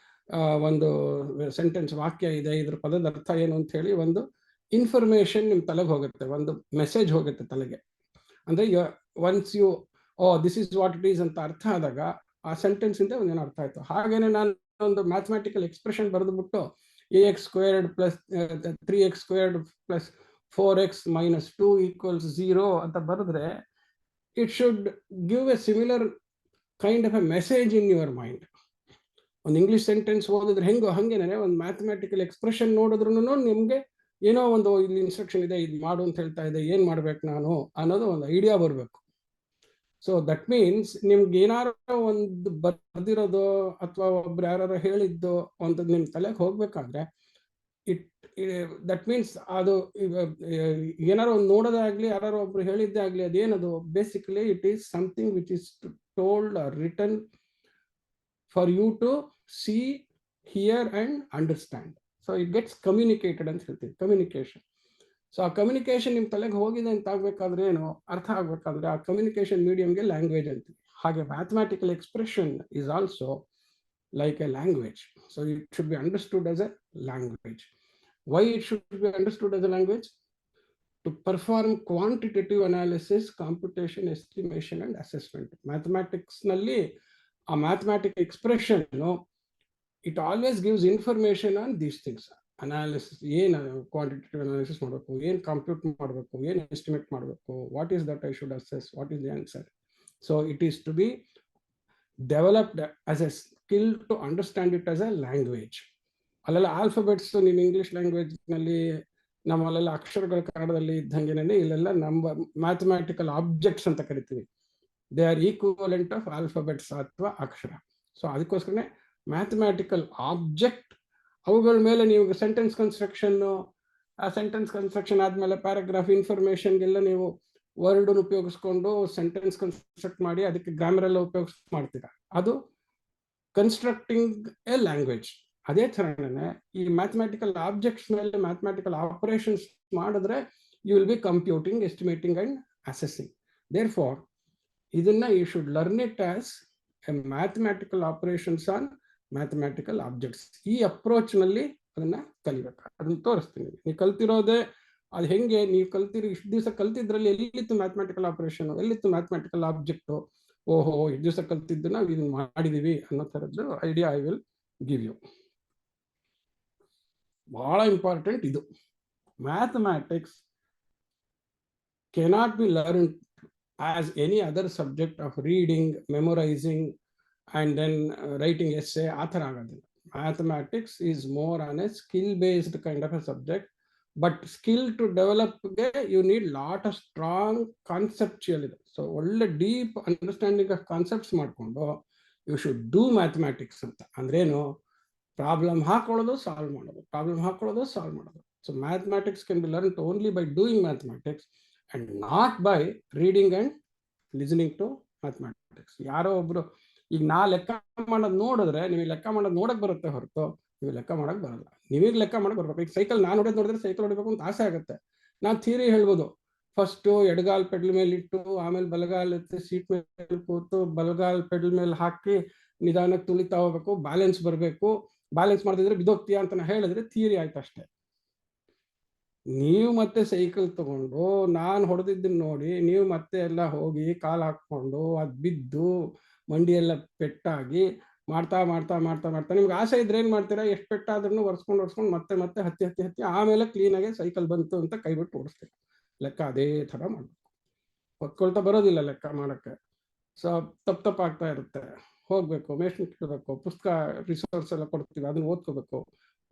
ಒಂದು ಸೆಂಟೆನ್ಸ್ ವಾಕ್ಯ ಇದೆ, ಇದ್ರ ಪದದ ಅರ್ಥ ಏನು ಅಂತ ಹೇಳಿ ಒಂದು ಇನ್ಫಾರ್ಮೇಶನ್ ನಿಮ್ಮ ತಲೆಗೆ ಹೋಗುತ್ತೆ, ಒಂದು ಮೆಸೇಜ್ ಹೋಗುತ್ತೆ ತಲೆಗೆ. ಅಂದರೆ once you this is what it is ಅಂತ ಅರ್ಥ ಆದಾಗ ಆ ಸೆಂಟೆನ್ಸ್ ಇಂದ ಒಂದೇನು ಅರ್ಥ ಆಯ್ತು. ಹಾಗೇನೆ ನಾನು ಒಂದು mathematical expression ಬರೆದುಬಿಟ್ಟು ax² + 3x² + 4x - 2 = 0 ಅಂತ ಬರೆದ್ರೆ it should give A similar kind of A message in your mind. ಒಂದು ಇಂಗ್ಲೀಷ್ ಸೆಂಟೆನ್ಸ್ ಓದಿದ್ರೆ ಹಂಗೇನೆ ಒಂದು ಮ್ಯಾಥಮೆಟಿಕಲ್ ಎಕ್ಸ್ಪ್ರೆಷನ್ ನೋಡಿದ್ರು ನಿಮಗೆ ಏನೋ ಒಂದು ಇಲ್ಲಿ ಇನ್ಸ್ಟ್ರಕ್ಷನ್ ಇದೆ, ಇದು ಮಾಡು ಅಂತ ಹೇಳ್ತಾ ಇದೆ, ಏನು ಮಾಡ್ಬೇಕು ನಾನು ಅನ್ನೋದು ಒಂದು ಐಡಿಯಾ ಬರಬೇಕು. ಸೊ ದಟ್ ಮೀನ್ಸ್ ನಿಮ್ಗೆ ಏನಾರು ಒಂದು ಬರ್ದಿರೋದು ಅಥವಾ ಒಬ್ರು ಯಾರು ಹೇಳಿದ್ದು ಒಂದು ನಿಮ್ಮ ತಲೆಗೆ ಹೋಗ್ಬೇಕಾದ್ರೆ ದಟ್ ಮೀನ್ಸ್ ಅದು ಏನಾರು ಒಂದು ನೋಡೋದಾಗ್ಲಿ, ಯಾರು ಒಬ್ರು ಹೇಳಿದ್ದೇ ಆಗಲಿ, ಅದೇನದು basically it is something which is told or written for you to see, hear and understand. So it gets communicated ಅಂತ ಹೇಳ್ತೀವಿ, ಕಮ್ಯುನಿಕೇಶನ್. ಸೊ ಆ ಕಮ್ಯುನಿಕೇಶನ್ ನಿಮ್ಮ ತಲೆಗೆ ಹೋಗಿದೆ ಅಂತ ಆಗಬೇಕಾದ್ರೆ, ಏನು ಅರ್ಥ ಆಗಬೇಕಾದ್ರೆ ಆ ಕಮ್ಯುನಿಕೇಶನ್ ಮೀಡಿಯಮ್ಗೆ ಲ್ಯಾಂಗ್ವೇಜ್ ಅಂತೀವಿ. ಹಾಗೆ mathematical expression is also like a language. So it should be understood as a language. Why it should be understood as a language? To perform quantitative analysis, computation, estimation and assessment. ಮ್ಯಾಥಮ್ಯಾಟಿಕ್ಸ್ನಲ್ಲಿ ಆ mathematic ಎಕ್ಸ್ಪ್ರೆಷನ್ನು it always gives information on these things. Analysis, ಏನು quantitative analysis ಮಾಡಬೇಕು, ಏನು compute ಮಾಡಬೇಕು, ಏನು estimate ಮಾಡಬೇಕು, what is that I should assess, what is the answer. So it is to be developed as a skill to understand it as a language. ಅಲ್ಲೆಲ್ಲ alphabets ನಿಮ್ಮ English ಲ್ಯಾಂಗ್ವೇಜ್ನಲ್ಲಿ, ನಮ್ಮಲ್ಲೆಲ್ಲ ಅಕ್ಷರಗಳ ಕನ್ನಡದಲ್ಲಿ ಇದ್ದಂಗೆನೇ ಇಲ್ಲೆಲ್ಲ ನಮ್ಮ ಮ್ಯಾಥಮ್ಯಾಟಿಕಲ್ ಆಬ್ಜೆಕ್ಟ್ಸ್ ಅಂತ ಕರಿತೀವಿ. They are equivalent of alphabets ಅಥವಾ ಅಕ್ಷರ. ಸೊ ಅದಕ್ಕೋಸ್ಕರನೇ ಮ್ಯಾಥಮ್ಯಾಟಿಕಲ್ ಆಬ್ಜೆಕ್ಟ್, ಅವುಗಳ ಮೇಲೆ ನೀವು ಸೆಂಟೆನ್ಸ್ ಕನ್ಸ್ಟ್ರಕ್ಷನ್ನು, ಆ ಸೆಂಟೆನ್ಸ್ ಕನ್ಸ್ಟ್ರಕ್ಷನ್ ಆದಮೇಲೆ ಪ್ಯಾರಾಗ್ರಾಫ್ ಇನ್ಫಾರ್ಮೇಷನ್ಗೆಲ್ಲ ನೀವು ವರ್ಡನ್ನು ಉಪಯೋಗಿಸ್ಕೊಂಡು ಸೆಂಟೆನ್ಸ್ ಕನ್ಸ್ಟ್ರಕ್ಟ್ ಮಾಡಿ ಅದಕ್ಕೆ ಗ್ರಾಮರ್ ಎಲ್ಲ ಮಾಡ್ತೀರಾ. ಅದು ಕನ್ಸ್ಟ್ರಕ್ಟಿಂಗ್ ಎ ಲ್ಯಾಂಗ್ವೇಜ್. ಅದೇ ಥರನೇ ಈ ಮ್ಯಾಥಮ್ಯಾಟಿಕಲ್ ಆಬ್ಜೆಕ್ಟ್ಸ್ ಮೇಲೆ ಮ್ಯಾಥಮ್ಯಾಟಿಕಲ್ ಆಪರೇಷನ್ಸ್ ಮಾಡಿದ್ರೆ you will be computing, estimating and assessing. Therefore ಇದನ್ನ you should learn it as a mathematical operations on mathematical objects. ಈ ಅಪ್ರೋಚ್ನಲ್ಲಿ ಅದನ್ನ ಕಲಿಬೇಕು. ಅದನ್ನ ತೋರಿಸ್ತೀನಿ. ನೀವು ಕಲ್ತಿರೋದೇ ಅದು ಹೆಂಗೆ, ನೀವು ಕಲ್ತಿರೋ ಇಷ್ಟು ದಿವಸ ಕಲ್ತಿದ್ರಲ್ಲಿ ಎಲ್ಲಿತ್ತು ಮ್ಯಾಥಮ್ಯಾಟಿಕಲ್ ಆಪರೇಷನ್, ಎಲ್ಲಿತ್ತು ಮ್ಯಾಥಮ್ಯಾಟಿಕಲ್ ಆಬ್ಜೆಕ್ಟು, ಓಹೋ ಇಷ್ಟು ದಿವಸ ಕಲ್ತಿದ್ದು ನಾವು ಇದನ್ನ ಮಾಡಿದೀವಿ ಅನ್ನೋ ಥರದ್ದು idea I will give you. ಬಹಳ ಇಂಪಾರ್ಟೆಂಟ್ ಇದು. Mathematics cannot be learn as any other subject of reading, memorising and then writing essay. ಆ ಥರ ಆಗೋದಿಲ್ಲ. Mathematics is more on a skill based kind of a subject. But skill to ಡೆವಲಪ್ಗೆ you need lot of strong conceptual ಇದೆ. So ಒಳ್ಳೆ deep understanding of concepts ಮಾಡಿಕೊಂಡು you should do mathematics ಅಂತ. ಅಂದ್ರೇನು? Problem ಹಾಕೊಳ್ಳೋದು, ಸಾಲ್ವ್ ಮಾಡೋದು, problem ಹಾಕೊಳ್ಳೋದು, solve ಮಾಡೋದು. So mathematics can be learn only by doing mathematics and not by reading and listening to mathematics. ಯಾರೋ ಒಬ್ರು ಈಗ ನಾ ಲೆಕ್ಕ ಮಾಡೋದು ನೋಡಿದ್ರೆ ನಿಮಗೆ ಲೆಕ್ಕ ಮಾಡೋದು ನೋಡಕ್ ಬರುತ್ತೆ ಹೊರತು ನೀವು ಲೆಕ್ಕ ಮಾಡಕ್ ಬರಲ್ಲ. ನೀವೀಗ ಲೆಕ್ಕ ಮಾಡಕ್ ಬರ್ಬೇಕು. ಈಗ ಸೈಕಲ್ ನಾನು ಹೊಡೆದು ನೋಡಿದ್ರೆ ಸೈಕಲ್ ಹೊಡಿಬೇಕು ಅಂತ ಆಸೆ ಆಗುತ್ತೆ. ನಾನು ಥಿಯರಿ ಹೇಳ್ಬೋದು. ಫಸ್ಟು ಎಡಗಾಲ್ ಪೆಡಲ್ ಮೇಲೆ ಇಟ್ಟು, ಆಮೇಲೆ ಬಲಗಾಲ್ ಎತ್ತಿ ಸೀಟ್ ಮೇಲೆ ಕೂತು, ಬಲಗಾಲ್ ಪೆಡಲ್ ಮೇಲೆ ಹಾಕಿ ನಿಧಾನಕ್ಕೆ ತುಳಿತಾ ಹೋಗ್ಬೇಕು, ಬ್ಯಾಲೆನ್ಸ್ ಬರಬೇಕು, ಬ್ಯಾಲೆನ್ಸ್ ಮಾಡದಿದ್ರೆ ಬಿದೋಗ್ತೀಯಾ ಅಂತ ಹೇಳಿದ್ರೆ ಥಿಯರಿ ಆಯ್ತು ಅಷ್ಟೇ. ನೀವು ಮತ್ತೆ ಸೈಕಲ್ ತಗೊಂಡು ನಾನು ಹೊಡೆದಿದ್ದನ್ನು ನೋಡಿ ನೀವು ಮತ್ತೆ ಎಲ್ಲ ಹೋಗಿ ಕಾಲು ಹಾಕ್ಕೊಂಡು ಅದು ಬಿದ್ದು ಮಂಡಿ ಎಲ್ಲ ಪೆಟ್ಟಾಗಿ ಮಾಡ್ತಾ ಮಾಡ್ತಾ ಮಾಡ್ತಾ ಮಾಡ್ತಾ ನಿಮ್ಗೆ ಆಸೆ ಇದ್ರೆ ಏನು ಮಾಡ್ತೀರಾ, ಎಷ್ಟು ಪೆಟ್ಟಾದ್ರೂ ಒರೆಸ್ಕೊಂಡು ಮತ್ತೆ ಮತ್ತೆ ಹತ್ತಿ ಆಮೇಲೆ ಕ್ಲೀನಾಗಿ ಸೈಕಲ್ ಬಂತು ಅಂತ ಕೈ ಬಿಟ್ಟು ಓಡಿಸ್ತೀರಾ. ಲೆಕ್ಕ ಅದೇ ಥರ ಮಾಡಬೇಕು. ಹೊತ್ಕೊಳ್ತಾ ಬರೋದಿಲ್ಲ ಲೆಕ್ಕ ಮಾಡೋಕ್ಕೆ. ಸೊ ತಪ್ಪಾಗ್ತಾ ಇರುತ್ತೆ. ಹೋಗಬೇಕು, ಮೇಷ್ಟ್ರನ್ನ ಕೇಳಬೇಕು, ಪುಸ್ತಕ ರಿಸೋರ್ಸ್ ಎಲ್ಲ ಕೊಡ್ತೀವಿ ಅದನ್ನ ಓದ್ಕೋಬೇಕು,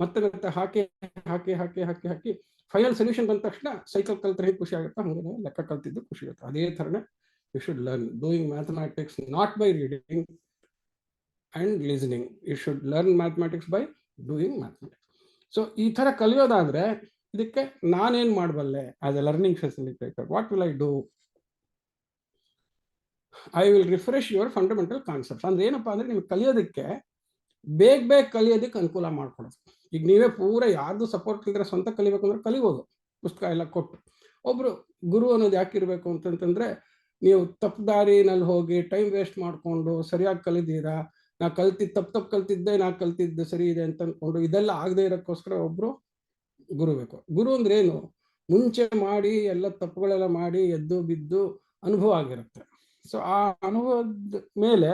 ಮತ್ತೆ ಮತ್ತೆ ಹಾಕಿ ಫೈನಲ್ ಸೊಲ್ಯೂಷನ್ ಬಂದ ತಕ್ಷಣ ಸೈಕಲ್ ಕಲ್ತ್ರೆ ಹೇಗೆ ಖುಷಿ ಆಗುತ್ತೆ ಹಂಗೆ ಲೆಕ್ಕ ಕಲ್ತಿದ್ದು ಖುಷಿ ಆಗುತ್ತೆ. ಅದೇ ಥರನೇ you should learn doing mathematics not by reading and listening. You should learn mathematics by doing mathematics. So ಈ ಥರ ಕಲಿಯೋದಾದರೆ ಇದಕ್ಕೆ ನಾನೇನು ಮಾಡಬಲ್ಲೆ as a learning facilitator, what will I do? I will refresh your fundamental concepts. ಅಂದ್ರೆ ಏನಪ್ಪಾ ಅಂದ್ರೆ ನಿಮ್ಗೆ ಕಲಿಯೋದಕ್ಕೆ ಬೇಗ ಕಲಿಯೋದಕ್ಕೆ ಅನುಕೂಲ ಮಾಡ್ಕೊಡೋದು. ಈಗ ನೀವೇ ಪೂರ ಯಾರ್ದು ಸಪೋರ್ಟ್ ಇಲ್ಲದ್ರೆ ಸ್ವಂತ ಕಲಿಬೇಕು ಅಂದ್ರೆ ಕಲಿಬೋದು, ಪುಸ್ತಕ ಎಲ್ಲ ಕೊಟ್ಟು. ಒಬ್ರು ಗುರು ಅನ್ನೋದು ಯಾಕಿರ್ಬೇಕು ಅಂತಂತಂದ್ರೆ, ನೀವು ತಪ್ಪು ದಾರಿನಲ್ಲಿ ಹೋಗಿ ಟೈಮ್ ವೇಸ್ಟ್ ಮಾಡಿಕೊಂಡು ಸರಿಯಾಗಿ ಕಲಿದೀರಾ, ನಾ ತಪ್ಪು ಕಲ್ತಿದ್ದೆ ಸರಿ ಇದೆ ಅಂತ ಅಂದ್ಕೊಂಡು ಇದೆಲ್ಲ ಆಗದೆ ಇರೋಕ್ಕೋಸ್ಕರ ಒಬ್ರು ಗುರು ಬೇಕು. ಗುರು ಅಂದ್ರೆ ಏನು? ಮುಂಚೆ ಮಾಡಿ ಎಲ್ಲ ತಪ್ಪುಗಳೆಲ್ಲ ಮಾಡಿ ಎದ್ದು ಬಿದ್ದು ಅನುಭವ ಆಗಿರುತ್ತೆ. ಸೊ ಆ ಅನುಭವದ ಮೇಲೆ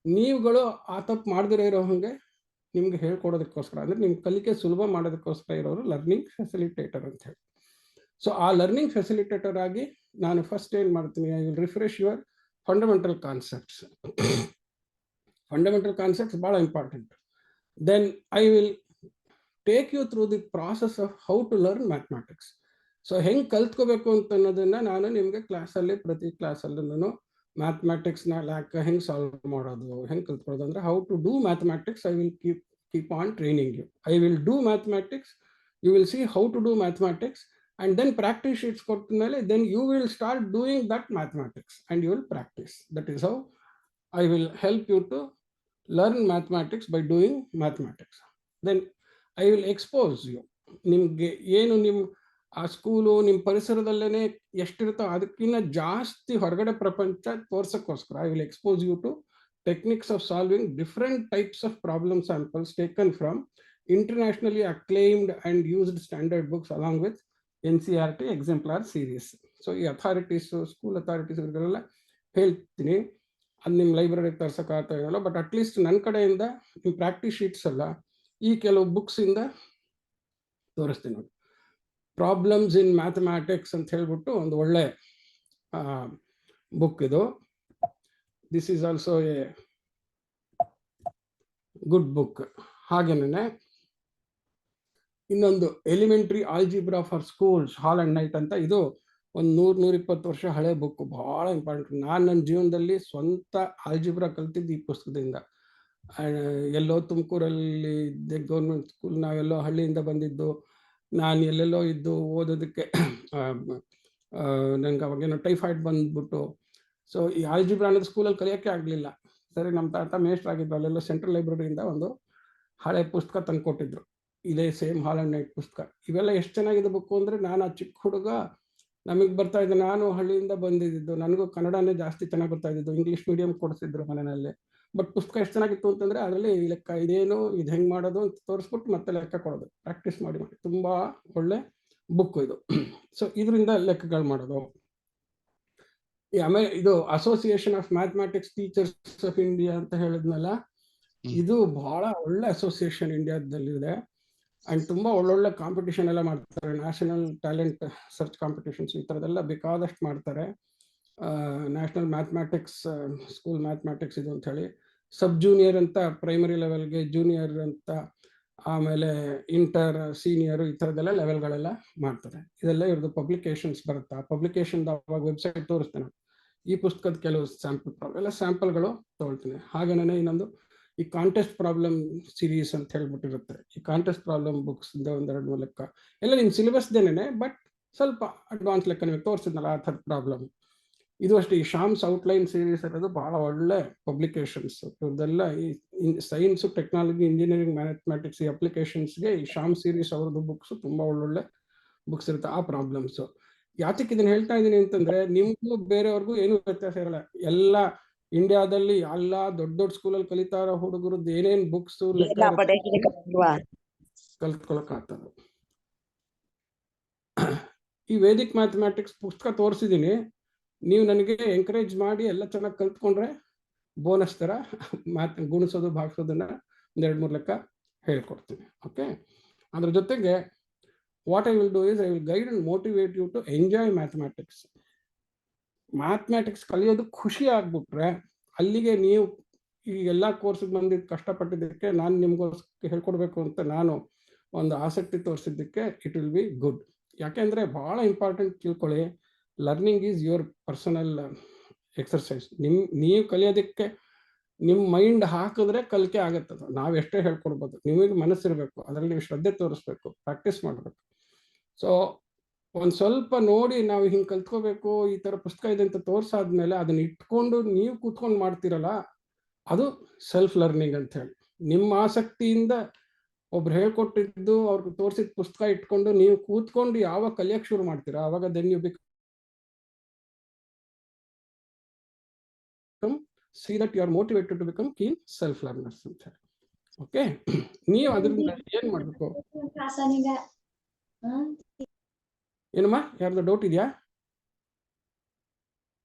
ನೀವುಗಳು ಆ ತಪ್ಪು ಮಾಡದಿರೋ ಇರೋ ಹಾಗೆ ನಿಮ್ಗೆ ಹೇಳ್ಕೊಡೋದಕ್ಕೋಸ್ಕರ, ಅಂದ್ರೆ ನಿಮ್ಗೆ ಕಲಿಕೆ ಸುಲಭ ಮಾಡೋದಕ್ಕೋಸ್ಕರ ಇರೋರು ಲರ್ನಿಂಗ್ ಫೆಸಿಲಿಟೇಟರ್ ಅಂತ ಹೇಳಿ. ಸೊ ಆ ಲರ್ನಿಂಗ್ ಫೆಸಿಲಿಟೇಟರ್ ಆಗಿ ನಾನು ಫಸ್ಟ್ ಏನು ಮಾಡ್ತೀನಿ, I will refresh your fundamental concepts. Fundamental concepts ಭಾಳ important. Then I will take you through the process of how to learn mathematics. So ಹೆಂಗೆ ಕಲ್ತ್ಕೋಬೇಕು ಅಂತ ಅನ್ನೋದನ್ನ ನಾನು ನಿಮಗೆ ಪ್ರತಿ ಕ್ಲಾಸಲ್ಲೂ ಮ್ಯಾಥಮ್ಯಾಟಿಕ್ಸ್ನ ಹೆಂಗೆ ಸಾಲ್ವ್ ಮಾಡೋದು, ಹೆಂಗೆ ಕಲ್ತ್ಕೊಳ್ಳೋದು ಅಂದರೆ how to do mathematics I will keep on training you. I will do mathematics, you will see how to do mathematics, and then practice sheets ಕೊಟ್ಟಮೇಲೆ then you will start doing that mathematics and you will practice. That is how I will help you to learn mathematics by doing mathematics. Then I will expose you. ನಿಮಗೆ ಏನು ನಿಮ್ಮ ಆ school ನಿಮ್ಮ ಪರಿಸರದಲ್ಲೇ ಎಷ್ಟಿರುತ್ತೋ ಅದಕ್ಕಿಂತ ಜಾಸ್ತಿ ಹೊರಗಡೆ ಪ್ರಪಂಚ ತೋರ್ಸೋಕ್ಕೋಸ್ಕರ I will expose you to techniques of solving different types of problem samples taken from internationally acclaimed and used standard books along with NCERT exemplar series. So ಈ ಅಥಾರಿಟೀಸು, ಸ್ಕೂಲ್ ಅಥಾರಿಟೀಸ್ ಇವ್ರಿಗೆಲ್ಲ ಹೇಳ್ತೀನಿ, ಅದು ನಿಮ್ಮ ಲೈಬ್ರರಿಗೆ ತರ್ಸೋಕ್ಕಾಗ್ತಾ ಇರಲ್ಲ, ಬಟ್ ಅಟ್ಲೀಸ್ಟ್ ನನ್ನ ಕಡೆಯಿಂದ ನಿಮ್ಮ ಪ್ರಾಕ್ಟೀಸ್ ಶೀಟ್ಸ್ ಎಲ್ಲ ಈ ಕೆಲವು ಬುಕ್ಸಿಂದ ತೋರಿಸ್ತೀನಿ ನೋಡಿ. ಪ್ರಾಬ್ಲಮ್ಸ್ ಇನ್ ಮ್ಯಾಥಮ್ಯಾಟಿಕ್ಸ್ ಅಂತ ಹೇಳ್ಬಿಟ್ಟು ಒಂದು ಒಳ್ಳೆ ಬುಕ್ ಇದು. This is also A good book. ಹಾಗೇನೆ ಇನ್ನೊಂದು elementary algebra for schools, hall and night ಅಂತ, ಇದು ಒಂದು 100-120 ವರ್ಷ ಹಳೆ ಬುಕ್, ಭಾಳ ಇಂಪಾರ್ಟೆಂಟ್. ನಾನು ನನ್ನ ಜೀವನದಲ್ಲಿ ಸ್ವಂತ ಆಲ್ಜಿಬ್ರಾ ಕಲ್ತಿದ್ದು ಈ ಪುಸ್ತಕದಿಂದ. ಎಲ್ಲೋ ತುಮಕೂರಲ್ಲಿ ಇದ್ದೆ, ಗೌರ್ಮೆಂಟ್ ಸ್ಕೂಲ್, ನಾವೆಲ್ಲೋ ಹಳ್ಳಿಯಿಂದ ಬಂದಿದ್ದು, ನಾನು ಎಲ್ಲೆಲ್ಲೋ ಇದ್ದು ಓದೋದಕ್ಕೆ ನನಗೆ ಅವಾಗೇನೋ ಟೈಫಾಯ್ಡ್ ಬಂದ್ಬಿಟ್ಟು, ಸೊ ಈ ಆಲ್ಜಿಬ್ರಾ ಅನ್ನೋದು ಸ್ಕೂಲಲ್ಲಿ ಕಲಿಯೋಕ್ಕೆ ಆಗಲಿಲ್ಲ. ಸರಿ, ನಮ್ಮ ತಾತ ಮೇಷ್ಟ್ರಾಗಿದ್ದು, ಅಲ್ಲೆಲ್ಲ ಸೆಂಟ್ರಲ್ ಲೈಬ್ರರಿಯಿಂದ ಒಂದು ಹಳೆ ಪುಸ್ತಕ ತಂದು ಕೊಟ್ಟಿದ್ರು, ಇದೇ ಸೇಮ್ ಹಾಲ್ ಅಂಡ್ ನೈಟ್ ಪುಸ್ತಕ. ಇವೆಲ್ಲ ಎಷ್ಟು ಚೆನ್ನಾಗಿದೆ ಬುಕ್ಕು ಅಂದರೆ, ನಾನು ಆ ಚಿಕ್ಕ ಹುಡುಗ ನಮಗೆ ಬರ್ತಾ ಇದ್ದೆ, ನಾನು ಹಳ್ಳಿಯಿಂದ ಬಂದಿದ್ದು, ನನಗೂ ಕನ್ನಡನೇ ಜಾಸ್ತಿ ಚೆನ್ನಾಗಿ ಬರ್ತಾ ಇದ್ದಿದ್ದು, ಇಂಗ್ಲೀಷ್ ಮೀಡಿಯಂ ಕೊಡಿಸಿದ್ರು ಮನೆಯಲ್ಲಿ. ಬಟ್ ಪುಸ್ತಕ ಎಷ್ಟು ಚೆನ್ನಾಗಿತ್ತು ಅಂತಂದರೆ ಅದರಲ್ಲಿ ಲೆಕ್ಕ ಇದೇನು, ಇದು ಹೆಂಗೆ ಮಾಡೋದು ಅಂತ ತೋರಿಸ್ಬಿಟ್ಟು ಮತ್ತೆ ಲೆಕ್ಕ ಕೊಡೋದು, ಪ್ರಾಕ್ಟೀಸ್ ಮಾಡಿ ತುಂಬ ಒಳ್ಳೆ ಬುಕ್ಕು ಇದು. ಸೊ ಇದರಿಂದ ಲೆಕ್ಕಗಳು ಮಾಡೋದು. ಆಮೇಲೆ ಇದು association of mathematics teachers of India ಅಂತ ಹೇಳಿದ್ನಲ್ಲ, ಇದು ಬಹಳ ಒಳ್ಳೆ ಅಸೋಸಿಯೇಷನ್ ಇಂಡಿಯಾದಲ್ಲಿದೆ. ಆ್ಯಂಡ್ ತುಂಬ ಒಳ್ಳೊಳ್ಳೆ ಕಾಂಪಿಟೇಷನ್ ಎಲ್ಲ ಮಾಡ್ತಾರೆ, ನ್ಯಾಷನಲ್ ಟ್ಯಾಲೆಂಟ್ ಸರ್ಚ್ ಕಾಂಪಿಟೇಷನ್ಸ್ ಈ ಥರದ್ದೆಲ್ಲ ಬೇಕಾದಷ್ಟು ಮಾಡ್ತಾರೆ. ನ್ಯಾಷನಲ್ ಮ್ಯಾಥಮ್ಯಾಟಿಕ್ಸ್ ಸ್ಕೂಲ್ ಮ್ಯಾಥಮ್ಯಾಟಿಕ್ಸ್ ಇದು ಅಂತ ಹೇಳಿ, ಸಬ್ ಜೂನಿಯರ್ ಅಂತ ಪ್ರೈಮರಿ ಲೆವೆಲ್ಗೆ, ಜೂನಿಯರ್ ಅಂತ, ಆಮೇಲೆ ಇಂಟರ್, ಸೀನಿಯರು, ಈ ಥರದ್ದೆಲ್ಲ ಲೆವೆಲ್ಗಳೆಲ್ಲ ಮಾಡ್ತಾರೆ. ಇದೆಲ್ಲ ಇವ್ರದ್ದು ಪಬ್ಲಿಕೇಶನ್ಸ್ ಬರುತ್ತೆ. ಆ ಪಬ್ಲಿಕೇಶನ್ ಅವಾಗ ವೆಬ್ಸೈಟ್ ತೋರಿಸ್ತೇನೆ. ಈ ಪುಸ್ತಕದ ಕೆಲವು ಸ್ಯಾಂಪಲ್ ಎಲ್ಲ ಸ್ಯಾಂಪಲ್ಗಳು ತೊಗೊಳ್ತೀನಿ. ಹಾಗೇನೇ ಇನ್ನೊಂದು ಈ ಕಾಂಟೆಸ್ಟ್ ಪ್ರಾಬ್ಲಮ್ ಸೀರೀಸ್ ಅಂತ ಹೇಳ್ಬಿಟ್ಟಿರುತ್ತೆ. ಈ ಕಾಂಟೆಸ್ಟ್ ಪ್ರಾಬ್ಲಮ್ ಬುಕ್ಸ್ ಒಂದೆರಡು ಲೆಕ್ಕ ಎಲ್ಲ ನಿಮ್ಮ ಸಿಲೆಬಸ್ದೇನೆ, ಬಟ್ ಸ್ವಲ್ಪ ಅಡ್ವಾನ್ಸ್ ಲೆಕ್ಕ ನಿಮಗೆ ತೋರಿಸಿದ್ನಲ್ಲ ಆ ಥರದ ಪ್ರಾಬ್ಲಮ್. ಇದು ಅಷ್ಟೇ. ಈ ಶಾಮ್ಸ್ ಔಟ್ಲೈನ್ ಸೀರೀಸ್ ಇರೋದು ಭಾಳ ಒಳ್ಳೆ ಪಬ್ಲಿಕೇಶನ್ಸ್. ಇವ್ರದ್ದೆಲ್ಲ ಈ ಸೈನ್ಸು, ಟೆಕ್ನಾಲಜಿ, ಇಂಜಿನಿಯರಿಂಗ್, ಮ್ಯಾಥಮ್ಯಾಟಿಕ್ಸ್ ಈ ಅಪ್ಲಿಕೇಶನ್ಸ್ಗೆ ಈ ಶಾಮ್ ಸೀರೀಸ್ ಅವ್ರದ್ದು ಬುಕ್ಸು ತುಂಬ ಒಳ್ಳೊಳ್ಳೆ ಬುಕ್ಸ್ ಇರುತ್ತೆ ಆ ಪ್ರಾಬ್ಲಮ್ಸು. ಯಾತಕ್ಕೆ ಇದನ್ನು ಹೇಳ್ತಾ ಇದ್ದೀನಿ ಅಂತಂದರೆ, ನಿಮಗೂ ಬೇರೆಯವ್ರಿಗೂ ಏನೂ ವ್ಯತ್ಯಾಸ ಇರಲ್ಲ. ಎಲ್ಲ ಇಂಡಿಯಾದಲ್ಲಿ ಎಲ್ಲ ದೊಡ್ಡ ದೊಡ್ಡ ಸ್ಕೂಲಲ್ಲಿ ಕಲಿತಾ ಇರೋ ಹುಡುಗರದ್ದು ಏನೇನು ಬುಕ್ಸು ಕಲ್ತ್ಕೊಳಕ್ಕಾಗ್ತದೆ. ಈ ವೇದಿಕ್ ಮ್ಯಾಥಮ್ಯಾಟಿಕ್ಸ್ ಪುಸ್ತಕ ತೋರಿಸಿದ್ದೀನಿ, ನೀವು ನನಗೆ ಎಂಕರೇಜ್ ಮಾಡಿ ಎಲ್ಲ ಚೆನ್ನಾಗಿ ಕಲ್ತ್ಕೊಂಡ್ರೆ ಬೋನಸ್ ಥರ ಗುಣಿಸೋದು ಭಾಗಿಸೋದನ್ನ 1-2-3 ಲೆಕ್ಕ ಹೇಳ್ಕೊಡ್ತೀನಿ. ಓಕೆ, ಅದ್ರ ಜೊತೆಗೆ what I will do is I will guide and motivate you to enjoy mathematics. Mathematics ಕಲಿಯೋದು ಖುಷಿ ಆಗ್ಬಿಟ್ರೆ ಅಲ್ಲಿಗೆ ನೀವು ಈ ಎಲ್ಲ ಕೋರ್ಸಿಗೆ ಬಂದಿದ್ದು ಕಷ್ಟಪಟ್ಟಿದ್ದಕ್ಕೆ ನಾನು ನಿಮ್ಗೋಸ್ಕರ ಹೇಳ್ಕೊಡ್ಬೇಕು ಅಂತ ನಾನು ಒಂದು ಆಸಕ್ತಿ ತೋರಿಸಿದ್ದಕ್ಕೆ ಇಟ್ ವಿಲ್ ಬಿ ಗುಡ್. ಯಾಕೆಂದರೆ ಭಾಳ ಇಂಪಾರ್ಟೆಂಟ್ ತಿಳ್ಕೊಳ್ಳಿ, learning is your personal exercise. ನೀವು ಕಲಿಯೋದಕ್ಕೆ ನಿಮ್ಮ ಮೈಂಡ್ ಹಾಕಿದ್ರೆ ಕಲಿಕೆ ಆಗುತ್ತದು. ನಾವು ಎಷ್ಟೇ ಹೇಳ್ಕೊಡ್ಬೋದು, ನಿಮಗೆ ಮನಸ್ಸಿರಬೇಕು, ಅದರಲ್ಲಿ ನೀವು ಶ್ರದ್ಧೆ ತೋರಿಸ್ಬೇಕು, ಪ್ರಾಕ್ಟೀಸ್ ಮಾಡಬೇಕು. ಸೊ ಒಂದು ಸ್ವಲ್ಪ ನೋಡಿ ನಾವು ಹಿಂಗೆ ಕಲ್ತ್ಕೋಬೇಕು, ಈ ಥರ ಪುಸ್ತಕ ಇದೆ ಅಂತ ತೋರಿಸಾದ್ಮೇಲೆ ಅದನ್ನ ಇಟ್ಕೊಂಡು ನೀವು ಕೂತ್ಕೊಂಡು ಮಾಡ್ತೀರಲ್ಲ, ಅದು ಸೆಲ್ಫ್ ಲರ್ನಿಂಗ್ ಅಂತ ಹೇಳಿ. ನಿಮ್ಮ ಆಸಕ್ತಿಯಿಂದ ಒಬ್ರು ಹೇಳ್ಕೊಟ್ಟಿದ್ದು ಅವ್ರಿಗೆ ತೋರಿಸಿದ ಪುಸ್ತಕ ಇಟ್ಕೊಂಡು ನೀವು ಕೂತ್ಕೊಂಡು ಯಾವಾಗ ಕಲಿಯಕ್ಕೆ ಶುರು ಮಾಡ್ತೀರಾ ಆವಾಗ then you become see that you are motivated to become keen self learners ಅಂತ ಹೇಳಿ. ಓಕೆ, ನೀವು ಅದರಿಂದ ಏನ್ ಮಾಡಬೇಕು? ಏನಮ್ಮ, ಯಾರ್ದು ಡೌಟ್ ಇದೆಯಾ?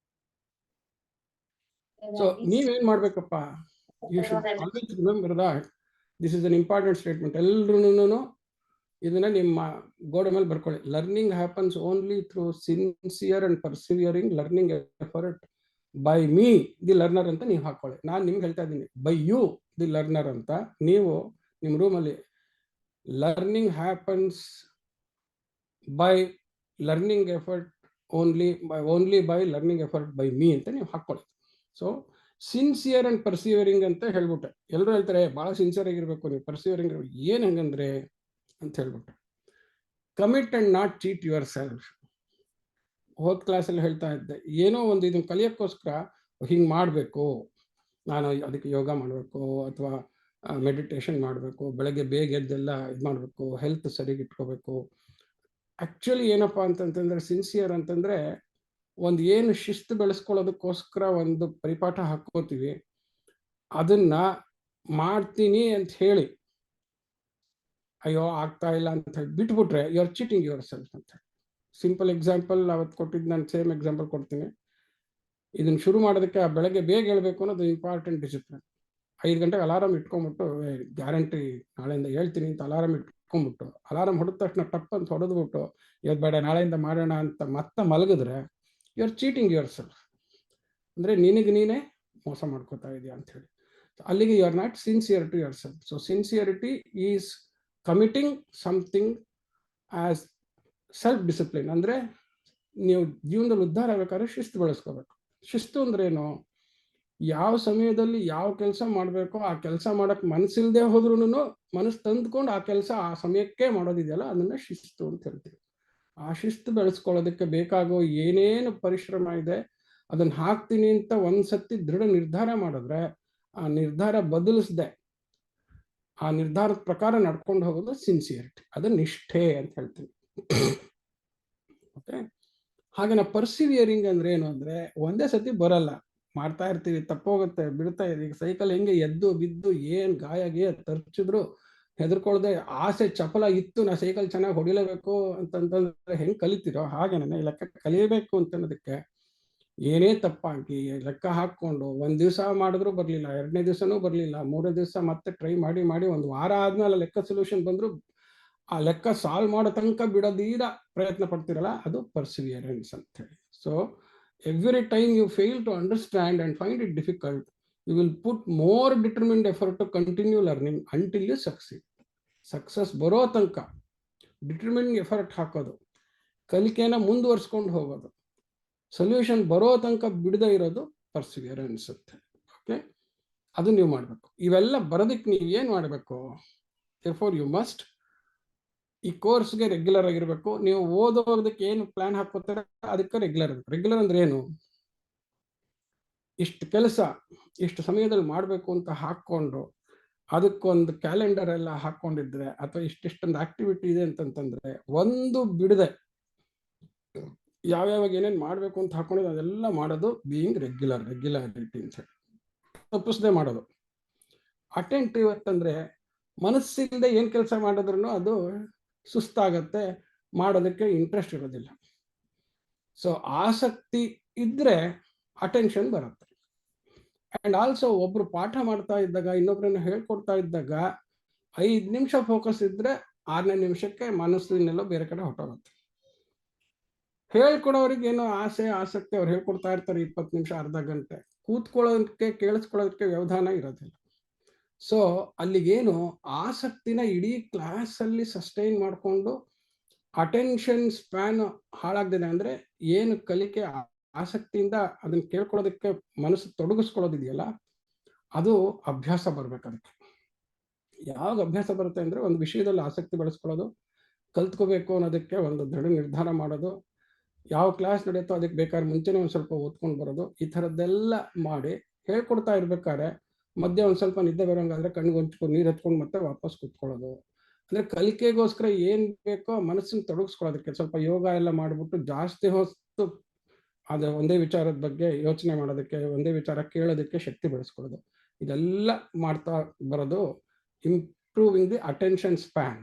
ಸೊ ನೀವೇನ್ ಮಾಡ್ಬೇಕಪ್ಪ, you should always remember that this is an important statement. ಎಲ್ರೂ ಇದನ್ನ ನಿಮ್ಮ ಗೋಡೆ ಮೇಲೆ ಬರ್ಕೊಳ್ಳಿ. Learning happens only through sincere and persevering learning effort by me the learner ಅಂತ ನೀವು ಹಾಕೊಳ್ಳಿ. ನಾನು ನಿಮ್ಗೆ ಹೇಳ್ತಾ ಇದ್ದೀನಿ ಬೈ ಯು ದಿ ಲರ್ನರ್ ಅಂತ. ನೀವು ನಿಮ್ಮ ರೂಮಲ್ಲಿ learning happens by learning effort only by learning effort by me ಅಂತ ನೀವು ಹಾಕೊಳ್ಳಿ. ಸೊ ಸಿನ್ಸಿಯರ್ ಅಂಡ್ ಪರ್ಸಿವರಿಂಗ್ ಅಂತ ಹೇಳ್ಬಿಟ್ಟೆ. ಎಲ್ಲರೂ ಹೇಳ್ತಾರೆ ಭಾಳ ಸಿನ್ಸಿಯರ್ ಆಗಿರ್ಬೇಕು ನೀವು, ಪರ್ಸಿವರಿಂಗ್ ಏನು ಹಂಗಂದ್ರೆ ಅಂತ ಹೇಳ್ಬಿಟ್ಟೆ. Commit and not cheat yourself. ಹೋದ ಕ್ಲಾಸಲ್ಲಿ ಹೇಳ್ತಾ ಇದ್ದೆ, ಏನೋ ಒಂದು ಇದನ್ನು ಕಲಿಯೋಕ್ಕೋಸ್ಕರ ಹಿಂಗೆ ಮಾಡಬೇಕು, ನಾನು ಅದಕ್ಕೆ ಯೋಗ ಮಾಡಬೇಕು ಅಥವಾ ಮೆಡಿಟೇಷನ್ ಮಾಡಬೇಕು, ಬೆಳಗ್ಗೆ ಬೇಗ ಎದ್ದೆಲ್ಲ ಇದು ಮಾಡಬೇಕು, ಹೆಲ್ತ್ ಸರಿಗೆ ಇಟ್ಕೋಬೇಕು. ಆ್ಯಕ್ಚುಲಿ ಏನಪ್ಪ ಅಂತಂತಂದರೆ ಸಿನ್ಸಿಯರ್ ಅಂತಂದರೆ ಒಂದು ಏನು ಶಿಸ್ತು ಬೆಳೆಸ್ಕೊಳ್ಳೋದಕ್ಕೋಸ್ಕರ ಒಂದು ಪರಿಪಾಠ ಹಾಕ್ಕೋತೀವಿ, ಅದನ್ನು ಮಾಡ್ತೀನಿ ಅಂತ ಹೇಳಿ ಅಯ್ಯೋ ಆಗ್ತಾ ಇಲ್ಲ ಅಂತ ಹೇಳಿ ಬಿಟ್ಬಿಟ್ರೆ you are cheating yourself ಅಂತ ಹೇಳಿ. ಸಿಂಪಲ್ ಎಕ್ಸಾಂಪಲ್ ಅವತ್ತು ಕೊಟ್ಟಿದ್ದು, ನಾನು ಸೇಮ್ ಎಕ್ಸಾಂಪಲ್ ಕೊಡ್ತೀನಿ. ಇದನ್ನು ಶುರು ಮಾಡೋದಕ್ಕೆ ಬೆಳಗ್ಗೆ ಬೇಗ ಹೇಳ್ಬೇಕು ಅನ್ನೋದು ಇಂಪಾರ್ಟೆಂಟ್ ಡಿಸಿಪ್ಲಿನ್. 5 ಗಂಟೆಗೆ ಅಲಾರಾಮ್ ಇಟ್ಕೊಂಡ್ಬಿಟ್ಟು ಗ್ಯಾರಂಟಿ ನಾಳೆಯಿಂದ ಹೇಳ್ತೀನಿ ಅಂತ ಅಲಾರಾಮ್ ಇಟ್ಕೊಂಡ್ಬಿಟ್ಟು ಅಲಾರಾಮ್ ಹೊಡೆದ ತಕ್ಷಣ ಟಪ್ ಅಂತ ಹೊಡೆದ್ಬಿಟ್ಟು ಇವತ್ತು ಬೇಡ ನಾಳೆಯಿಂದ ಮಾಡೋಣ ಅಂತ ಮತ್ತೆ ಮಲಗಿದ್ರೆ you are cheating yourself. ಅಂದರೆ ನಿನಗೆ ನೀನೇ ಮೋಸ ಮಾಡ್ಕೋತಾ ಇದೆಯಾ ಅಂತ ಹೇಳಿ. ಅಲ್ಲಿಗೆ you are not sincere to yourself. So sincerity is committing something as self discipline. ಅಂದರೆ ನೀವು ಜೀವನದಲ್ಲಿ ಉದ್ಧಾರ ಆಗಬೇಕಾದ್ರೆ ಶಿಸ್ತು ಬೆಳೆಸ್ಕೋಬೇಕು. ಶಿಸ್ತು ಅಂದ್ರೇನು? ಯಾವ ಸಮಯದಲ್ಲಿ ಯಾವ ಕೆಲಸ ಮಾಡಬೇಕೋ ಆ ಕೆಲಸ ಮಾಡೋಕ್ಕೆ ಮನಸ್ಸಿಲ್ಲದೆ ಹೋದ್ರೂ ಮನಸ್ಸು ತಂದ್ಕೊಂಡು ಆ ಕೆಲಸ ಆ ಸಮಯಕ್ಕೆ ಮಾಡೋದಿದೆಯಲ್ಲ, ಅದನ್ನು ಶಿಸ್ತು ಅಂತ ಹೇಳ್ತೀವಿ. ಆ ಶಿಸ್ತು ಬೆಳೆಸ್ಕೊಳ್ಳೋದಕ್ಕೆ ಬೇಕಾಗೋ ಏನೇನು ಪರಿಶ್ರಮ ಇದೆ ಅದನ್ನು ಹಾಕ್ತೀನಿ ಅಂತ ಒಂದ್ಸತಿ ದೃಢ ನಿರ್ಧಾರ ಮಾಡಿದ್ರೆ ಆ ನಿರ್ಧಾರ ಬದಲಿಸದೆ ಆ ನಿರ್ಧಾರದ ಪ್ರಕಾರ ನಡ್ಕೊಂಡು ಹೋಗೋದು ಸಿನ್ಸಿಯರಿಟಿ, ಅದು ನಿಷ್ಠೆ ಅಂತ ಹೇಳ್ತೀನಿ. ಓಕೆ, ಹಾಗೆ ನಾವು ಪರ್ಸಿವಿಯರಿಂಗ್ ಅಂದ್ರೆ ಏನು ಅಂದರೆ ಒಂದೇ ಸತಿ ಬರಲ್ಲ, ಮಾಡ್ತಾ ಇರ್ತೀವಿ, ತಪ್ಪೋಗುತ್ತೆ, ಬಿಡ್ತಾ ಇದ್ದೀವಿ. ಈಗ ಸೈಕಲ್ ಹೆಂಗೆ ಎದ್ದು ಬಿದ್ದು ಏನು ಗಾಯಾಗಿ ತರ್ಚಿದ್ರು ಹೆದರ್ಕೊಳ್ದೆ ಆಸೆ ಚಪಲ ಇತ್ತು ನಾ ಸೈಕಲ್ ಚೆನ್ನಾಗಿ ಹೊಡಿಲೇಬೇಕು ಅಂತಂತಂದ್ರೆ ಹೆಂಗೆ ಕಲಿತೀರೋ ಹಾಗೆ ನಾನು ಲೆಕ್ಕ ಕಲಿಯಬೇಕು ಅಂತನ್ನೋದಕ್ಕೆ ಏನೇ ತಪ್ಪಾಗಿ ಲೆಕ್ಕ ಹಾಕ್ಕೊಂಡು 1 ದಿವಸ ಮಾಡಿದ್ರು ಬರಲಿಲ್ಲ, 2ನೇ ದಿವಸನೂ ಬರಲಿಲ್ಲ, 3ನೇ ದಿವಸ ಮತ್ತೆ ಟ್ರೈ ಮಾಡಿ 1 ವಾರ ಆದ್ಮೇಲೆ ಲೆಕ್ಕ ಸೊಲ್ಯೂಷನ್ ಬಂದರೂ ಆ ಲೆಕ್ಕ ಸಾಲ್ವ್ ಮಾಡೋ ತನಕ ಬಿಡೋದೀರ ಪ್ರಯತ್ನ ಪಡ್ತಿರಲ್ಲ, ಅದು ಪರ್ಸಿವಿಯರೆನ್ಸ್ ಅಂತ ಹೇಳಿ. So every time you fail to understand and find it difficult, you will put more determined effort to continue learning until you succeed. Success ಬರೋ ತನಕ ಡಿಟರ್ಮಿನ್ಡ್ ಎಫರ್ಟ್ ಹಾಕೋದು, ಕಲಿಕೆನ ಮುಂದುವರ್ಸ್ಕೊಂಡು ಹೋಗೋದು, ಸೊಲ್ಯೂಷನ್ ಬರೋ ತನಕ ಬಿಡದೇ ಇರೋದು ಪರ್ಸಿವಿಯರೆನ್ಸ್ ಅಂತ. ಓಕೆ, ಅದು ನೀವು ಮಾಡಬೇಕು. ಇವೆಲ್ಲ ಬರೋದಕ್ಕೆ ನೀವು ಏನು ಮಾಡಬೇಕು? ದೇರ್ಫೋರ್ ಯು ಮಸ್ಟ್ ಈ ಕೋರ್ಸ್ಗೆ ರೆಗ್ಯುಲರ್ ಆಗಿರಬೇಕು. ನೀವು ಓದೋದಕ್ಕೆ ಏನು ಪ್ಲಾನ್ ಹಾಕೋತಾರೆ ಅದಕ್ಕೆ ರೆಗ್ಯುಲರ್ ಆಗಬೇಕು. ರೆಗ್ಯುಲರ್ ಅಂದ್ರೆ ಏನು? ಇಷ್ಟು ಕೆಲಸ ಇಷ್ಟು ಸಮಯದಲ್ಲಿ ಮಾಡಬೇಕು ಅಂತ ಹಾಕ್ಕೊಂಡು ಅದಕ್ಕೊಂದು ಕ್ಯಾಲೆಂಡರ್ ಎಲ್ಲ ಹಾಕ್ಕೊಂಡಿದ್ರೆ ಅಥವಾ ಇಷ್ಟಿಷ್ಟೊಂದು ಆಕ್ಟಿವಿಟಿ ಇದೆ ಅಂತಂತಂದ್ರೆ ಒಂದು ಬಿಡದೆ ಯಾವ್ಯಾವಾಗ ಏನೇನು ಮಾಡಬೇಕು ಅಂತ ಹಾಕೊಂಡಿದ್ದು ಅದೆಲ್ಲ ಮಾಡೋದು ಬೀಯಿಂಗ್ ರೆಗ್ಯುಲಾರಿಟಿ ಅಂತ ಹೇಳಿ. ತಪ್ಪಿಸದೆ ಮಾಡೋದು. ಅಟೆಂಟಿವ್ ಅಂತಂದ್ರೆ ಮನಸ್ಸಿಲ್ಲದೆ ಏನು ಕೆಲಸ ಮಾಡಿದ್ರು ಅದು ಸುಸ್ತಾಗತ್ತೆ, ಮಾಡೋದಕ್ಕೆ ಇಂಟ್ರೆಸ್ಟ್ ಇರೋದಿಲ್ಲ. ಸೊ ಆಸಕ್ತಿ ಇದ್ರೆ ಅಟೆನ್ಷನ್ ಬರುತ್ತೆ. ಅಂಡ್ ಆಲ್ಸೋ ಒಬ್ರು ಪಾಠ ಮಾಡ್ತಾ ಇದ್ದಾಗ ಇನ್ನೊಬ್ರನ್ನ ಹೇಳ್ಕೊಡ್ತಾ ಇದ್ದಾಗ 5 ನಿಮಿಷ ಫೋಕಸ್ ಇದ್ರೆ 6ನೇ ನಿಮಿಷಕ್ಕೆ ಮನಸ್ಸಿನೆಲ್ಲ ಬೇರೆ ಕಡೆ ಹೊಟ್ಟೋಗುತ್ತೆ. ಹೇಳ್ಕೊಡೋರಿಗೆ ಏನೋ ಆಸಕ್ತಿ ಅವ್ರು ಹೇಳ್ಕೊಡ್ತಾ ಇರ್ತಾರೆ 20 ನಿಮಿಷ ಅರ್ಧ ಗಂಟೆ, ಕೂತ್ಕೊಳ್ಳೋದಕ್ಕೆ ಕೇಳಿಸ್ಕೊಳ್ಳೋದಕ್ಕೆ ವ್ಯವಧಾನ ಇರೋದಿಲ್ಲ. ಸೊ ಅಲ್ಲಿಗೇನು ಆಸಕ್ತಿನ ಇಡೀ ಕ್ಲಾಸ್ ಅಲ್ಲಿ ಸಸ್ಟೈನ್ ಮಾಡಿಕೊಂಡು ಅಟೆನ್ಷನ್ ಸ್ಪ್ಯಾನ್ ಹಾಳಾಗ್ದಿದೆ ಅಂದ್ರೆ ಏನು ಕಲಿಕೆ ಆಸಕ್ತಿಯಿಂದ ಅದನ್ನ ಕೇಳ್ಕೊಳ್ಳೋದಕ್ಕೆ ಮನಸ್ಸು ತೊಡಗಿಸ್ಕೊಳ್ಳೋದಿದೆಯಲ್ಲ, ಅದು ಅಭ್ಯಾಸ ಬರ್ಬೇಕು. ಅದಕ್ಕೆ ಯಾವಾಗ ಅಭ್ಯಾಸ ಬರುತ್ತೆ ಅಂದ್ರೆ ಒಂದು ವಿಷಯದಲ್ಲಿ ಆಸಕ್ತಿ ಬೆಳೆಸ್ಕೊಳ್ಳೋದು, ಕಲ್ತ್ಕೋಬೇಕು ಅನ್ನೋದಕ್ಕೆ ಒಂದು ದೃಢ ನಿರ್ಧಾರ ಮಾಡೋದು, ಯಾವ ಕ್ಲಾಸ್ ನಡೆಯುತ್ತೋ ಅದಕ್ಕೆ ಬೇಕಾದ್ರೆ ಮುಂಚೆನೇ ಒಂದು ಸ್ವಲ್ಪ ಓದ್ಕೊಂಡು ಬರೋದು, ಈ ಥರದ್ದೆಲ್ಲ ಮಾಡಿ ಹೇಳ್ಕೊಡ್ತಾ ಇರ್ಬೇಕಾದ್ರೆ ಮಧ್ಯೆ ಒಂದು ಸ್ವಲ್ಪ ನಿದ್ದೆ ಬರೋಂಗಾದ್ರೆ ಕಣ್ಣಿಗೆ ಹೊಂಚ್ಕೊಂಡು ನೀರು ಹತ್ಕೊಂಡು ಮತ್ತೆ ವಾಪಸ್ ಕೂತ್ಕೊಳ್ಳೋದು. ಅಂದ್ರೆ ಕಲಿಕೆಗೋಸ್ಕರ ಏನ್ ಬೇಕೋ ಮನಸ್ಸನ್ನು ತೊಡಗಿಸ್ಕೊಳ್ಳೋದಕ್ಕೆ ಸ್ವಲ್ಪ ಯೋಗ ಎಲ್ಲ ಮಾಡಿಬಿಟ್ಟು ಜಾಸ್ತಿ ಹೊತ್ತು ಅದು ಒಂದೇ ವಿಚಾರದ ಬಗ್ಗೆ ಯೋಚನೆ ಮಾಡೋದಕ್ಕೆ, ಒಂದೇ ವಿಚಾರ ಕೇಳೋದಕ್ಕೆ ಶಕ್ತಿ ಬೆಳೆಸ್ಕೊಳ್ಳೋದು, ಇದೆಲ್ಲ ಮಾಡ್ತಾ ಬರೋದು improving the attention span.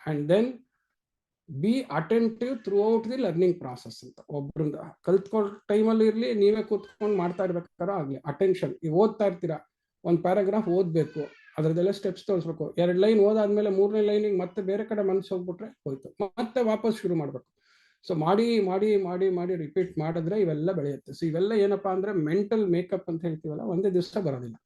And then be attentive throughout the learning process ಅಂತ. ಒಬ್ರಿಂದ ಕಲ್ತ್ಕೊಳ್ಳೋ ಟೈಮಲ್ಲಿ ಇರಲಿ, ನೀವೇ ಕೂತ್ಕೊಂಡು ಮಾಡ್ತಾ ಇರ್ಬೇಕಾದ್ರೆ ಆಗಲಿ ಅಟೆನ್ಷನ್. ಈಗ ಓದ್ತಾ ಇರ್ತೀರಾ, ಒಂದು ಪ್ಯಾರಾಗ್ರಾಫ್ ಓದಬೇಕು, ಅದರದೆಲ್ಲ ಸ್ಟೆಪ್ಸ್ ತೋರಿಸ್ಬೇಕು, 2 ಲೈನ್ ಓದಾದ್ಮೇಲೆ 3ನೇ ಲೈನಿಗೆ ಮತ್ತೆ ಬೇರೆ ಕಡೆ ಮನಸ್ಸು ಹೋಗ್ಬಿಟ್ರೆ ಹೋಯ್ತು, ಮತ್ತೆ ವಾಪಸ್ ಶುರು ಮಾಡಬೇಕು. ಸೊ ಮಾಡಿ ಮಾಡಿ ಮಾಡಿ ಮಾಡಿ ರಿಪೀಟ್ ಮಾಡಿದ್ರೆ ಇವೆಲ್ಲ ಬೆಳೆಯುತ್ತೆ. ಸೊ ಇವೆಲ್ಲ ಏನಪ್ಪಾ ಅಂದ್ರೆ ಮೆಂಟಲ್ ಮೇಕಪ್ ಅಂತ ಹೇಳ್ತೀವಲ್ಲ, ಒಂದೇ ದಿವಸ ಬರೋದಿಲ್ಲ,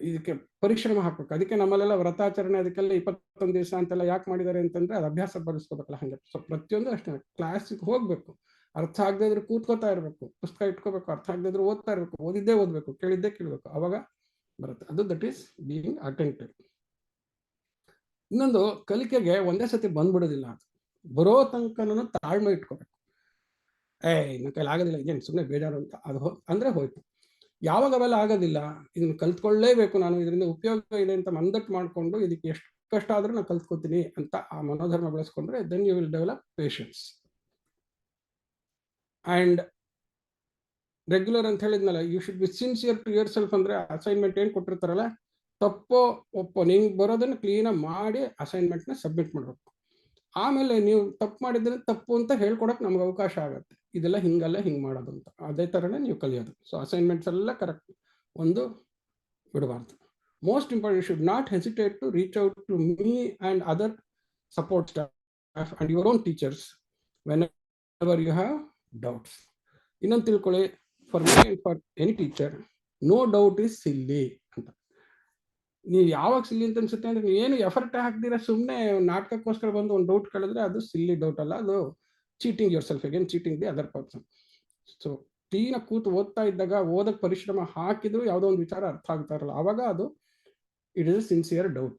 ಇದಕ್ಕೆ ಪರಿಶ್ರಮ ಹಾಕ್ಬೇಕು. ಅದಕ್ಕೆ ನಮ್ಮಲ್ಲೆಲ್ಲ ವ್ರತಾಚರಣೆ ಅದಕ್ಕೆಲ್ಲ 21 ದಿವಸ ಅಂತೆಲ್ಲ ಯಾಕೆ ಮಾಡಿದ್ದಾರೆ ಅಂತಂದ್ರೆ ಅದು ಅಭ್ಯಾಸ ಬರೆಸ್ಕೋಬೇಕಲ್ಲ ಹಂಗೆ. ಸೊ ಪ್ರತಿಯೊಂದು ಅಷ್ಟೇ, ಕ್ಲಾಸಿಗೆ ಹೋಗ್ಬೇಕು, ಅರ್ಥ ಆಗದೆ ಇದ್ರೆ ಕೂತ್ಕೋತಾ ಇರ್ಬೇಕು, ಪುಸ್ತಕ ಇಟ್ಕೋಬೇಕು, ಅರ್ಥ ಆಗದೆ ಇದ್ರೆ ಓದ್ತಾ ಇರ್ಬೇಕು, ಓದಿದ್ದೇ ಓದ್ಬೇಕು, ಕೇಳಿದ್ದೇ ಕೇಳಬೇಕು, ಅವಾಗ ಬರುತ್ತೆ. ಅದು ದಟ್ ಈಸ್ ಬೀಯಿಂಗ್ ಅಟೆಂಟಿವ್. ಇನ್ನೊಂದು, ಕಲಿಕೆಗೆ ಒಂದೇ ಸತಿ ಬಂದ್ಬಿಡೋದಿಲ್ಲ, ಅದು ಬರೋ ತನಕನೂ ತಾಳ್ಮೆ ಇಟ್ಕೋಬೇಕು. ನನ್ನ ಕೈಲಿ ಆಗೋದಿಲ್ಲ, ಇದೇನು ಸುಮ್ಮನೆ ಬೇಜಾರು ಅಂತ ಅದು ಅಂದ್ರೆ ಹೋಯ್ತು. ಯಾವಾಗ ಅವೆಲ್ಲ ಆಗೋದಿಲ್ಲ, ಇದನ್ನ ಕಲ್ತ್ಕೊಳ್ಳೇಬೇಕು, ನಾನು ಇದರಿಂದ ಉಪಯೋಗ ಇದೆ ಅಂತ ಮಂದಟ್ಟು ಮಾಡಿಕೊಂಡು ಇದಕ್ಕೆ ಎಷ್ಟು ಕಷ್ಟ ಆದ್ರೂ ನಾನು ಕಲ್ತ್ಕೋತೀನಿ ಅಂತ ಆ ಮನೋಧರ್ಮ ಬೆಳೆಸ್ಕೊಂಡ್ರೆ then you will develop patience. And regular ಅಂತ ಹೇಳಿದ್ನಲ್ಲ, you should be sincere to yourself. ಅಂದ್ರೆ ಅಸೈನ್ಮೆಂಟ್ ಏನು ಕೊಟ್ಟಿರ್ತಾರಲ್ಲ, ತಪ್ಪೋ ಒಪ್ಪೋ ನಿಂಗೆ ಬರೋದನ್ನ ಕ್ಲೀನಾಗಿ ಮಾಡಿ ಅಸೈನ್ಮೆಂಟ್ನ ಸಬ್ಮಿಟ್ ಮಾಡಬೇಕು. ಆಮೇಲೆ ನೀವು ತಪ್ಪು ಮಾಡಿದ್ರೆ ತಪ್ಪು ಅಂತ ಹೇಳ್ಕೊಡಕ್ಕೆ ನಮ್ಗೆ ಅವಕಾಶ ಆಗುತ್ತೆ, ಇದೆಲ್ಲ ಹಿಂಗಲ್ಲ ಹಿಂಗೆ ಮಾಡೋದು ಅಂತ. ಅದೇ ಥರನೇ ನೀವು ಕಲಿಯೋದು. ಸೊ ಅಸೈನ್ಮೆಂಟ್ಸ್ ಎಲ್ಲ ಕರೆಕ್ಟ್, ಒಂದು ಬಿಡಬಾರ್ದು. Most important, you should not hesitate to reach out to me and other support staff and your own teachers whenever you have doubts. ಇನ್ನೊಂದು ತಿಳ್ಕೊಳ್ಳಿ, for me and for any teacher, no doubt is silly ಅಂತ. ನೀವು ಯಾವಾಗ ಸಿಲ್ಲಿ ಅಂತ ಅನ್ಸುತ್ತೆ ಅಂದ್ರೆ ನೀವು ಏನು ಎಫರ್ಟ್ ಹಾಕ್ದಿರ ಸುಮ್ಮನೆ ನಾಟಕಕ್ಕೋಸ್ಕರ ಬಂದು ಒಂದು ಡೌಟ್ ಕೇಳಿದ್ರೆ ಅದು ಸಿಲ್ಲಿ ಡೌಟ್ ಅಲ್ಲ, ಅದು cheating yourself, again cheating the other person. So ತೀನ ಕೂತು ಓದ್ತಾ ಇದ್ದಾಗ ಓದಕ್ಕೆ ಪರಿಶ್ರಮ ಹಾಕಿದ್ರು ಯಾವುದೋ ಒಂದು ವಿಚಾರ ಅರ್ಥ ಆಗ್ತಾ ಇರಲ್ಲ, ಆವಾಗ ಅದು it is a sincere doubt.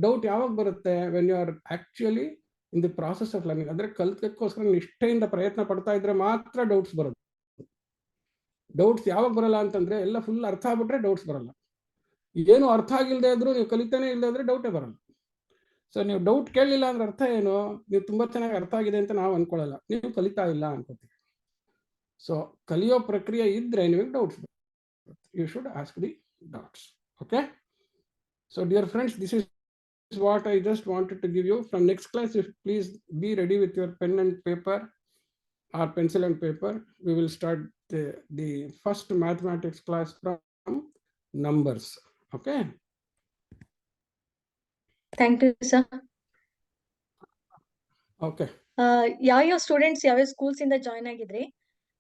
Doubt ಯಾವಾಗ ಬರುತ್ತೆ? When you are actually in the process of learning. ಅಂದ್ರೆ ಕಲ್ತಕ್ಕೋಸ್ಕರ ನಿಷ್ಠೆಯಿಂದ ಪ್ರಯತ್ನ ಪಡ್ತಾ ಇದ್ರೆ ಮಾತ್ರ ಡೌಟ್ಸ್ ಬರೋದು. ಡೌಟ್ಸ್ ಯಾವಾಗ ಬರಲ್ಲ ಅಂತಂದ್ರೆ ಎಲ್ಲ ಫುಲ್ ಅರ್ಥ ಆಗ್ಬಿಟ್ರೆ ಡೌಟ್ಸ್ ಬರಲ್ಲ. ಏನು ಅರ್ಥ ಆಗಿಲ್ಲದೆ ಇದ್ರು ನೀವು ಕಲಿತಾನೆ ಇಲ್ಲದೆ ಇದ್ರೆ ಡೌಟೇ ಬರಲ್ಲ. ಸೊ ನೀವು ಡೌಟ್ ಕೇಳಲಿಲ್ಲ ಅಂದ್ರೆ ಅರ್ಥ ಏನು? ನೀವು ತುಂಬಾ ಚೆನ್ನಾಗಿ ಅರ್ಥ ಆಗಿದೆ ಅಂತ ನಾವು ಅನ್ಕೊಳ್ಳಲ್ಲ, ನೀವು ಕಲಿತಾ ಇಲ್ಲ ಅನ್ಕೋತೀವಿ. ಸೊ ಕಲಿಯೋ ಪ್ರಕ್ರಿಯೆ ಇದ್ರೆ ನಿಮಗೆ ಡೌಟ್ಸ್ ಬರುತ್ತೆ. You should ask the doubts. Okay, so dear friends, this is what I just wanted to give you. From next class, if please be ready with your pen and paper or pencil and paper. We will start the first mathematics class from numbers. Okay, Thank you, sir. okay. ಯಾವ students ಯಾವ schools ಇಂದ join ಆಗಿದ್ರಿ,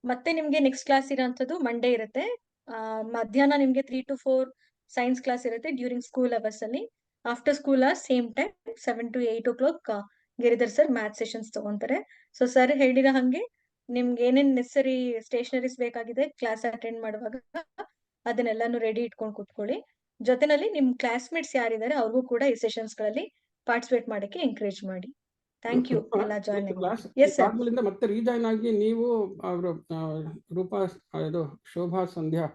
ಮತ್ತೆ ನಿಮ್ಗೆ next class ಇರೋಂಥದ್ದು Monday ಇರುತ್ತೆ. ಮಧ್ಯಾಹ್ನ ನಿಮ್ಗೆ 3 to 4 science class ಇರುತ್ತೆ during school hours ಅಲ್ಲಿ. After school same time 7 to 8 o'clock Giridhar sir math sessions ತಗೊಂತಾರೆ. ಸೊ ಸರ್ ಹೇಳಿರೋ ಹಂಗೆ ನಿಮ್ಗೆ ಏನೇನ್ ನೆಸರಿ ಸ್ಟೇಷನರೀಸ್ ಬೇಕಾಗಿದೆ ಕ್ಲಾಸ್ ಅಟೆಂಡ್ ಮಾಡುವಾಗ ಅದನ್ನೆಲ್ಲಾನು ರೆಡಿ ಇಟ್ಕೊಂಡು ಕೂತ್ಕೊಳ್ಳಿ. ಜೊತೆನಲ್ಲಿ ನಿಮ್ ಕ್ಲಾಸ್ಮೇಟ್ಸ್ ಯಾರಿದ್ದಾರೆ ಅವ್ರಿಗೂ ಕೂಡ ಈ ಸೆಷನ್ಸ್ ಗಳಲ್ಲಿ ಪಾರ್ಟಿಸಿಪೇಟ್ ಮಾಡಕ್ಕೆ ಎಂಕರೇಜ್ ಮಾಡಿ. ಥ್ಯಾಂಕ್ ಯು ಎಲ್ಲ ಜಾಯ್ನ್ ಆಗಿ. ಎಸ್ ಸರ್, ಮತ್ತೆ ರೀಜಾಯ್ನ್ ಆಗಿ ನೀವು ಅವರು ರೂಪಾ ಇದು Shobha Sandhya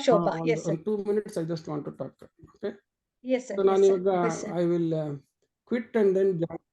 Shobha. Yes sir, 2 minutes I just want to talk. Okay, yes so sir, ನಾನು ಇವಾಗ I will quit and then log